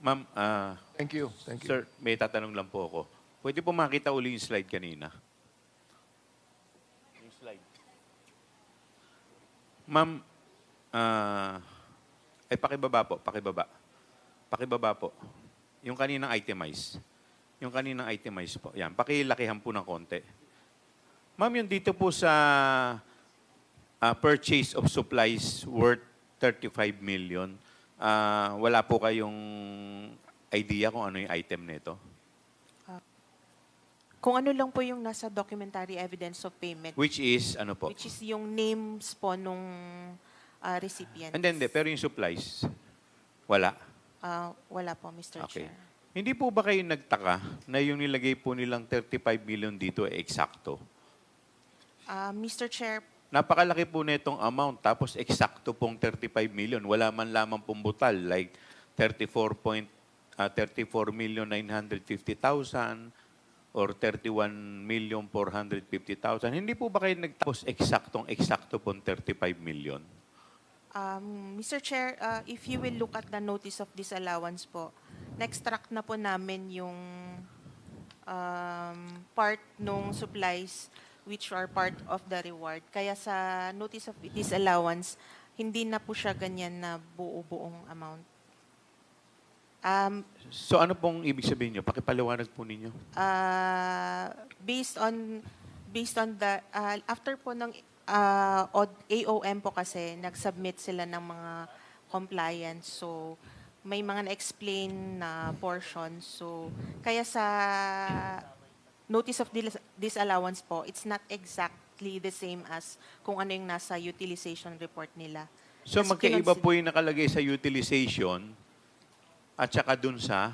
Ma'am, Thank you. Thank you. sir, may tatanong lang po ako. Pwede po makita uli yung slide kanina? Yung slide. Ma'am, pakibaba po, pakibaba. Pakibaba po. Yung kaninang itemize. Yung kaninang itemize po. Yan, pakilakihan po ng konti. Ma'am, yung dito po sa purchase of supplies worth 35 million, wala po kayong idea kung ano yung item nito? Kung ano lang po yung nasa documentary evidence of payment. Which is, ano po? Which is yung names po nung recipient. And then, pero yung supplies, wala. Wala po, Mr. Okay. Chair. Hindi po ba kayo nagtaka na yung nilagay po nilang 35 million dito ay eksakto? Mr. Chair, Napakalaki po nitong amount, tapos eksakto pong 35 million. Wala man lamang pong butal, like 34,950,000 or 31,450,000. Hindi po ba kayo nagtapos eksakto pong 35 million? Mr. Chair, if you will look at the notice of disallowance po, na-extract na po namin yung part nung supplies which are part of the reward. Kaya sa notice of disallowance, hindi na po siya ganyan na buo-buong amount. So ano pong ibig sabihin nyo? Pakipaliwanag po ninyo. Based on the after po ng AOM po kasi nag-submit sila ng mga compliance, so may mga na-explain na portion, so kaya sa notice of disallowance po, it's not exactly the same as kung ano yung nasa utilization report nila. So Kasi magkaiba po yung nakalagay sa utilization at saka dun sa...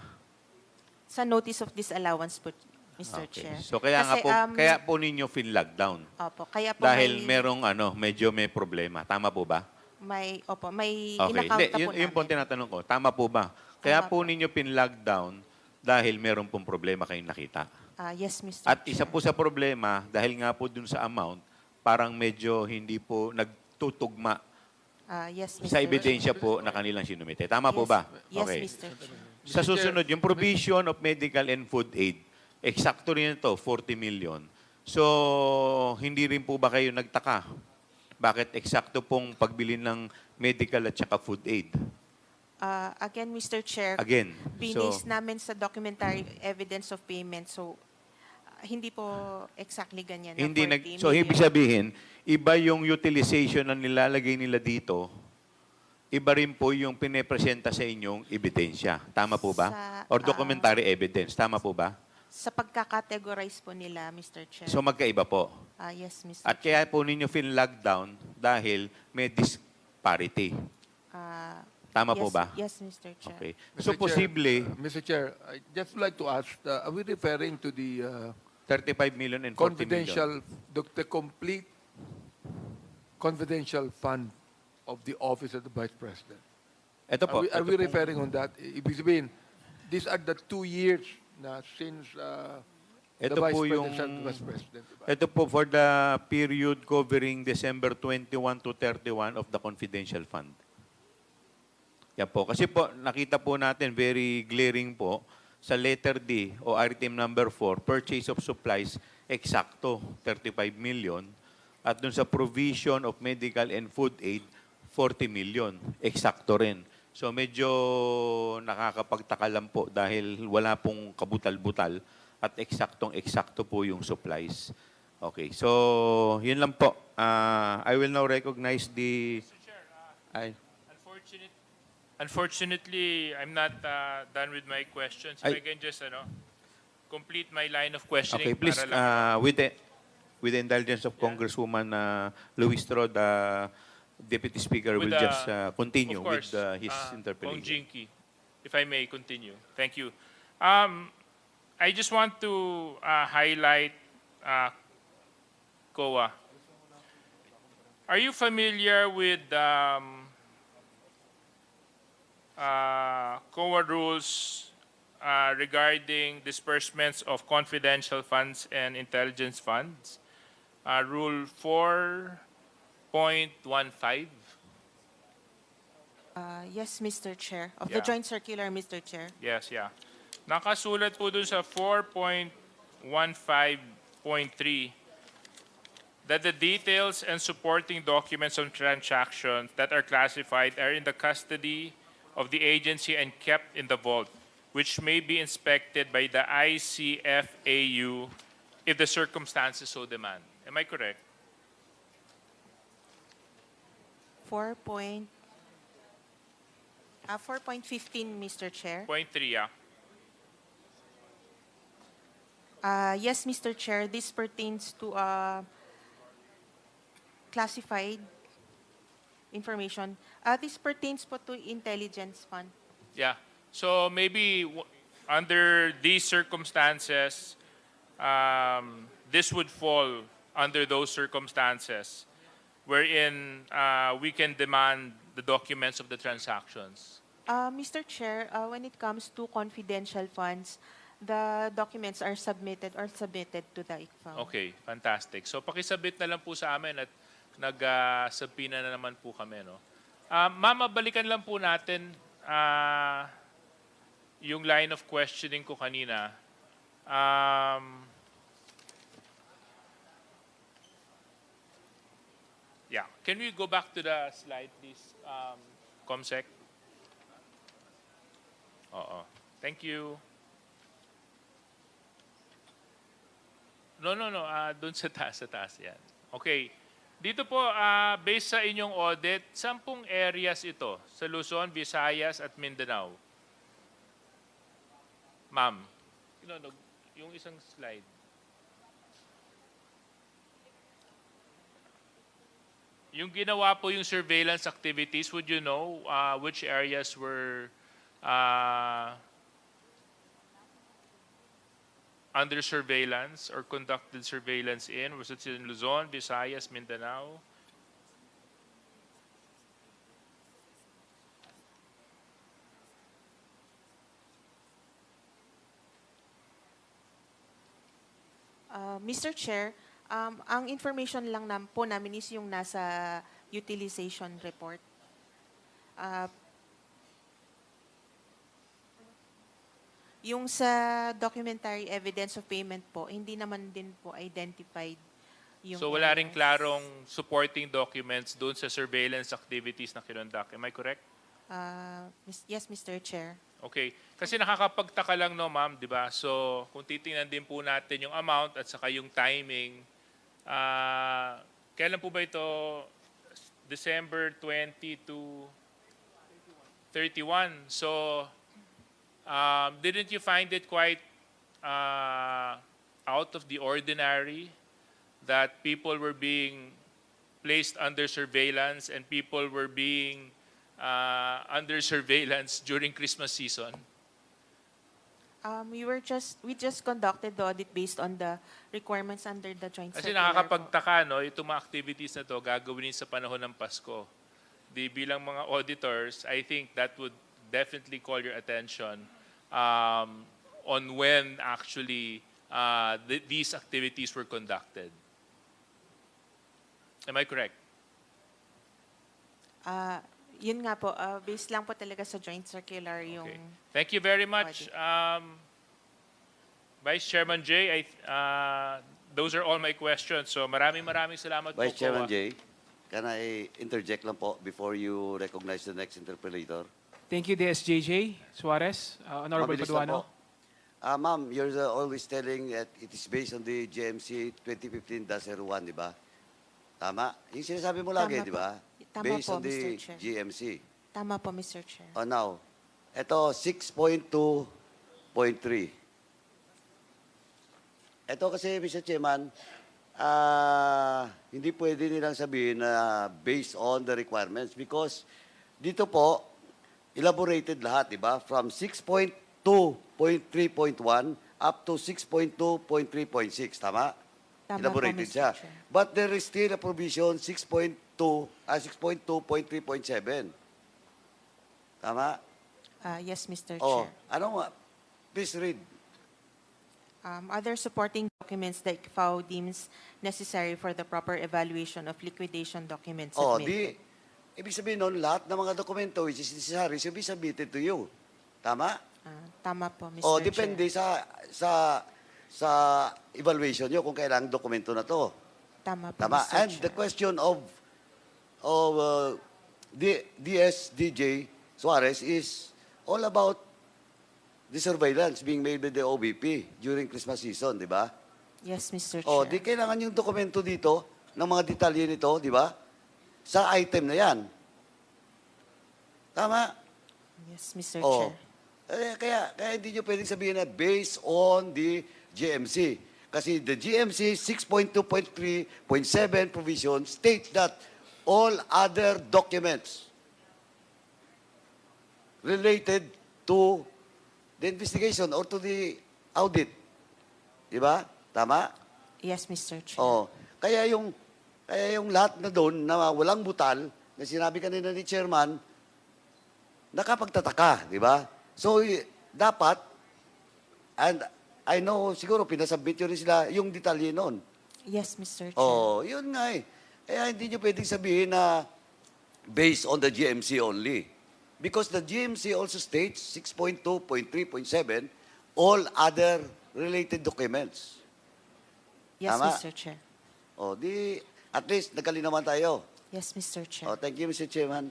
sa notice of disallowance po, Mr. Okay. Chair. So kaya nga Kasi, po, kaya po ninyo lockdown. Opo, kaya po Dahil may, merong medyo may problema. Tama po ba? may Okay. in-account na po Yun po namin. tinatanong ko. Tama po ba? Kaya Tama po ninyo lockdown dahil meron pong problema kayong nakita. Yes, Mr. At Chair. isa po sa problema, dahil nga po dun sa amount, parang medyo hindi po nagtutugma Yes, Mr. sa ebidensya po na kanilang sinumite. Tama po ba? Yes, Okay. Mr. Chair. Sa susunod, yung provision of medical and food aid, eksakto rin ito, 40 million. So, hindi rin po ba kayo nagtaka? Bakit eksakto pong pagbili ng medical at saka food aid? Again, Mr. Chair, Again, binis namin sa documentary evidence of payment, so hindi po exactly ganyan. na hindi 40 so million. ibig sabihin, iba yung utilization na nilalagay nila dito, iba rin po yung pinepresenta sa inyong ebidensya. Tama po ba? Sa, Or documentary evidence. Tama po ba? Sa pagkakategorize po nila, Mr. Chair. So magkaiba po. Yes, Mr. At kaya po ninyo lockdown dahil may disparity. Tama po ba? Yes, Mr. Chair. Okay. Mr. So Chair, posible, Mr. Chair, I just would like to ask, are we referring to the 35 million and 40 million. confidential, the complete confidential fund of the Office of the Vice President? Ito po. Are we referring on that? Ibig sabihin, these are the 2 years na since the Ito Vice po President yung was President. Diba? ito po for the period covering December 21 to 31 of the confidential fund. Yan po. Kasi po, nakita po natin very glaring po sa letter D o item number 4, purchase of supplies, eksakto, 35 million. At dun sa provision of medical and food aid, 40 million. Eksakto rin. So medyo nakakapagtaka lang po dahil wala pong kabutal-butal at eksaktong-eksakto po yung supplies. Okay. So, yun lang po. I will now recognize the... Unfortunately, I'm not done with my questions. If I can just complete my line of questioning. Okay, please, para lang, with the indulgence of Congresswoman Luistro, Deputy Speaker With will just continue of course, with his Kong interpellation. Jinky, if I may continue. Thank you. I just want to highlight COA. Are you familiar with COA rules regarding disbursements of confidential funds and intelligence funds? Rule 4.15. Yes, Mr. Chair. Of the Yeah. Joint Circular, Mr. Chair. Yes, yeah. Nakasulat po dun sa 4.15.3 that the details and supporting documents on transactions that are classified are in the custody of the agency and kept in the vault, which may be inspected by the ICFAU if the circumstances so demand. Am I correct? 4.15, Mr. Chair. Point 3, yeah. Yes, Mr. Chair. This pertains to classified information. This pertains po to intelligence fund. Yeah. So maybe under these circumstances, this would fall under those circumstances wherein we can demand the documents of the transactions. Mr. Chair, when it comes to confidential funds, the documents are submitted to the ICFAO. Okay, fantastic. So pakisabit na lang po sa amin at nag-subpoena na naman po kami. No? Ma'am, balikan lang po natin yung line of questioning ko kanina. Yeah, can we go back to the slide, please, Comsec? Oo. Thank you. No. Doon sa taas yan. Okay. Dito po, based sa inyong audit, 10 areas ito sa Luzon, Visayas at Mindanao. Ma'am, yung isang slide. Yung ginawa po yung surveillance activities, would you know which areas were under surveillance or conducted surveillance in? Was it in Luzon, Visayas, Mindanao? Mr. Chair, ang information lang po namin is yung nasa utilization report. Yung sa documentary evidence of payment po, hindi naman din po identified yung So wala ring areas. klarong supporting documents doon sa surveillance activities na kinonduct. Am I correct? Yes, Mr. Chair. Okay. Kasi nakakapagtaka lang, no, ma'am, di ba? So kung titingnan din po natin yung amount at saka yung timing, kailan po ba ito? December 20 to 31. So didn't you find it quite out of the ordinary that people were being placed under surveillance and people were being under surveillance during Christmas season? We just conducted the audit based on the requirements under the joint Kasi circular po. nakakapagtaka, no, itong mga activities na to gagawin sa panahon ng Pasko. Di bilang mga auditors, I think that would definitely call your attention on when actually these activities were conducted. Am I correct? Yun nga po, based lang po talaga sa joint circular yung... Okay. Thank you very much. Vice Chairman Jay, those are all my questions. So maraming salamat po. Vice Chairman Jay, can I interject lang po before you recognize the next interpolator? Thank you, DSJJ Suarez. Honorable Mabilis lang Paduano. po. Ma'am, you're always telling that it is based on the GMC 2015-01, di ba? Tama? Yung sinasabi mo lagi, Tama di po. ba? Tama Based po, on the Mr. Chair. GMC. Tama po, Mr. Chair. Oh, now, ito, 6.2.3. Ito kasi, Mr. Chairman, hindi pwede nilang sabihin na based on the requirements because dito po, elaborated lahat, di ba? From 6.2.3.1 up to 6.2.3.6, tama? Tama po, Elaborated Mr. siya. Chair. But there is still a provision 6.2.3.7. Tama? Yes, Mr. Oh, Chair. ano nga? Please read. Other supporting documents that FAO deems necessary for the proper evaluation of liquidation documents Oh, submitted. ibig sabihin nun, lahat ng mga dokumento which is necessary should be submitted to you. Tama? Tama po, Mr. O, Chair. depende sa evaluation nyo kung kailangang dokumento na to. Tama po, Tama? Mr. And Chair. the question of DSDJ Suarez is all about the surveillance being made by the OVP during Christmas season, di ba? Yes, Mr. O, Chair. di kailangan yung dokumento dito, ng mga detalye nito, di ba? Sa item na yan. Tama? Yes, Mr. Oh. Chair. Kaya hindi nyo pwedeng sabihin na based on the GMC. Kasi the GMC 6.2.3.7 provision states that all other documents related to the investigation or to the audit. Di ba? Tama? Yes, Mr. Chair. Oh. Kaya yung lahat na doon na walang butal, na sinabi kanina ni Chairman, nakapagtataka, di ba? So, dapat, and I know, siguro pinasubmit yun rin sila, yung detalye noon. Yes, Mr. Chair. Oh, yun nga eh. Kaya hindi nyo pwedeng sabihin na based on the GMC only. Because the GMC also states 6.2.3.7, all other related documents. Yes, Tama? Mr. Chair. O, at least nagkalinawan tayo. Yes, Mr. Chair. Oh, thank you, Mr. Chairman.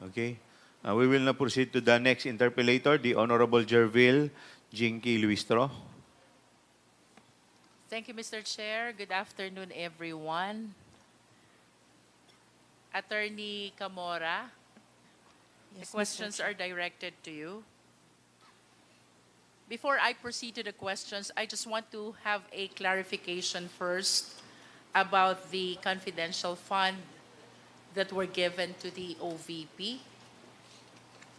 Okay. We will now proceed to the next interpellator, the Honorable Jervil Jinky Luistro. Thank you, Mr. Chair. Good afternoon, everyone. Attorney Camora, the Yes, Mr. questions Chair. are directed to you. Before I proceed to the questions, I just want to have a clarification first about the confidential fund that were given to the OVP.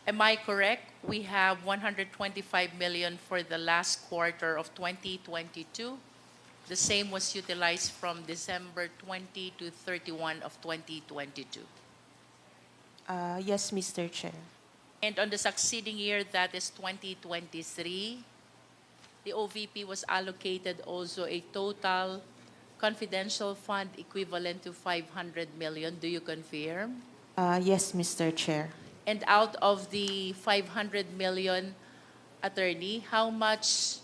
Am I correct? We have 125 million for the last quarter of 2022. The same was utilized from December 20 to 31 of 2022. Yes, Mr. Chair. And on the succeeding year, that is 2023, the OVP was allocated also a total confidential fund equivalent to 500 million. Do you confirm? Yes, Mr. Chair. And out of the 500 million, attorney, how much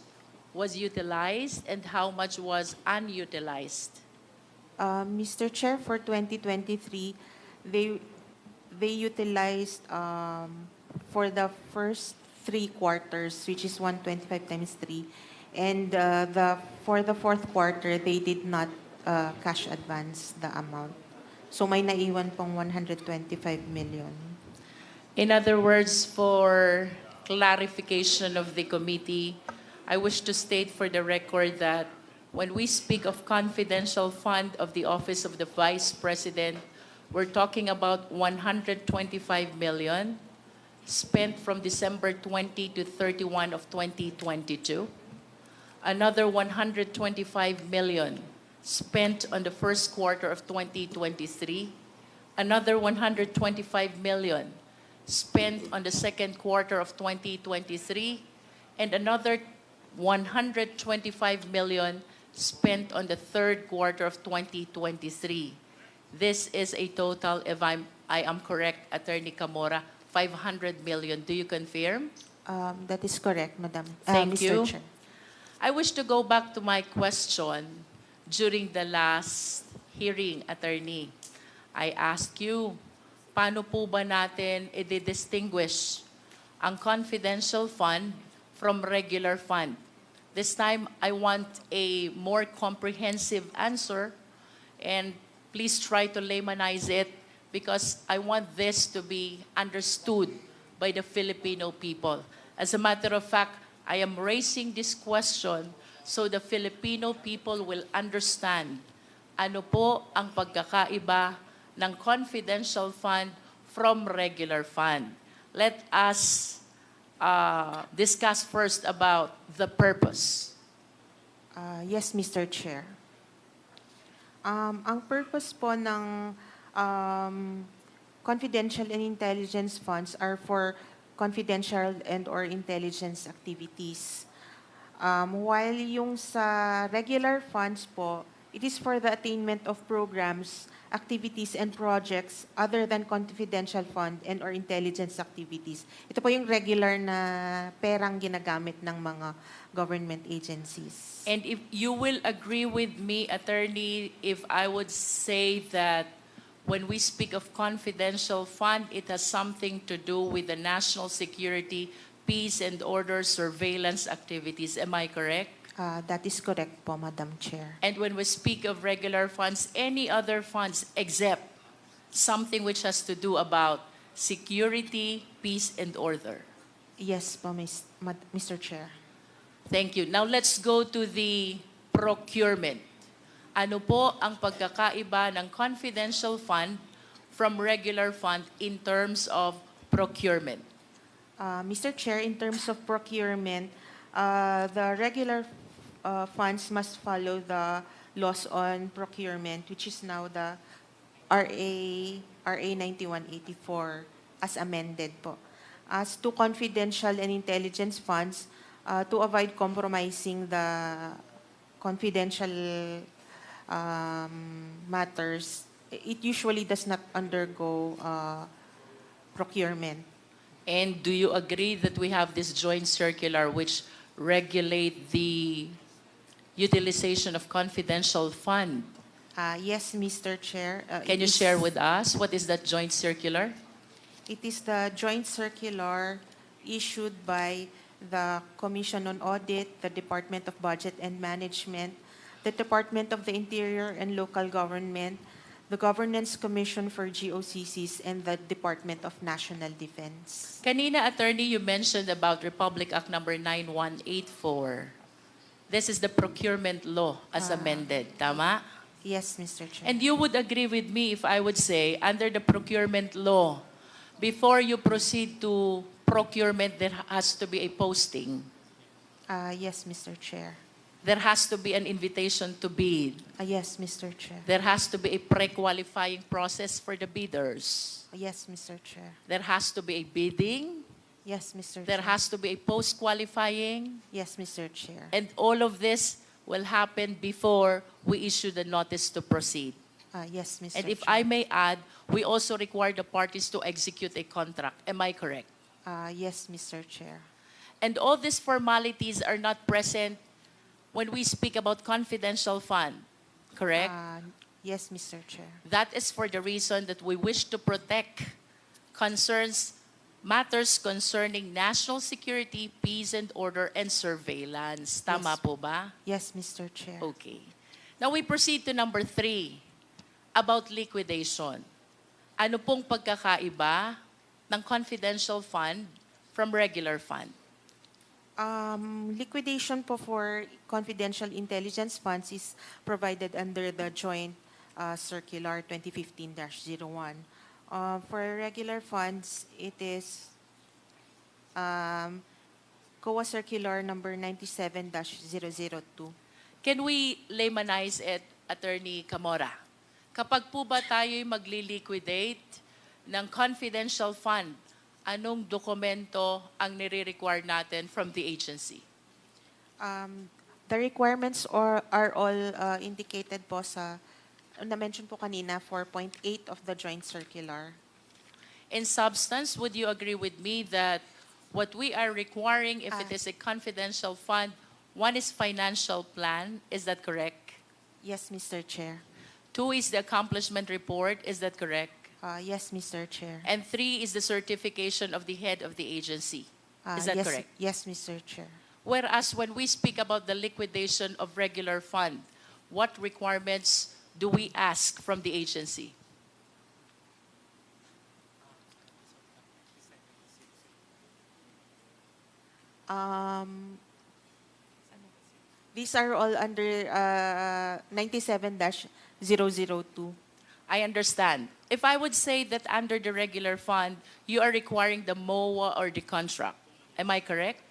was utilized and how much was unutilized? Mr. Chair, for 2023, they utilized for the first 3 quarters, which is 125 times 3, and for the fourth quarter, they did not cash advance the amount. So may naiwan pong 125 million. In other words, for clarification of the committee, I wish to state for the record that when we speak of confidential fund of the Office of the Vice President, we're talking about 125 million spent from December 20 to 31 of 2022. Another 125 million spent on the first quarter of 2023. Another 125 million spent on the second quarter of 2023. And another 125 million spent on the third quarter of 2023. This is a total, if I am correct, Attorney Camora, 500 million. Do you confirm? That is correct, Madam. Thank Mr. you. Chair. I wish to go back to my question during the last hearing, Attorney. I asked you, paano po ba natin i-distinguish ang confidential fund from regular fund? This time, I want a more comprehensive answer, and please try to laymanize it because I want this to be understood by the Filipino people. As a matter of fact, I am raising this question so the Filipino people will understand Ano po ang pagkakaiba ng confidential fund from regular fund? Let us discuss first about the purpose. Yes, Mr. Chair. Ang purpose po ng confidential and intelligence funds are for confidential and/or intelligence activities. While yung sa regular funds po, it is for the attainment of programs, activities, and projects other than confidential fund and/or intelligence activities. Ito po yung regular na perang ginagamit ng mga government agencies. And if you will agree with me, Attorney, if I would say that when we speak of confidential fund, it has something to do with the national security, peace and order surveillance activities. Am I correct? That is correct po, Madam Chair. And when we speak of regular funds, any other funds except something which has to do about security, peace and order. Yes po, Mr. Chair. Thank you. Now let's go to the procurement. Ano po ang pagkakaiba ng confidential fund from regular fund in terms of procurement? Mr. Chair, in terms of procurement, the regular funds must follow the laws on procurement, which is now the RA 9184 as amended po. As to confidential and intelligence funds, to avoid compromising the confidential matters, it usually does not undergo procurement. And do you agree that we have this joint circular which regulate the utilization of confidential fund? Yes, Mr. Chair. Can you share with us what is that joint circular? It is the joint circular issued by the Commission on Audit, the Department of Budget and Management, the Department of the Interior and Local Government, the Governance Commission for GOCCs, and the Department of National Defense. Kanina, Attorney, you mentioned about Republic Act number 9184. This is the procurement law as amended, tama? Yes, Mr. Chair. And you would agree with me if I would say, under the procurement law, before you proceed to procurement, there has to be a posting. Yes, Mr. Chair. There has to be an invitation to bid. Yes, Mr. Chair. There has to be a pre-qualifying process for the bidders. Yes, Mr. Chair. There has to be a bidding. Yes, Mr. There Chair. has to be a post-qualifying. Yes, Mr. Chair. And all of this will happen before we issue the notice to proceed. Yes, Mr. And if Chair. I may add, we also require the parties to execute a contract. Am I correct? Yes, Mr. Chair. And all these formalities are not present when we speak about confidential fund, correct? Yes, Mr. Chair. That is for the reason that we wish to protect matters concerning national security, peace and order, and surveillance. Tama po ba? Yes, Mr. Chair. Okay. Now we proceed to number 3, about liquidation. Ano pong pagkakaiba ng confidential fund from regular fund? Liquidation po for confidential intelligence funds is provided under the joint circular 2015-01. For regular funds, it is COA circular number 97-002. Can we laymanize it, Attorney Camora? Kapag po ba tayo'y magli-liquidate ng confidential fund, anong dokumento ang nire-require natin from the agency? The requirements are all indicated po sa, na-mention po kanina, 4.8 of the joint circular. In substance, would you agree with me that what we are requiring if it is a confidential fund, one is financial plan, is that correct? Yes, Mr. Chair. 2 is the accomplishment report, is that correct? Yes, Mr. Chair. And 3 is the certification of the head of the agency. Is that yes, correct? Yes, Mr. Chair. Whereas when we speak about the liquidation of regular fund, what requirements do we ask from the agency? These are all under 97-002. I understand. If I would say that under the regular fund, you are requiring the MOA or the contract, am I correct?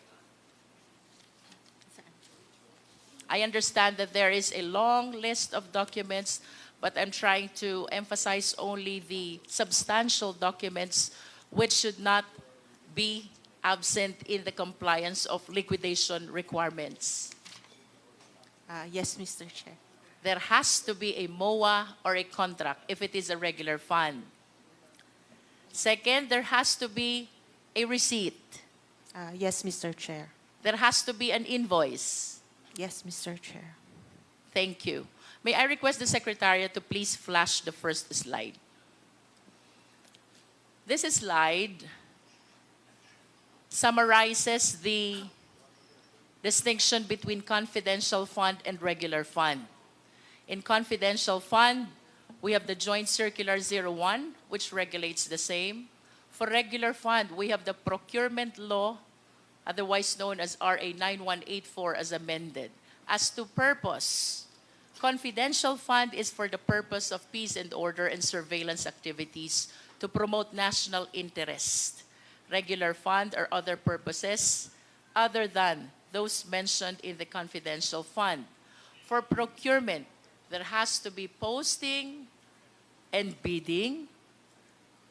I understand that there is a long list of documents, but I'm trying to emphasize only the substantial documents which should not be absent in the compliance of liquidation requirements. Yes, Mr. Chair. There has to be a MOA or a contract if it is a regular fund. Second, there has to be a receipt. Yes, Mr. Chair. There has to be an invoice. Yes, Mr. Chair. Thank you. May I request the Secretariat to please flash the first slide. This slide summarizes the distinction between confidential fund and regular fund. In confidential fund, we have the Joint Circular 01, which regulates the same. For regular fund, we have the procurement law, otherwise known as RA 9184 as amended. As to purpose, confidential fund is for the purpose of peace and order and surveillance activities to promote national interest. Regular fund or other purposes other than those mentioned in the confidential fund. For procurement, there has to be posting and bidding,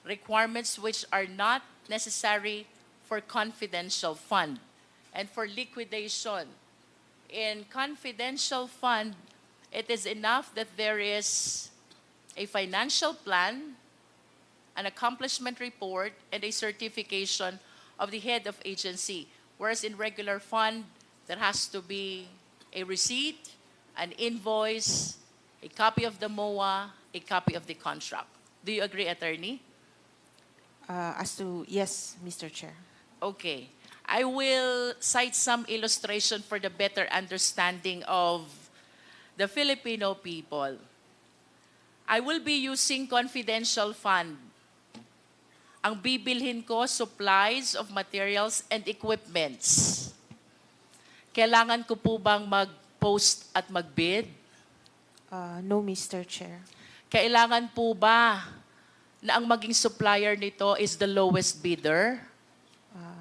requirements which are not necessary for confidential fund. And for liquidation, in confidential fund, it is enough that there is a financial plan, an accomplishment report, and a certification of the head of agency. Whereas in regular fund, there has to be a receipt, an invoice, a copy of the MOA, a copy of the contract. Do you agree, Attorney? Yes, Mr. Chair. Okay. I will cite some illustration for the better understanding of the Filipino people. I will be using confidential fund. Ang bibilhin ko, supplies of materials and equipments. Kailangan ko po bang mag-post at mag-bid? No, Mr. Chair. Kailangan po ba na ang maging supplier nito is the lowest bidder?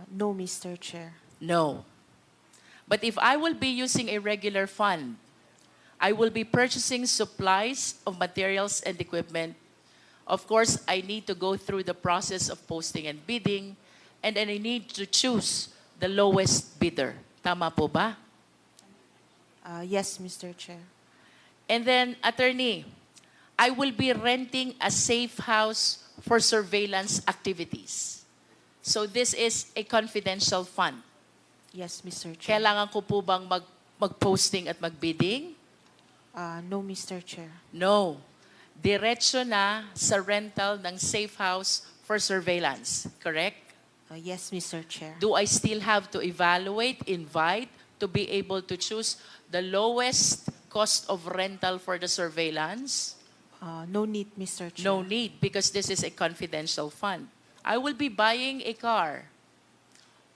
No, Mr. Chair. No. But if I will be using a regular fund, I will be purchasing supplies of materials and equipment. Of course, I need to go through the process of posting and bidding, and then I need to choose the lowest bidder. Tama po ba? Yes, Mr. Chair. And then, Attorney, I will be renting a safe house for surveillance activities. So this is a confidential fund. Yes, Mr. Chair. Kailangan ko po bang mag-posting at mag-bidding? No, Mr. Chair. No. Diretso na sa rental ng safe house for surveillance. Correct? Yes, Mr. Chair. Do I still have to evaluate, invite, to be able to choose the lowest cost of rental for the surveillance? No need, Mr. Chair. No need, because this is a confidential fund. I will be buying a car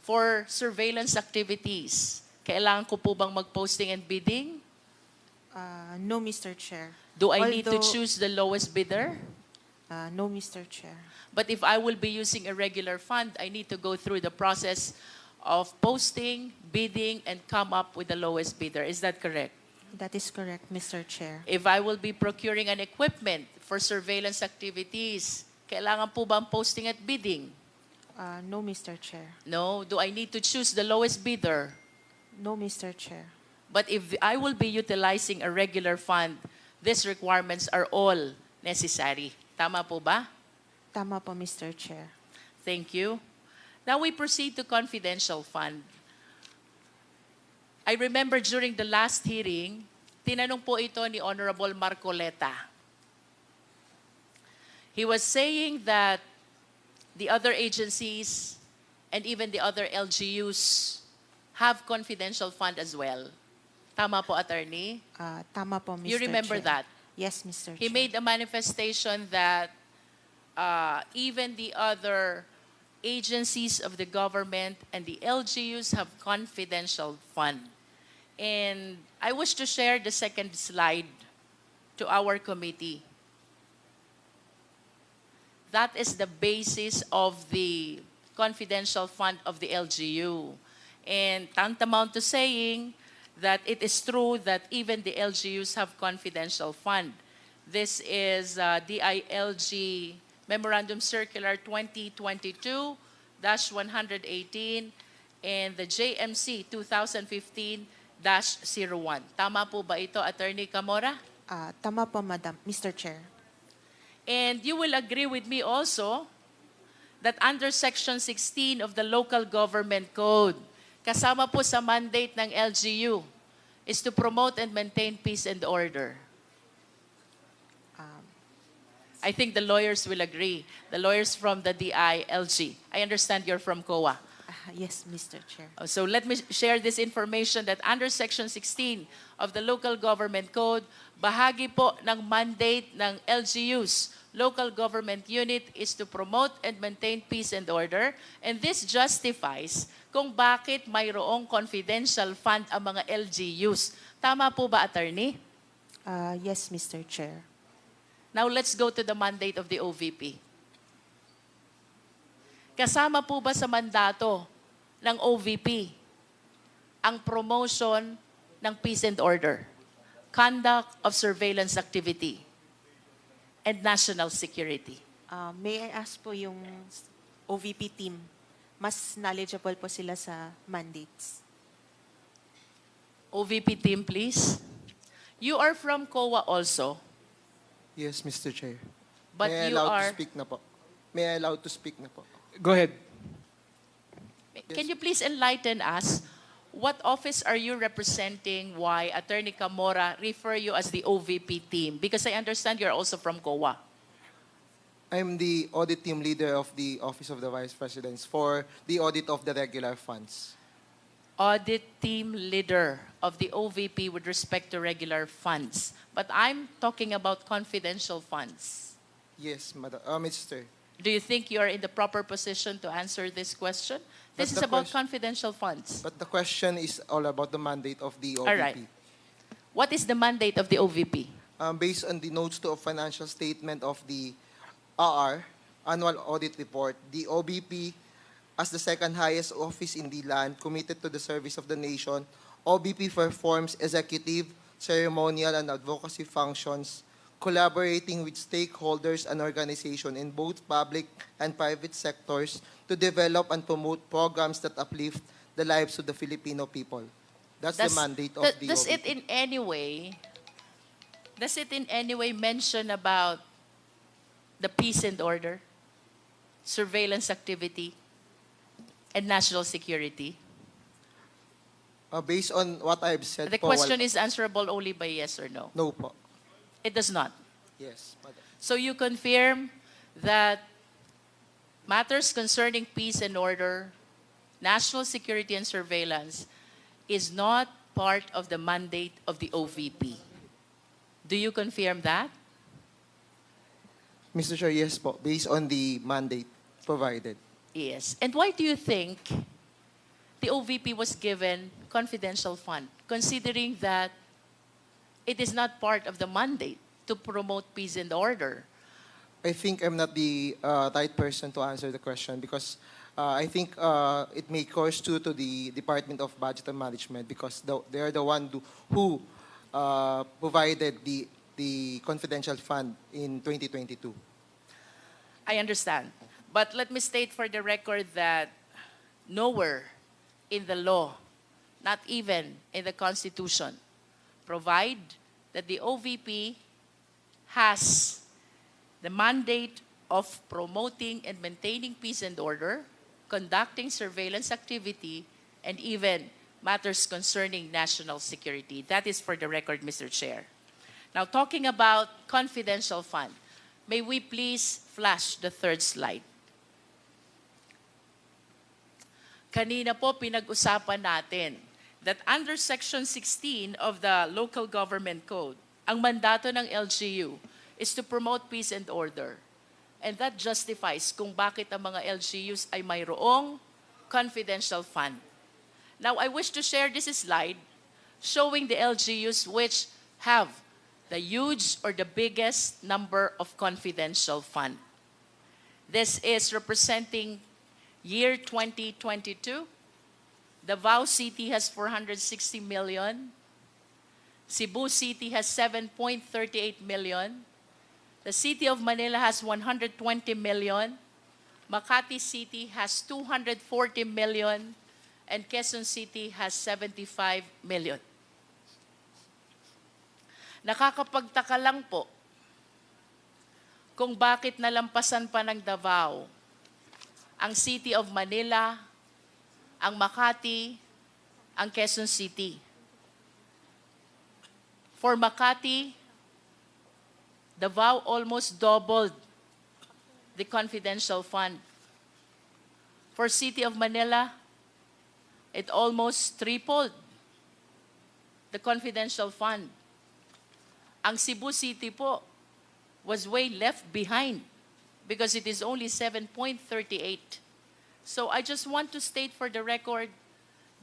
for surveillance activities. Kailangan ko po bang mag-posting and bidding? No, Mr. Chair. Do I need to choose the lowest bidder? No, Mr. Chair. But if I will be using a regular fund, I need to go through the process of posting, bidding, and come up with the lowest bidder. Is that correct? That is correct, Mr. Chair. If I will be procuring an equipment for surveillance activities, kailangan po ba ang posting at bidding? No, Mr. Chair. No. Do I need to choose the lowest bidder? No, Mr. Chair. But if I will be utilizing a regular fund, these requirements are all necessary. Tama po ba? Tama po, Mr. Chair. Thank you. Now we proceed to confidential fund. I remember during the last hearing, tinanong po ito ni Honorable Marcoleta. He was saying that the other agencies and even the other LGUs have confidential fund as well. Tama po, Attorney? Tama po, Mr. You remember Chair. that? Yes, Mr. He Chair. made a manifestation that even the other agencies of the government and the LGUs have confidential fund. And I wish to share the second slide to our committee. That is the basis of the confidential fund of the LGU. And tantamount to saying that it is true that even the LGUs have confidential fund. This is DILG Memorandum Circular 2022-118 and the JMC 2015-01. Tama po ba ito, Attorney Camora? Tama po, Madam, Mr. Chair. And you will agree with me also that under Section 16 of the Local Government Code, kasama po sa mandate ng LGU is to promote and maintain peace and order. I think the lawyers will agree. The lawyers from the DILG. I understand you're from COA. Yes, Mr. Chair. So let me share this information that under Section 16 of the Local Government Code, bahagi po ng mandate ng LGUs, Local Government Unit, is to promote and maintain peace and order. And this justifies kung bakit mayroong confidential fund ang mga LGUs. Tama po ba, Attorney? Yes, Mr. Chair. Now let's go to the mandate of the OVP. Kasama po ba sa mandato ng OVP ang promotion ng peace and order, conduct of surveillance activity, and national security? May I ask po yung OVP team, mas knowledgeable po sila sa mandates. OVP team, please. You are from COA also, Yes, Mr. Chair. but May I you allow are... to speak na po? May I allow to speak na po? Go ahead. Can you please enlighten us, what office are you representing, why Attorney Camora refer you as the OVP team? Because I understand you're also from COA. I'm the audit team leader of the Office of the Vice Presidents for the audit of the regular funds. Audit team leader of the OVP with respect to regular funds. But I'm talking about confidential funds. Yes, Madam, Mr. Do you think you are in the proper position to answer this question? This But is the about question- confidential funds. But the question is all about the mandate of the OVP. All right. What is the mandate of the OVP? Based on the notes to a financial statement of the AR, Annual Audit Report, the OVP, as the second highest office in the land committed to the service of the nation, OVP performs executive, ceremonial, and advocacy functions, collaborating with stakeholders and organizations in both public and private sectors to develop and promote programs that uplift the lives of the Filipino people. That's the mandate of the Does OVP. it in any way mention about the peace and order, surveillance activity, and national security? Based on what I've said The po, question is answerable only by yes or no. no po. It does not. Yes, Madam. So you confirm that matters concerning peace and order, national security and surveillance is not part of the mandate of the OVP. Do you confirm that? Mr. Chair, yes po, based on the mandate provided. Yes. And why do you think the OVP was given confidential fund, considering that it is not part of the mandate to promote peace and order? I think I'm not the right person to answer the question because I think it may course due to the Department of Budget and Management because they are the one who provided the confidential fund in 2022. I understand. But let me state for the record that nowhere in the law, not even in the Constitution, provide that the OVP has the mandate of promoting and maintaining peace and order, conducting surveillance activity, and even matters concerning national security. That is for the record, Mr. Chair. Now, talking about confidential fund, may we please flash the third slide? Kanina po pinag-usapan natin that under Section 16 of the Local Government Code, ang mandato ng LGU is to promote peace and order. And that justifies kung bakit ang mga LGUs ay mayroong confidential fund. Now, I wish to share this slide showing the LGUs which have the huge or the biggest number of confidential fund. This is representing year 2022. Davao City has 460 million. Cebu City has 7.38 million. The City of Manila has 120 million. Makati City has 240 million. And Quezon City has 75 million. Nakakapagtaka lang po kung bakit nalampasan pa ng Davao ang City of Manila, ang Makati, ang Quezon City. For Makati, Davao almost doubled the confidential fund. For City of Manila, it almost tripled the confidential fund. Ang Cebu City po was way left behind because it is only 7.38. So I just want to state for the record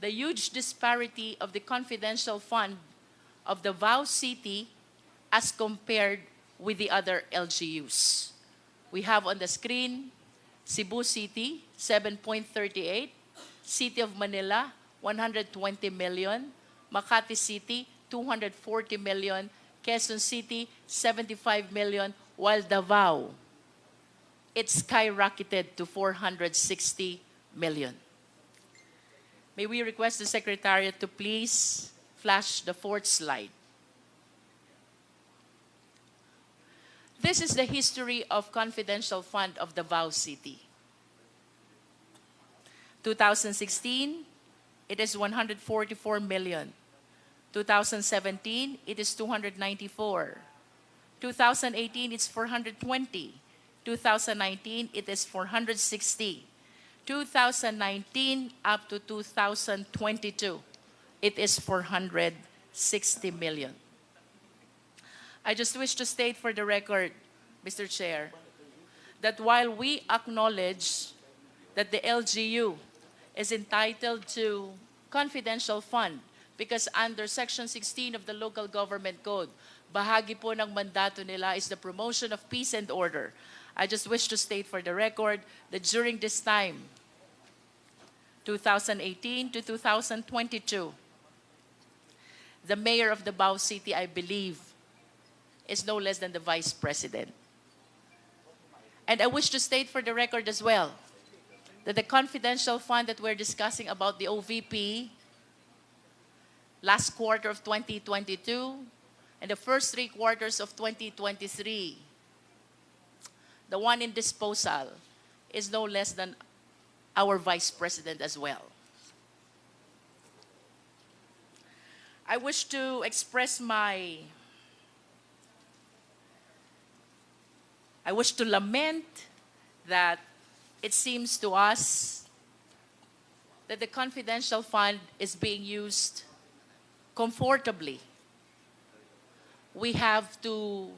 the huge disparity of the confidential fund of Davao City as compared with the other LGUs. We have on the screen Cebu City, 7.38, City of Manila, 120 million, Makati City, 240 million, Quezon City, 75 million, while Davao, it skyrocketed to 460 million. May we request the Secretariat to please flash the fourth slide. This is the history of confidential fund of Davao City. 2016, it is 144 million. 2017, it is 294. 2018, it's 420. 2019, it is 460. 2019 up to 2022, it is 460 million. I just wish to state for the record, Mr. Chair, that while we acknowledge that the LGU is entitled to confidential fund because under Section 16 of the Local Government Code, bahagi po ng mandato nila is the promotion of peace and order. I just wish to state for the record that during this time, 2018 to 2022, the mayor of Davao City, I believe, is no less than the vice president. And I wish to state for the record as well that the confidential fund that we're discussing about the OVP last quarter of 2022 and the first 3 quarters of 2023, the one in disposal is no less than our vice president as well. I wish to express I wish to lament that it seems to us that the confidential fund is being used comfortably. We have to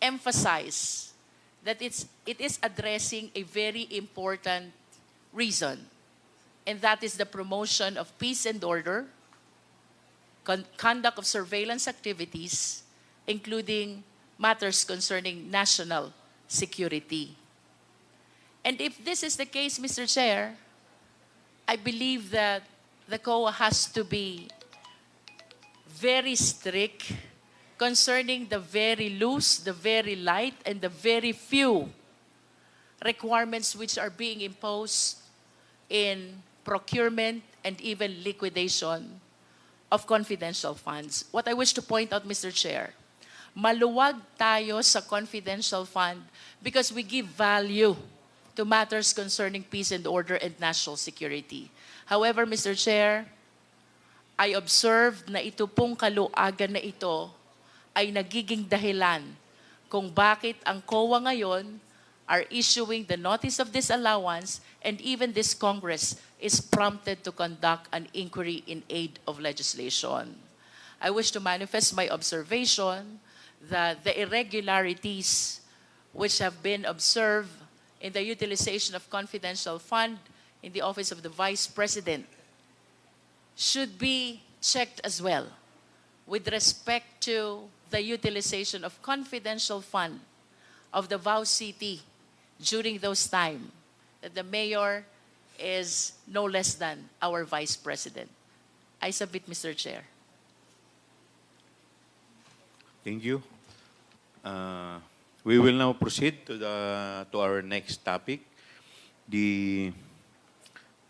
emphasize that it is addressing a very important reason, and that is the promotion of peace and order, conduct of surveillance activities, including matters concerning national security. And if this is the case, Mr. Chair, I believe that the COA has to be very strict concerning the very loose, the very light, and the very few requirements which are being imposed in procurement and even liquidation of confidential funds. What I wish to point out, Mr. Chair, maluwag tayo sa confidential fund because we give value to matters concerning peace and order and national security. However, Mr. Chair, I observed na ito pong kaluagan na ito ay nagiging dahilan kung bakit ang COA ngayon are issuing the notice of disallowance and even this Congress is prompted to conduct an inquiry in aid of legislation. I wish to manifest my observation that the irregularities which have been observed in the utilization of confidential fund in the office of the Vice President should be checked as well with respect to the utilization of confidential fund of the VAU City during those time that the mayor is no less than our vice president. I submit, Mr. Chair. Thank you. We will now proceed to our next topic, the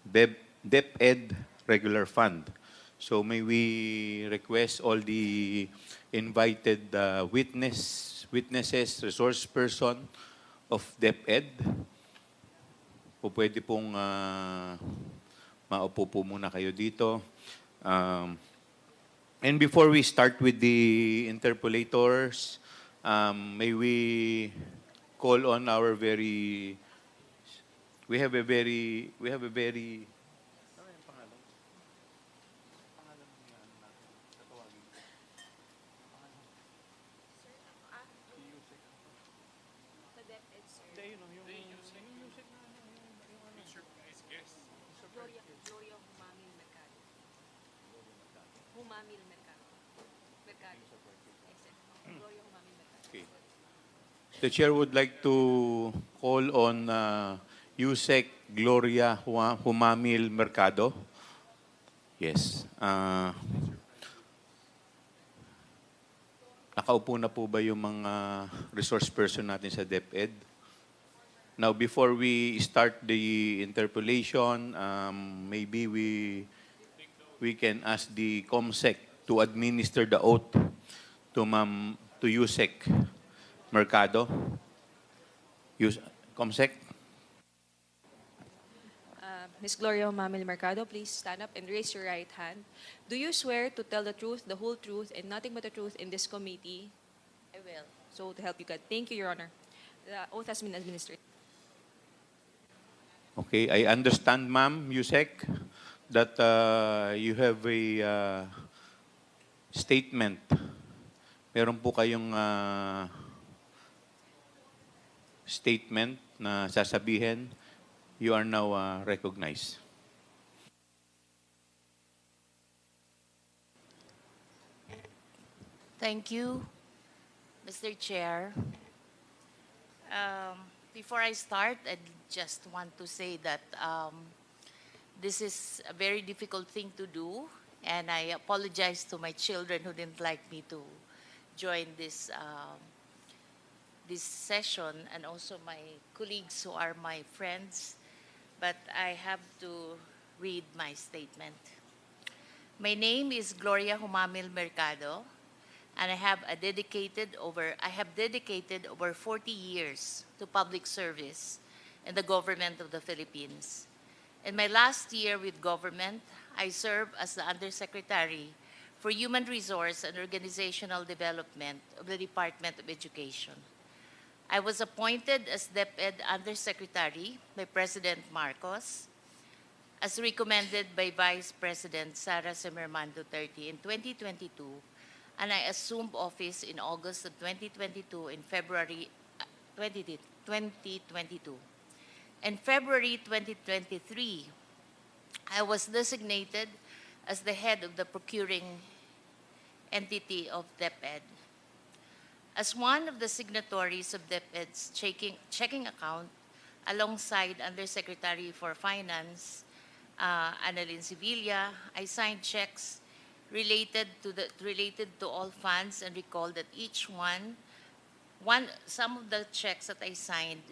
DepEd Regular Fund. So may we request all the invited witnesses, resource person of DepEd, po pwede pong maupo po muna kayo dito. And before we start with the interpolators, may we call on our we have a very Okay. The chair would like to call on Yusek Gloria Humamil Mercado. Yes. Nakaupo na po ba yung mga resource person natin sa DepEd? Now, before we start the interpolation, maybe we can ask the COMSEC to administer the oath to Yusek Mercado. COMSEC. Ms. Gloria Mamil Mercado, please stand up and raise your right hand. Do you swear to tell the truth, the whole truth, and nothing but the truth in this committee? I will. So to help you God. Thank you, Your Honor. The oath has been administered. Okay, I understand, ma'am, Yusek, that you have a statement. Meron po kayong statement na sasabihin. You are now recognized. Thank you, Mr. Chair. Before I start, I just want to say that this is a very difficult thing to do, and I apologize to my children who didn't like me to join this session, and also my colleagues who are my friends, but I have to read my statement. My name is Gloria Humamil Mercado, and I have dedicated over 40 years to public service in the government of the Philippines. In my last year with government, I served as the Undersecretary for Human Resource and Organizational Development of the Department of Education. I was appointed as DepEd Undersecretary by President Marcos, as recommended by Vice President Sara Semerman Duterte in 2022, and I assumed office in August of 2022 in February 2022. In February 2023, I was designated as the head of the procuring entity of DepEd. As one of the signatories of DepEd's checking account, alongside Undersecretary for Finance, Annalyn Sevilla, I signed checks related to all funds, and recall that some of the checks that I signed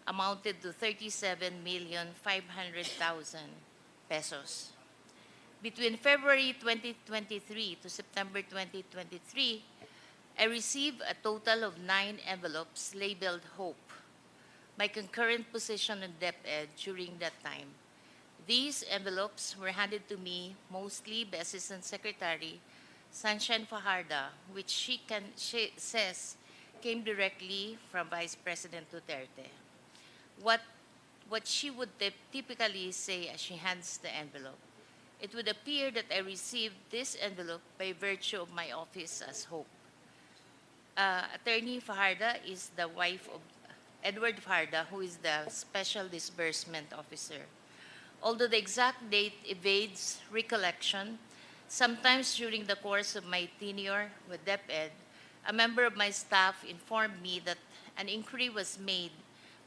amounted to 37,500,000 pesos. Between February 2023 to September 2023, I received a total of 9 envelopes labeled Hope, my concurrent position in DepEd during that time. These envelopes were handed to me mostly by Assistant Secretary Sunshine Fajarda, which she says came directly from Vice President Duterte. What she would typically say as she hands the envelope, it would appear that I received this envelope by virtue of my office as Hope. Attorney Fajarda is the wife of Edward Fajarda, who is the Special Disbursement Officer. Although the exact date evades recollection, Sometimes during the course of my tenure with DepEd, a member of my staff informed me that an inquiry was made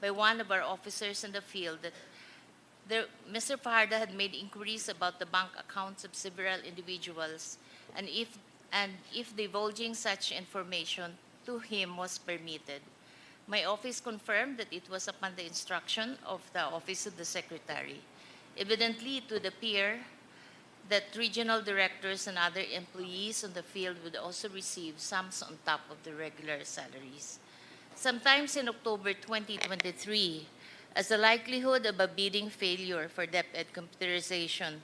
by one of our officers in the field that Mr. Fajardo had made inquiries about the bank accounts of several individuals and if divulging such information to him was permitted. My office confirmed that it was upon the instruction of the Office of the Secretary. Evidently, it would appear that regional directors and other employees on the field would also receive sums on top of the regular salaries. Sometimes in October 2023, as the likelihood of a bidding failure for DepEd computerization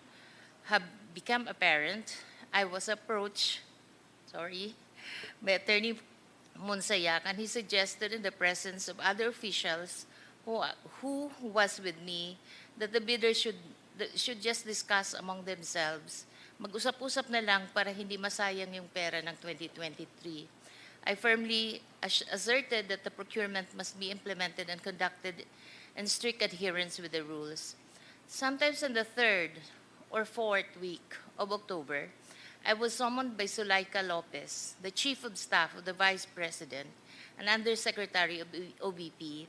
have become apparent, I was approached, by Attorney Monsayak, and he suggested in the presence of other officials who was with me that the bidders should just discuss among themselves. Mag-usap-usap na lang para hindi masayang yung pera ng 2023. I firmly asserted that the procurement must be implemented and conducted in strict adherence with the rules. Sometimes in the 3rd or 4th week of October, I was summoned by Zulaika Lopez, the Chief of Staff of the Vice President and Undersecretary of OVP.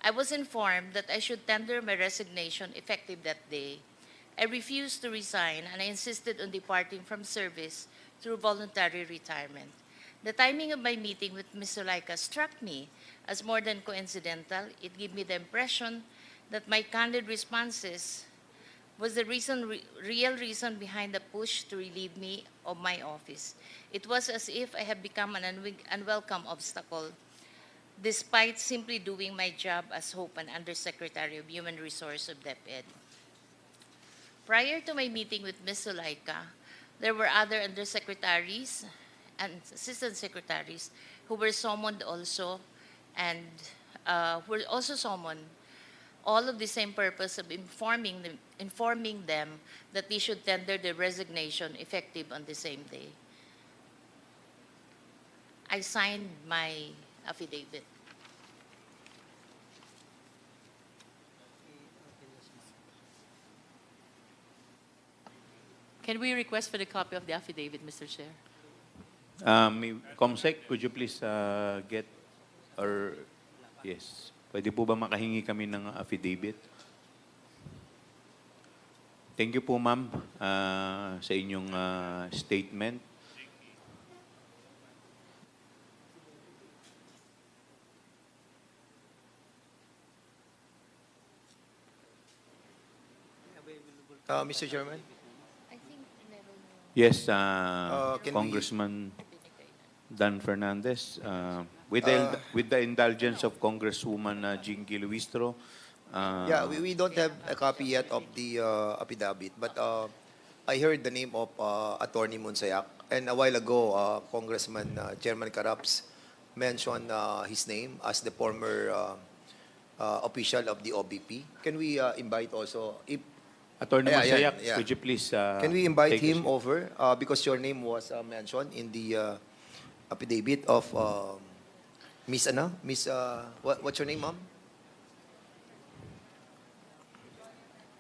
I was informed that I should tender my resignation effective that day. I refused to resign and I insisted on departing from service through voluntary retirement. The timing of my meeting with Ms. Zulaika struck me as more than coincidental. It gave me the impression that my candid responses was the real reason behind the push to relieve me of my office. It was as if I had become an unwelcome obstacle, despite simply doing my job as Hope and Undersecretary of Human Resources of DepEd. Prior to my meeting with Ms. Zulaika, there were other undersecretaries and assistant secretaries who were summoned also and were also summoned, all of the same purpose of informing them that they should tender their resignation effective on the same day. I signed my affidavit. Can we request for the copy of the affidavit, Mr. Chair? Comsec, could you please get, or yes, pwede po ba makahingi kami ng affidavit? Thank you po, ma'am, sa inyong statement. Mr. Chairman? Yes, can Congressman Dan Fernandez, with the indulgence of Congresswoman Jinky Luistro. Yeah, we don't have a copy yet of the affidavit, but I heard the name of Attorney Monsayak, and a while ago, Congressman Chairman Caraps mentioned his name as the former official of the OVP. Can we invite also, if Attorney Monsayak, could you please can we invite take a him seat? over because your name was mentioned in the affidavit of Miss Anna? Miss, what's your name, ma'am?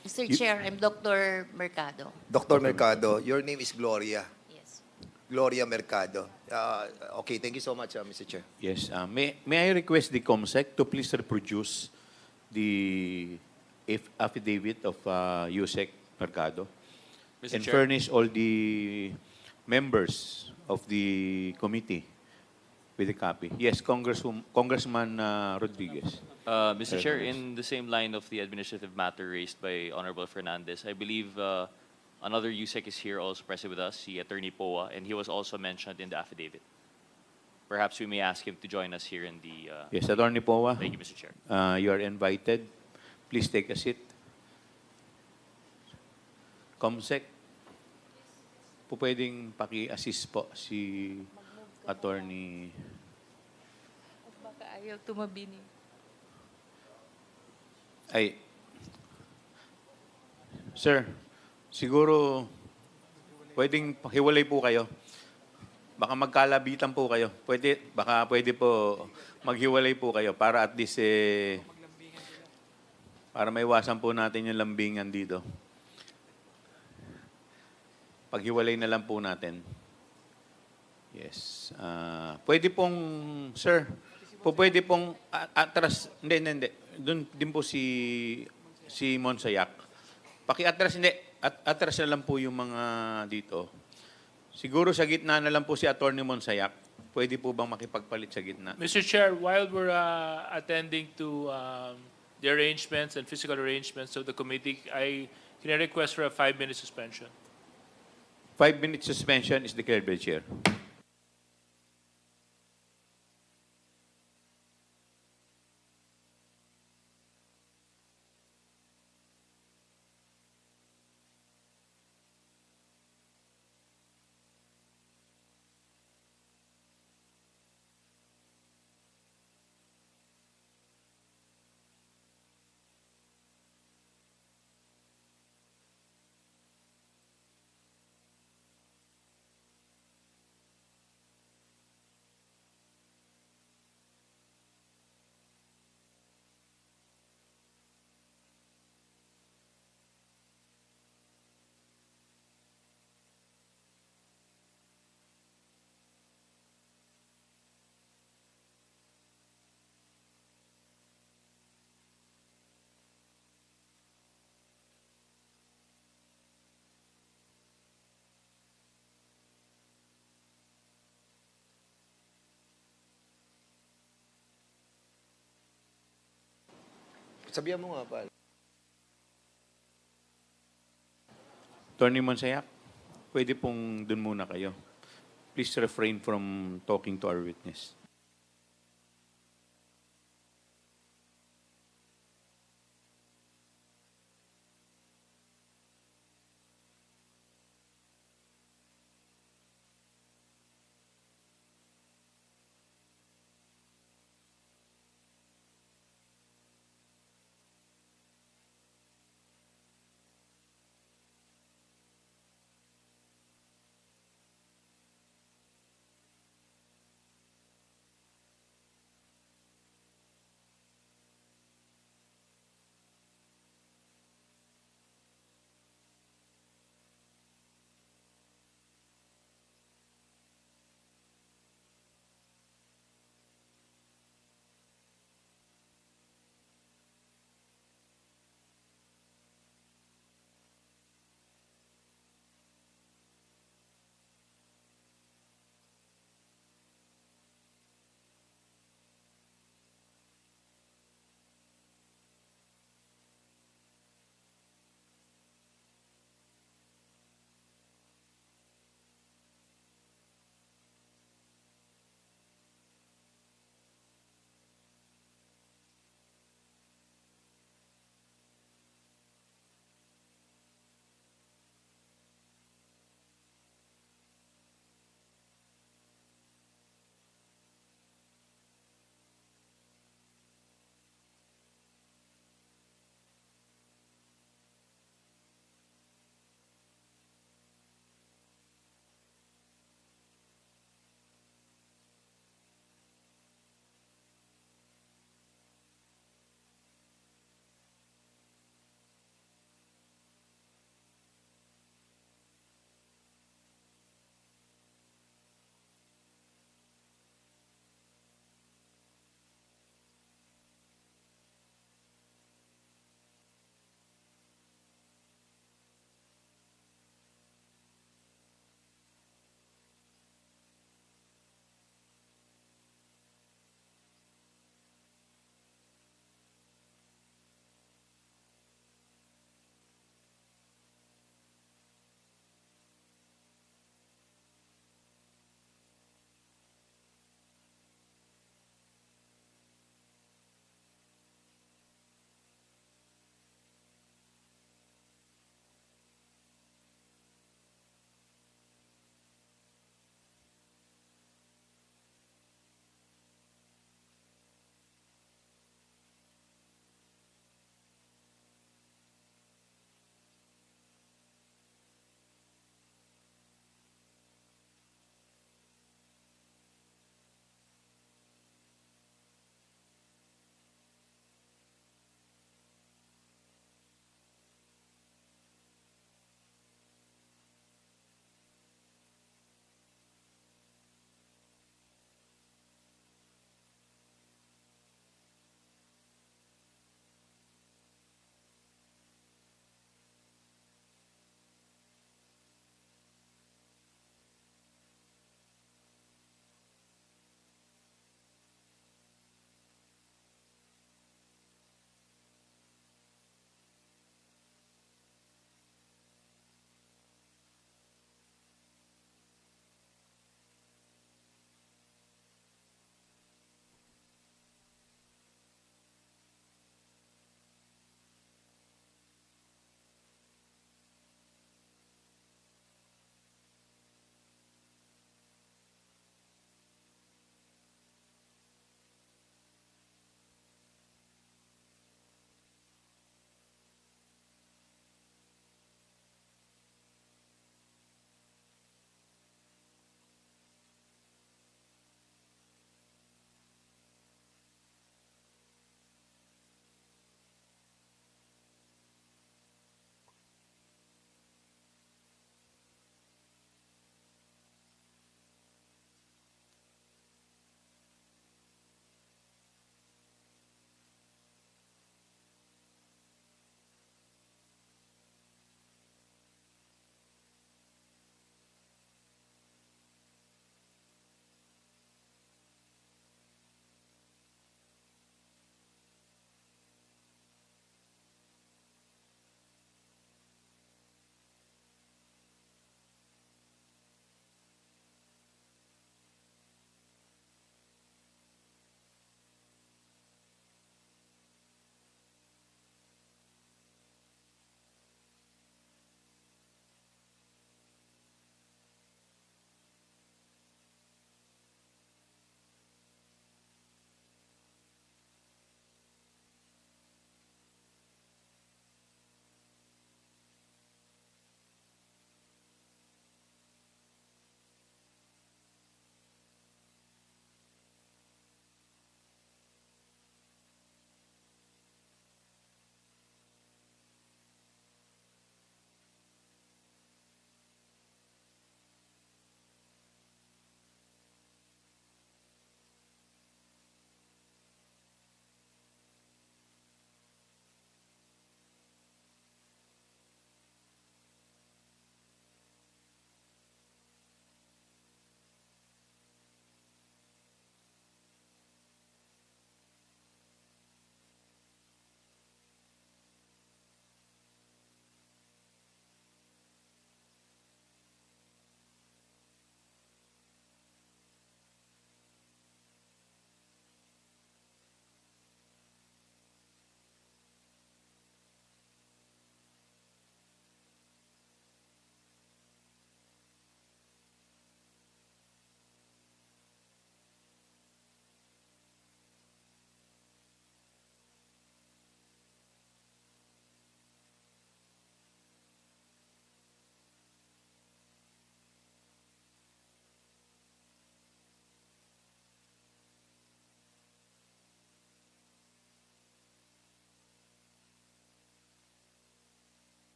Mr. Chair, I'm Dr. Mercado. Dr. Mercado. Your name is Gloria. Yes. Gloria Mercado. Okay, thank you so much, Mr. Chair. Yes, may I request the COMSEC to please reproduce the affidavit of Yusek Mercado and Chair. furnish all the members of the committee with a copy. Yes, Congressman Rodriguez. Mr. Chair, in the same line of the administrative matter raised by Honorable Fernandez, I believe another USEC is here also present with us, the Attorney Poa, and he was also mentioned in the affidavit. Perhaps we may ask him to join us here in the... Yes, Attorney Poa. Thank you, Mr. Chair. You are invited. Please take a seat. COMSEC, po pwedeng paki-assist po si Attorney. Baka ayaw tumabi ni. Ay, sir, siguro pwedeng pakiwalay po kayo. Baka magkalabitan po kayo. Baka pwede po maghiwalay po kayo para at least para maiwasan po natin yung lambingan dito. Paghiwalay na lang po natin. Yes. Pwede pong, sir, pwede pong atras, hindi. Doon din po si Monsayak. Paki-atras, hindi. Atras na lang po yung mga dito. Siguro sa gitna na lang po si Attorney Monsayak. Pwede po bang makipagpalit sa gitna? Mr. Chair, while we're attending to the arrangements and physical arrangements of the committee, can I request for a 5-minute suspension? 5-minute suspension is declared by the Chair. Sabihan mo nga, pal. Attorney Monsayak, pwede pong dun muna kayo. Please refrain from talking to our witness.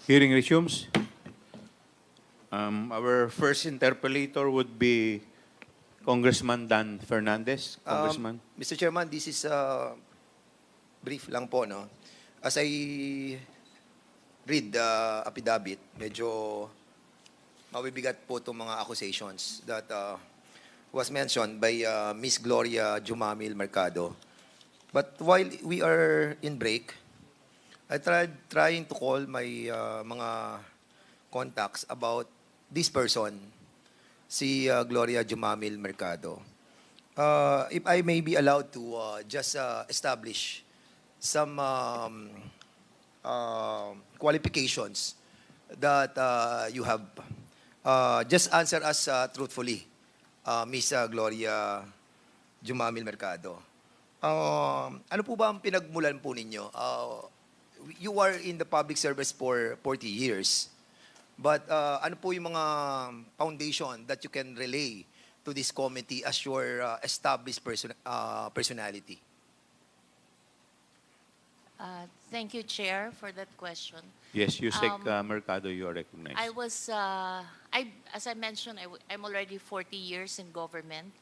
Hearing resumes. Our first interpellator would be Congressman Dan Fernandez. Congressman. Mr. Chairman, this is brief lang po, no? As I read the affidavit, medyo mabibigat po itong mga accusations that was mentioned by Miss Gloria Jumamil Mercado. But while we are in break, I tried trying to call my mga contacts about this person, si Gloria Jumamil Mercado. If I may be allowed to just establish some qualifications that you have. Just answer us truthfully, Miss Gloria Jumamil Mercado. Ano po ba ang pinagmulan po ninyo? You are in the public service for 40 years. But ano po yung mga foundation that you can relay to this committee as your established personality? Thank you, Chair, for that question. Yes, Yusek Mercado, you are recognized. I was, as I mentioned, I'm already 40 years in government.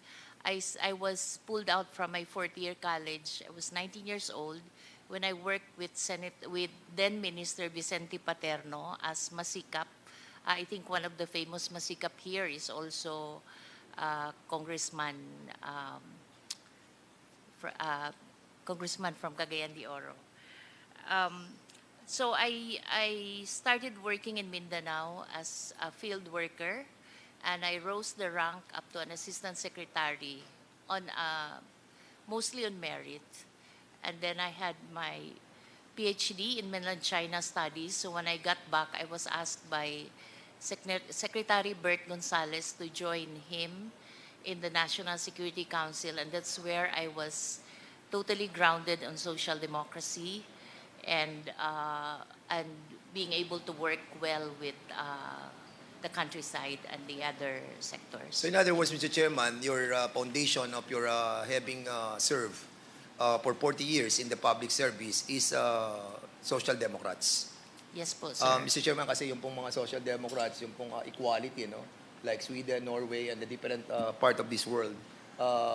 I was pulled out from my fourth-year college. I was 19 years old when I worked with then Minister Vicente Paterno as Masikap. I think one of the famous Masikap here is also Congressman from Cagayan de Oro. So I started working in Mindanao as a field worker, and I rose the rank up to an assistant secretary on mostly on merit. And then I had my PhD in mainland China studies. So when I got back, I was asked by Secretary Bert Gonzales to join him in the National Security Council, and that's where I was totally grounded on social democracy and being able to work well with the countryside and the other sectors. So in other words, Mr. Chairman, your foundation of your having served for 40 years in the public service is Social Democrats. Yes po, sir. Mr. Chairman, kasi yung pong mga Social Democrats, yung pong equality, no? Like Sweden, Norway, and the different part of this world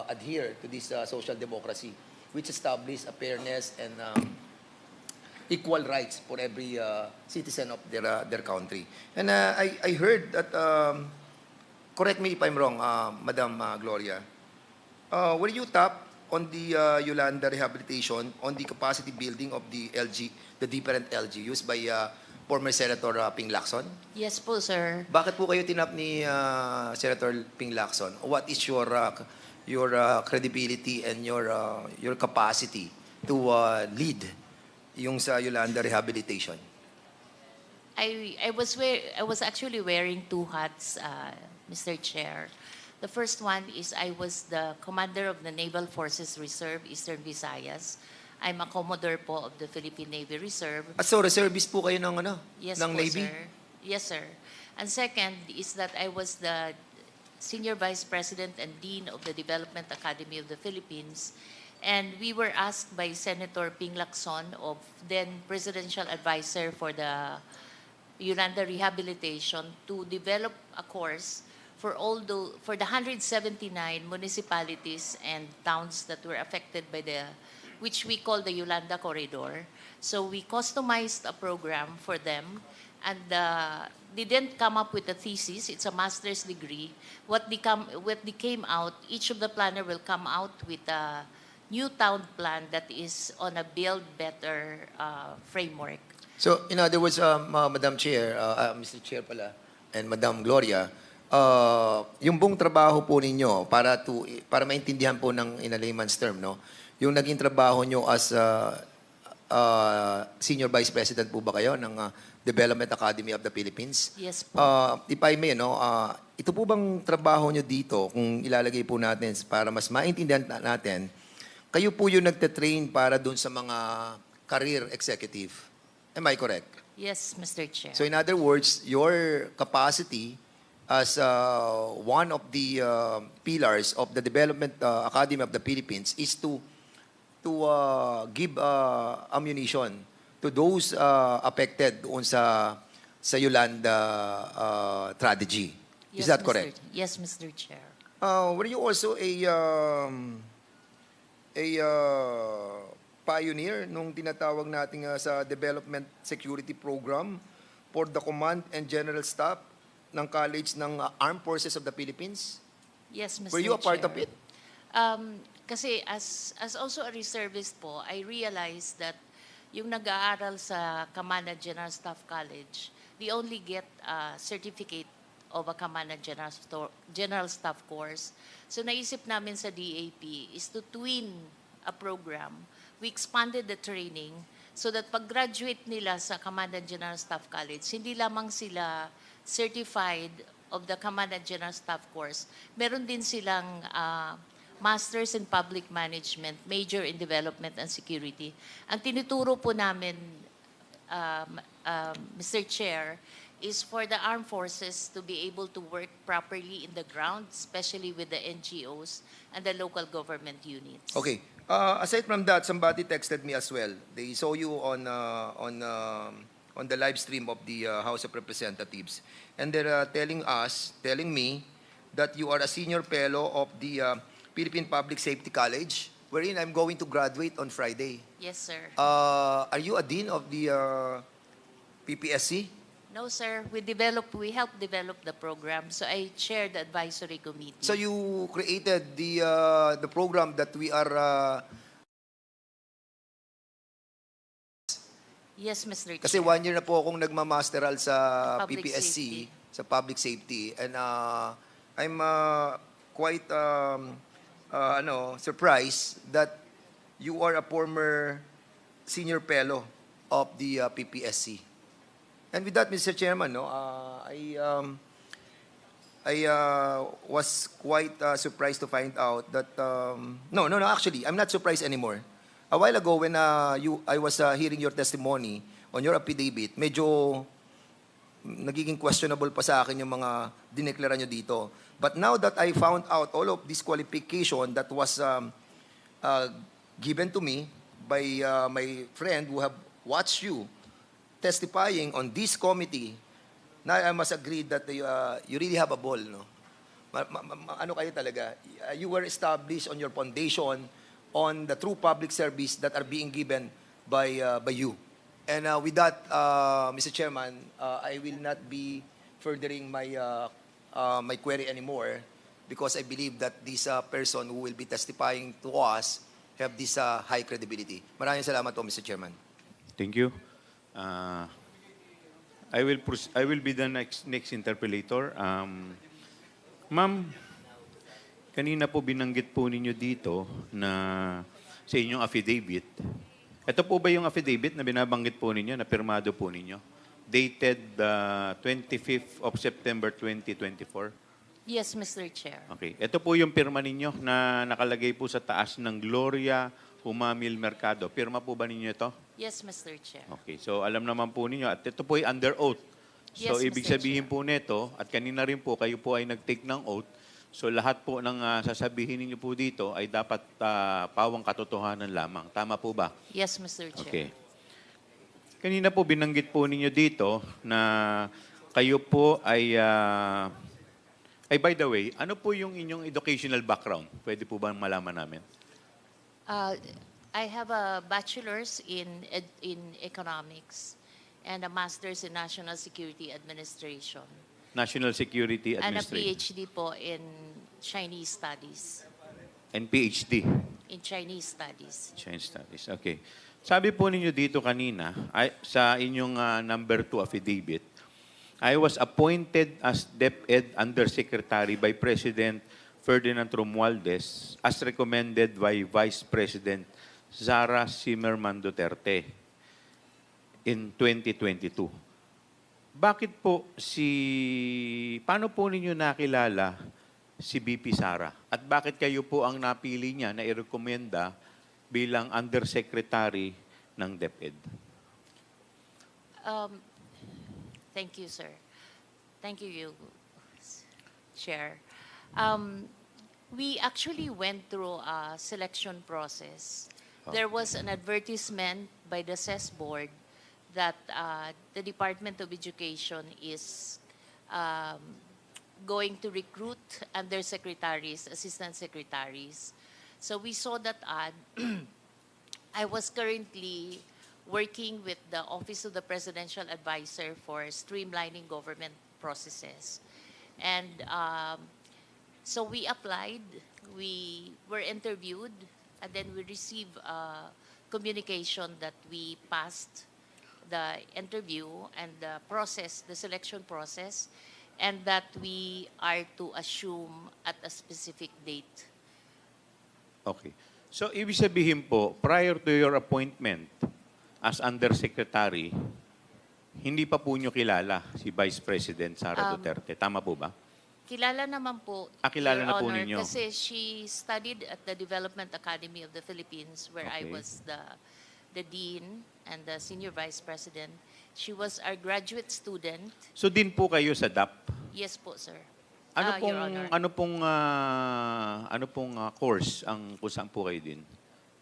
adhere to this social democracy, which establish a fairness and equal rights for every citizen of their country. And I heard that, correct me if I'm wrong, Madam Gloria, were you tapped on the Yolanda rehabilitation on the capacity building of the different LGUs by former Senator Ping Lacson? Yes po, sir. Bakit po kayo tinap ni Senator Ping Lacson? What is your credibility and your capacity to lead yung sa Yolanda rehabilitation? I was actually wearing two hats, Mr. Chair. The first one is I was the commander of the Naval Forces Reserve, Eastern Visayas. I'm a Commodore po of the Philippine Navy Reserve. So reservist po kayo ng Yes ng po, Navy? sir. Yes, sir. And second is that I was the Senior Vice President and Dean of the Development Academy of the Philippines. And we were asked by Senator Ping Lacson, of then Presidential Advisor for the Yolanda Rehabilitation, to develop a course for the 179 municipalities and towns that were affected by which we call the Yolanda Corridor. So we customized a program for them, and they didn't come up with a thesis. It's a master's degree. What they came out, each of the planner will come out with a new town plan that is on a build better framework. So in other words, Madam Chair, Mr. Chair pala, and Madam Gloria, yung buong trabaho po ninyo para maintindihan po ng in a layman's term, no? Yung naging trabaho nyo as Senior Vice President po ba kayo ng Development Academy of the Philippines? Yes po. If I may, no, ito po bang trabaho nyo dito, kung ilalagay po natin para mas maintindihan natin, kayo po yung nagte-train para dun sa mga career executive. Am I correct? Yes, Mr. Chair. So in other words, your capacity as one of the pillars of the Development Academy of the Philippines is to give ammunition to those affected doon sa sa Yolanda strategy. Is that correct? Yes, Mr. Chair. Were you also a pioneer nung tinatawag natin sa Development Security Program for the Command and General Staff ng College ng Armed Forces of the Philippines? Yes, Mr. Were you a part Chair. of it? Kasi as also a reservist po, I realized that yung nag-aaral sa Command and General Staff College, they only get a certificate of a Command and General Staff course. So naisip namin sa DAP is to twin a program. We expanded the training so that pag-graduate nila sa Command and General Staff College, hindi lamang sila certified of the Command and General Staff course, meron din silang Masters in Public Management, Major in Development and Security. Ang tinuturo po namin, Mr. Chair, is for the armed forces to be able to work properly in the ground, especially with the NGOs and the local government units. Okay. Aside from that, somebody texted me as well. They saw you on the live stream of the House of Representatives, and they're telling me that you are a senior fellow of the Philippine Public Safety College, wherein I'm going to graduate on Friday. Yes, sir. Are you a dean of the PPSC? No, sir. We helped develop the program, so I chaired the advisory committee. So you created the program that we are. Yes, Mr. Chair. Kasi 1 year na po akong nagmamasteral sa Public PPSC, safety. sa public safety, and I'm quite surprised that you are a former senior fellow of the PPSC. And with that, Mr. Chairman, I was quite surprised to find out that actually, I'm not surprised anymore. A while ago, when I was hearing your testimony on your affidavit, medyo nagiging questionable pa sa akin yung mga dineklara nyo dito. But now that I found out all of this qualification that was given to me by my friend who have watched you testifying on this committee, now I must agree that you really have a ball, no? Ano kayo talaga? You were established on your foundation on the true public service that are being given by you. And with that, Mr. Chairman, I will not be furthering my query anymore because I believe that this person who will be testifying to us have this high credibility. Maraming salamat po, Mr. Chairman. Thank you. I will be the next interpellator. Ma'am, kanina po binanggit po ninyo dito na sa inyong affidavit. Ito po ba yung affidavit na binabanggit po ninyo, na pirmado po ninyo? Dated 25th of September 2024? Yes, Mr. Chair. Okay. Ito po yung pirma ninyo na nakalagay po sa taas ng Gloria Humamil Mercado. Pirma po ba ninyo ito? Yes, Mr. Chair. Okay. So alam naman po ninyo at ito po ay under oath. So Yes, ibig Mr. sabihin po nito, at kanina rin po kayo po ay nag-take ng oath. So lahat po ng sasabihin ninyo po dito ay dapat pawang katotohanan lamang. Tama po ba? Yes, Mr. Chair. Okay. Kanina po binanggit po ninyo dito na kayo po ay by the way, ano po yung inyong educational background? Pwede po ba malaman namin? I have a bachelor's in economics and a master's in National Security Administration. National Security And a Administration. PhD po in Chinese Studies. And PhD. In Chinese Studies. Chinese Studies. Okay. Sabi po ninyo dito kanina, sa inyong number 2 affidavit, I was appointed as DepEd Undersecretary by President Ferdinand Romualdez as recommended by Vice President Sara Zimmerman Duterte in 2022. Bakit po paano po ninyo nakilala si BP Sara? At bakit kayo po ang napili niya na i-recommenda bilang Undersecretary ng DepEd? Thank you, sir. Thank you, Chair. We actually went through a selection process. There was an advertisement by the CES board that the Department of Education is going to recruit undersecretaries, assistant secretaries. So we saw that ad. I was currently working with the Office of the Presidential Advisor for streamlining government processes. And so we applied, we were interviewed, and then we received communication that we passed the interview and the process, the selection process, and that we are to assume at a specific date. Okay. So, ibig sabihin po, prior to your appointment as Undersecretary, hindi pa po nyo kilala si Vice President Sara Duterte. Tama po ba? Kilala naman po, Kilala Your na po Honor, ninyo. kasi she studied at the Development Academy of the Philippines where I Okay. was the Dean and the Senior Vice President. She was our graduate student. So, din po kayo sa DAP. Yes po, sir. Ano Your Honor. pong course ang kung saan po kayo din?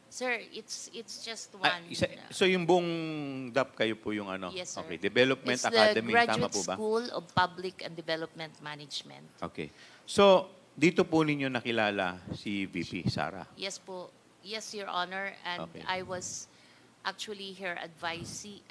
Sir, it's just one. So yung buong DAP kayo po yung ano? Yes, sir. Okay, Development It's Academy, the tama Graduate po ba? School of Public and Development Management. Okay. So, dito po ninyo nakilala si VP Sara. Yes po. Yes, Your Honor. And Okay. I was actually her advisee